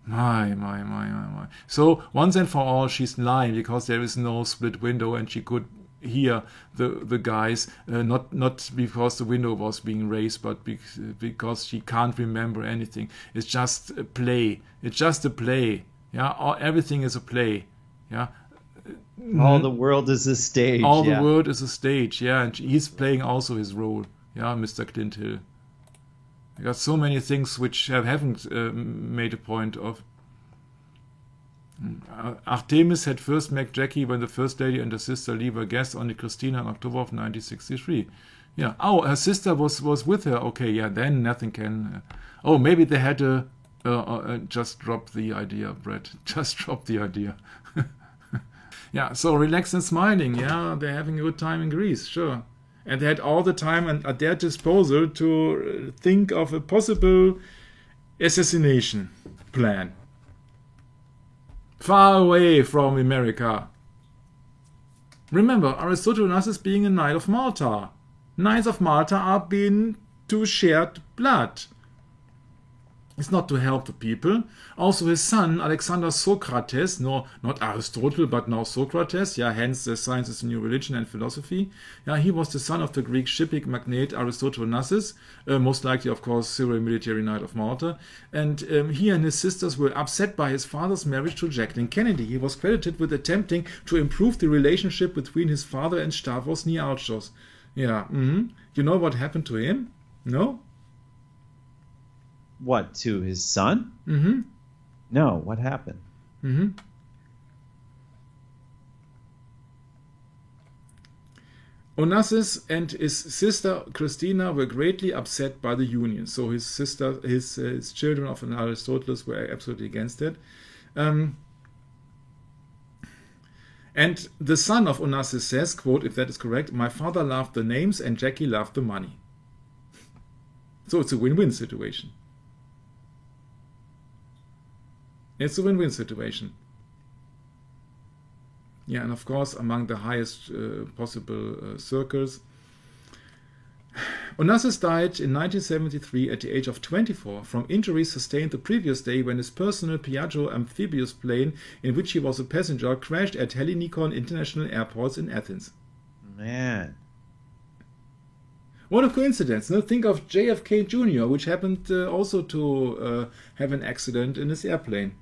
My. So once and for all, she's lying, because there is no split window, and she could hear the guys, not because the window was being raised, but because she can't remember anything. It's just a play. It's just a play. Yeah, everything is a play. Yeah. All the world is a stage. All the world is a stage. Yeah, and he's playing also his role. Yeah, Mr. Clint Hill. I got so many things which haven't made a point of. Artemis had first met Jackie when the First Lady and her sister leave her guest on the Christina in October of 1963. Yeah. Oh, her sister was with her. Okay, yeah, then nothing can... oh, maybe they had to just drop the idea, Brett. Just drop the idea. Yeah, so relaxed and smiling. Yeah, they're having a good time in Greece, sure. And they had all the time at their disposal to think of a possible assassination plan. Far away from America. Remember, Aristotle Onassis being a Knight of Malta. Knights of Malta are being to shared blood. It's not to help the people. Also his son, Alexander Socrates, no, not Aristotle, but now Socrates, yeah, hence the science is a new religion and philosophy. Yeah, he was the son of the Greek shipping magnate Aristotle Onassis, most likely, of course, Civil Military Knight of Malta. And he and his sisters were upset by his father's marriage to Jacqueline Kennedy. He was credited with attempting to improve the relationship between his father and Stavros Niarchos. Yeah, You know what happened to him? No? What, to his son? Mm-hmm. No, what happened? Mm-hmm. Onassis and his sister Christina were greatly upset by the union. So his sister, his children of Aristoteles were absolutely against it. And the son of Onassis says, quote, if that is correct, my father loved the names and Jackie loved the money. So it's a win-win situation. It's a win-win situation. Yeah, and of course, among the highest possible circles. Onassis died in 1973 at the age of 24 from injuries sustained the previous day when his personal Piaggio amphibious plane, in which he was a passenger, crashed at Hellinikon International Airport in Athens. Man. What a coincidence. No? Think of JFK Jr., which happened also to have an accident in his airplane.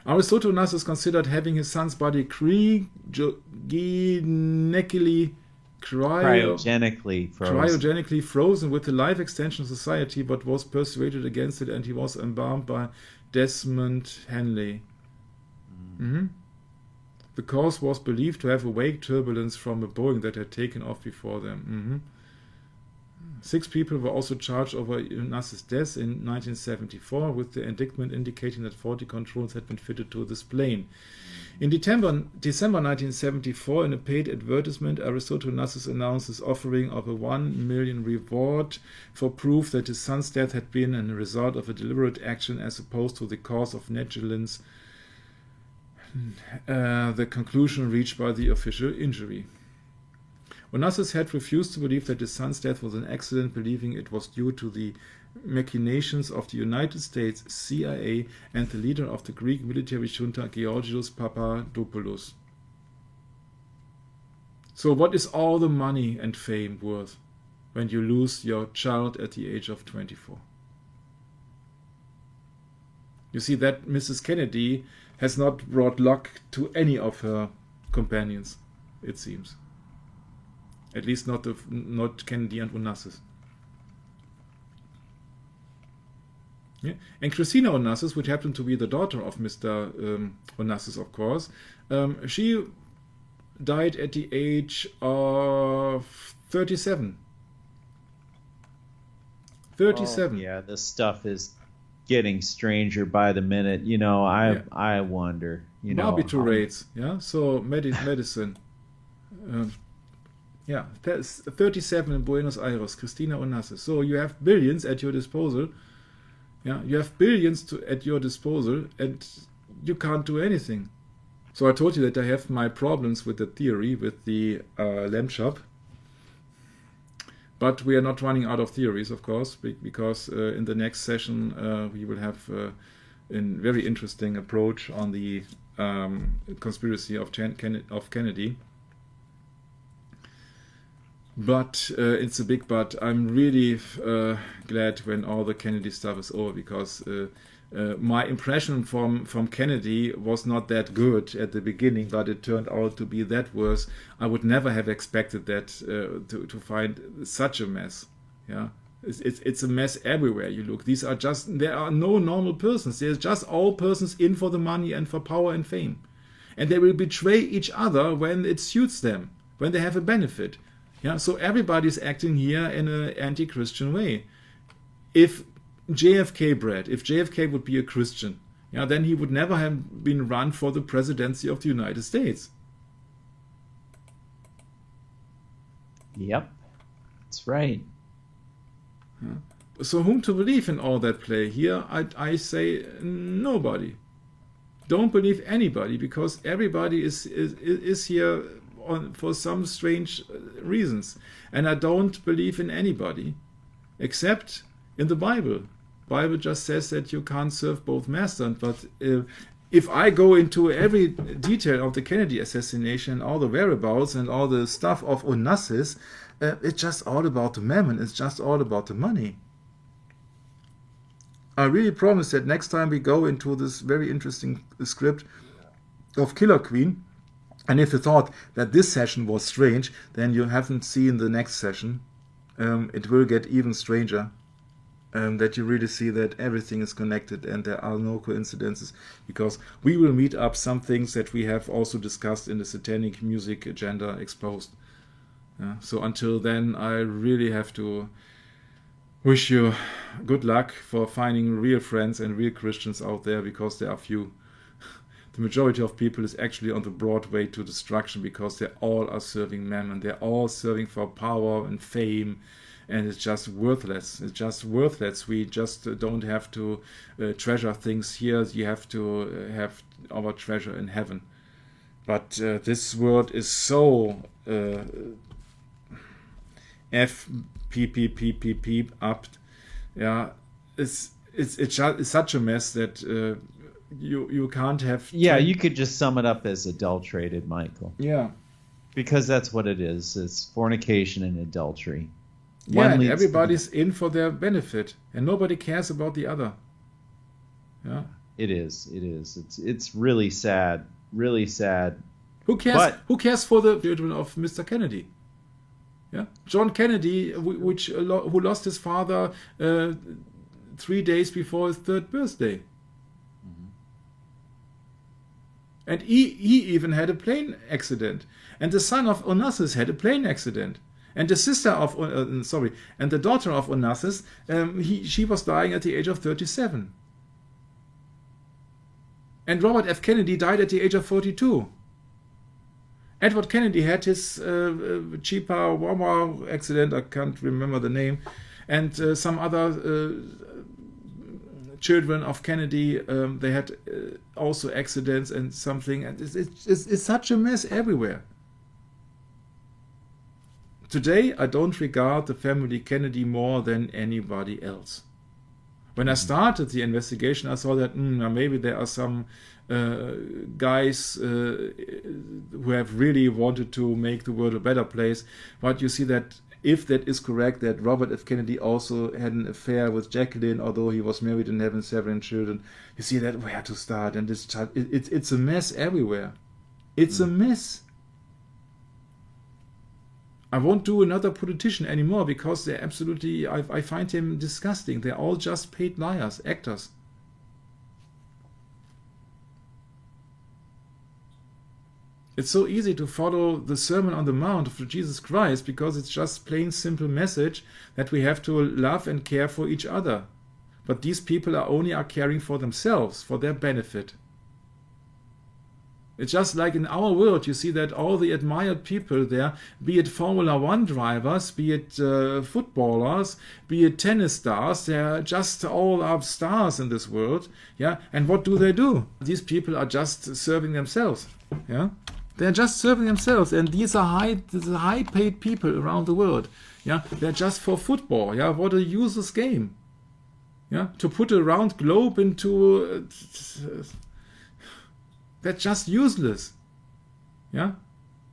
Aristotle Onassis considered having his son's body cryogenically frozen with the life extension of society, but was persuaded against it, and he was embalmed by Desmond Henley. The cause was believed to have a wake turbulence from a Boeing that had taken off before them. 6 people were also charged over Onassis' death in 1974, with the indictment indicating that 40 controls had been fitted to this plane. In December 1974, in a paid advertisement, Aristotle Onassis announced his offering of a 1 million reward for proof that his son's death had been a result of a deliberate action as opposed to the cause of negligence, the conclusion reached by the official injury. Onassis had refused to believe that his son's death was an accident, believing it was due to the machinations of the United States CIA and the leader of the Greek military junta, Georgios Papadopoulos. So what is all the money and fame worth when you lose your child at the age of 24? You see that Mrs. Kennedy has not brought luck to any of her companions, it seems. At least not Kennedy and Onassis. Yeah. And Christina Onassis, which happened to be the daughter of Mr. Onassis, of course, she died at the age of 37. 37. Oh, yeah, this stuff is getting stranger by the minute. I wonder. Barbiturates, yeah. So medicine. 37 in Buenos Aires, Christina Onassis. So you have billions at your disposal. Yeah, you have billions at your disposal, and you can't do anything. So I told you that I have my problems with the theory, with the lamp shop. But we are not running out of theories, of course, because in the next session we will have a very interesting approach on the conspiracy of Kennedy. But it's a big but. I'm really glad when all the Kennedy stuff is over, because my impression from Kennedy was not that good at the beginning, but it turned out to be that worse. I would never have expected that to find such a mess. Yeah, it's a mess everywhere you look. There are no normal persons. There's just all persons in for the money and for power and fame, and they will betray each other when it suits them, when they have a benefit. Yeah, so everybody's acting here in an anti-Christian way. If JFK would be a Christian, then he would never have been run for the presidency of the United States. Yep, that's right. So whom to believe in all that play? Here I say nobody. Don't believe anybody, because everybody is here for some strange reasons. And I don't believe in anybody except in the Bible. Bible just says that you can't serve both masters. But if I go into every detail of the Kennedy assassination, all the whereabouts and all the stuff of Onassis, it's just all about the mammon. It's just all about the money. I really promise that next time we go into this very interesting script of Killer Queen, and if you thought that this session was strange, then you haven't seen the next session. It will get even stranger. That you really see that everything is connected and there are no coincidences, because we will meet up some things that we have also discussed in the Satanic Music Agenda Exposed. So until then, I really have to wish you good luck for finding real friends and real Christians out there, because there are few. The majority of people is actually on the broad way to destruction, because they all are serving mammon. They're all serving for power and fame, and it's just worthless. It's just worthless. We just don't have to treasure things here. You have to have our treasure in heaven. But this world is so up. Yeah, it's such a mess that you can't have. Yeah, you could just sum it up as adulterated, Michael. Yeah, because that's what it is. It's fornication and adultery. Yeah, and everybody's in for their benefit, and nobody cares about the other. Yeah, it is. It's really sad. Really sad. Who cares? Who cares for the children of Mr. Kennedy? Yeah, John Kennedy, who lost his father 3 days before his 3rd birthday. Mm-hmm. And he even had a plane accident. And the son of Onassis had a plane accident. And the sister of, and the daughter of Onassis, she was dying at the age of 37. And Robert F. Kennedy died at the age of 42. Edward Kennedy had his Chihuahua accident, I can't remember the name, and some other children of Kennedy, they had also accidents and something, and it's such a mess everywhere. Today, I don't regard the family Kennedy more than anybody else. When I started the investigation, I saw that maybe there are some guys who have really wanted to make the world a better place. But you see that if that is correct, that Robert F. Kennedy also had an affair with Jacqueline, although he was married and having 7 children, you see that where to start. And it's a mess everywhere. It's a mess. I won't do another politician anymore, because they're absolutely, I find him disgusting. They're all just paid liars, actors. It's so easy to follow the Sermon on the Mount of Jesus Christ, because it's just plain simple message that we have to love and care for each other. But these people are caring for themselves, for their benefit. It's just like in our world, you see that all the admired people there, be it Formula 1 drivers, be it footballers, be it tennis stars, they're just all are stars in this world. Yeah, and what do? These people are just serving themselves. Yeah, they're just serving themselves, and these are high-paid people around the world. Yeah, they're just for football. Yeah, what a useless game. Yeah, to put a round globe into. That's just useless. Yeah?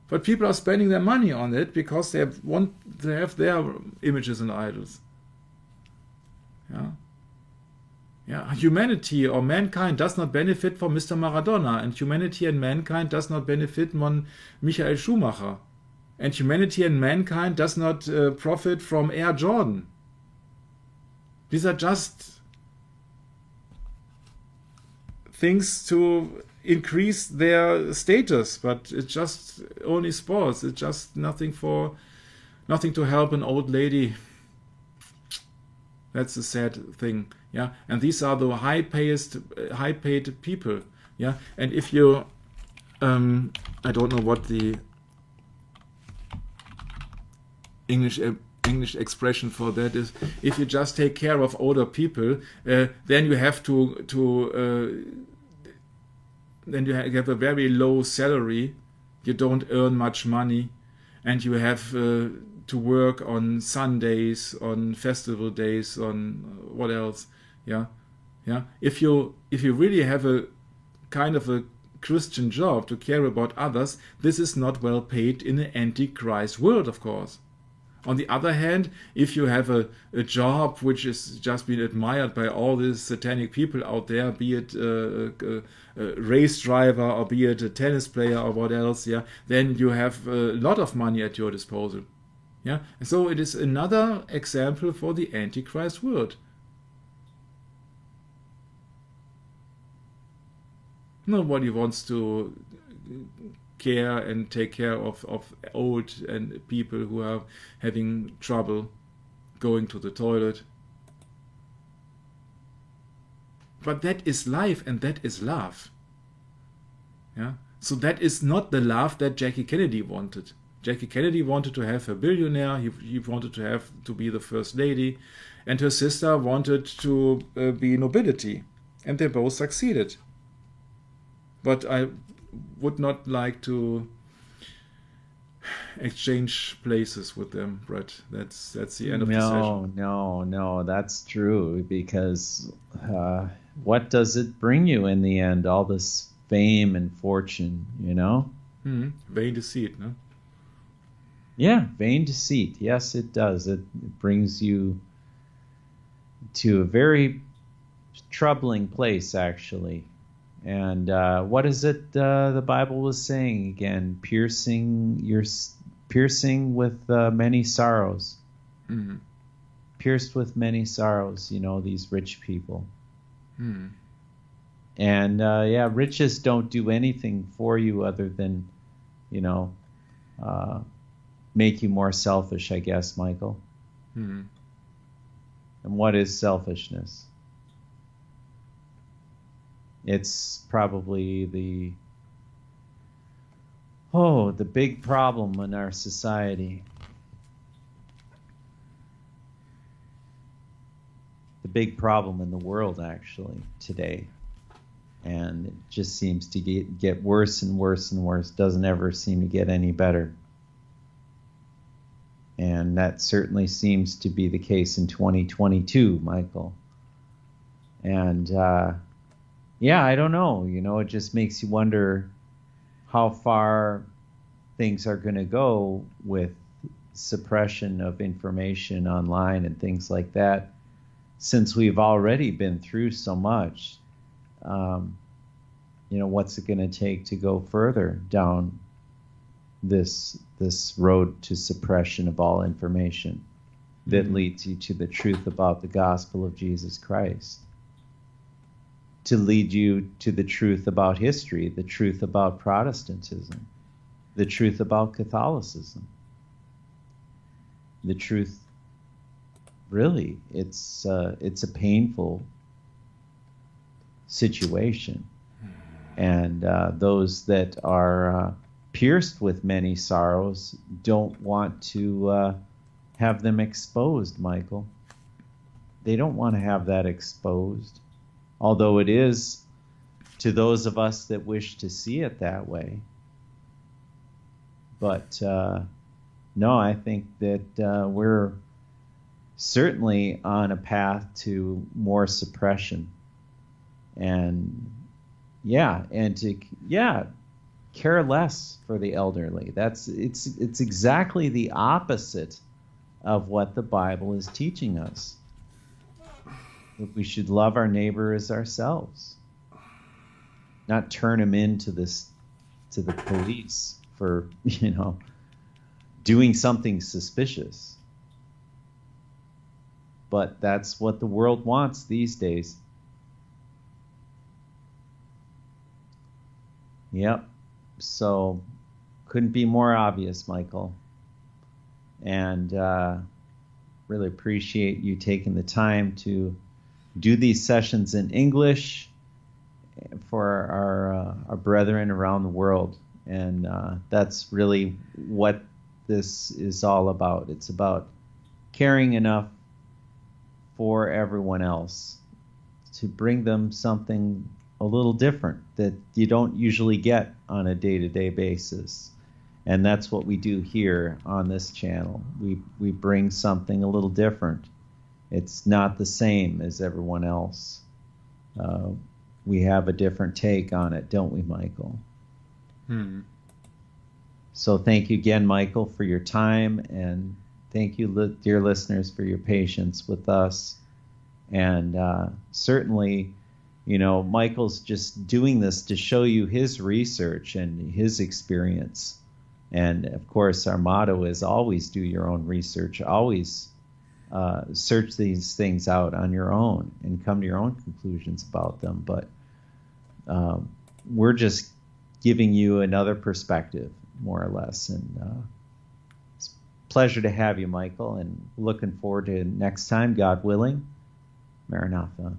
But people are spending their money on it because they want to have their images and idols. Yeah? Yeah. Humanity or mankind does not benefit from Mr. Maradona, and humanity and mankind does not benefit from Michael Schumacher. And humanity and mankind does not profit from Air Jordan. These are just things to increase their status, but it's just only sports. It's just nothing to help an old lady. That's the sad thing. Yeah, and these are the high-paid people. Yeah, and if you, I don't know what the English expression for that is. If you just take care of older people, then you have then you have a very low salary, you don't earn much money, and you have to work on Sundays, on festival days, on what else, yeah. If you really have a kind of a Christian job to care about others, this is not well paid in an Antichrist world, of course. On the other hand, if you have a job which is just being admired by all these satanic people out there, be it a race driver or be it a tennis player or what else, yeah, then you have a lot of money at your disposal. Yeah, and so it is another example for the Antichrist world. Nobody wants to care and take care of old and people who are having trouble going to the toilet. But that is life and that is love. Yeah. So that is not the love that Jackie Kennedy wanted. Jackie Kennedy wanted to have a billionaire. He wanted to have to be the first lady, and her sister wanted to be nobility, and they both succeeded. But I would not like to exchange places with them, Brett. That's the end of the session. No, that's true, because what does it bring you in the end? All this fame and fortune, you know? Vain deceit, no? Yeah, vain deceit. Yes, it does. It brings you to a very troubling place, actually. And what is it the Bible was saying again? Piercing with many sorrows. Mm-hmm. Pierced with many sorrows, you know, these rich people. Mm-hmm. And riches don't do anything for you other than, you know, make you more selfish, I guess, Michael. Mm-hmm. And what is selfishness? It's probably the big problem in our society. The big problem in the world, actually, today. And it just seems to get worse and worse and worse. Doesn't ever seem to get any better. And that certainly seems to be the case in 2022, Michael. And I don't know. You know, it just makes you wonder how far things are going to go with suppression of information online and things like that, since we've already been through so much. You know, what's it going to take to go further down this road to suppression of all information that leads you to the truth about the gospel of Jesus Christ? To lead you to the truth about history, the truth about Protestantism, the truth about Catholicism. The truth, really, it's a painful situation. And those that are pierced with many sorrows don't want to have them exposed, Michael. They don't want to have that exposed. Although it is to those of us that wish to see it that way. But no, I think that we're certainly on a path to more suppression. And care less for the elderly. It's exactly the opposite of what the Bible is teaching us. That we should love our neighbor as ourselves, not turn him into the police for, you know, doing something suspicious. But that's what the world wants these days. Yep. So couldn't be more obvious, Michael. And really appreciate you taking the time to do these sessions in English for our brethren around the world. And that's really what this is all about. It's about caring enough for everyone else to bring them something a little different that you don't usually get on a day-to-day basis. And that's what we do here on this channel. We bring something a little different. It's not the same as everyone else. We have a different take on it, don't we, Michael? So thank you again, Michael, for your time, and thank you, dear listeners, for your patience with us. And certainly, you know, Michael's just doing this to show you his research and his experience. And of course, our motto is always do your own research, always search these things out on your own and come to your own conclusions about them. But we're just giving you another perspective, more or less. And it's a pleasure to have you, Michael, and looking forward to next time, God willing. Maranatha.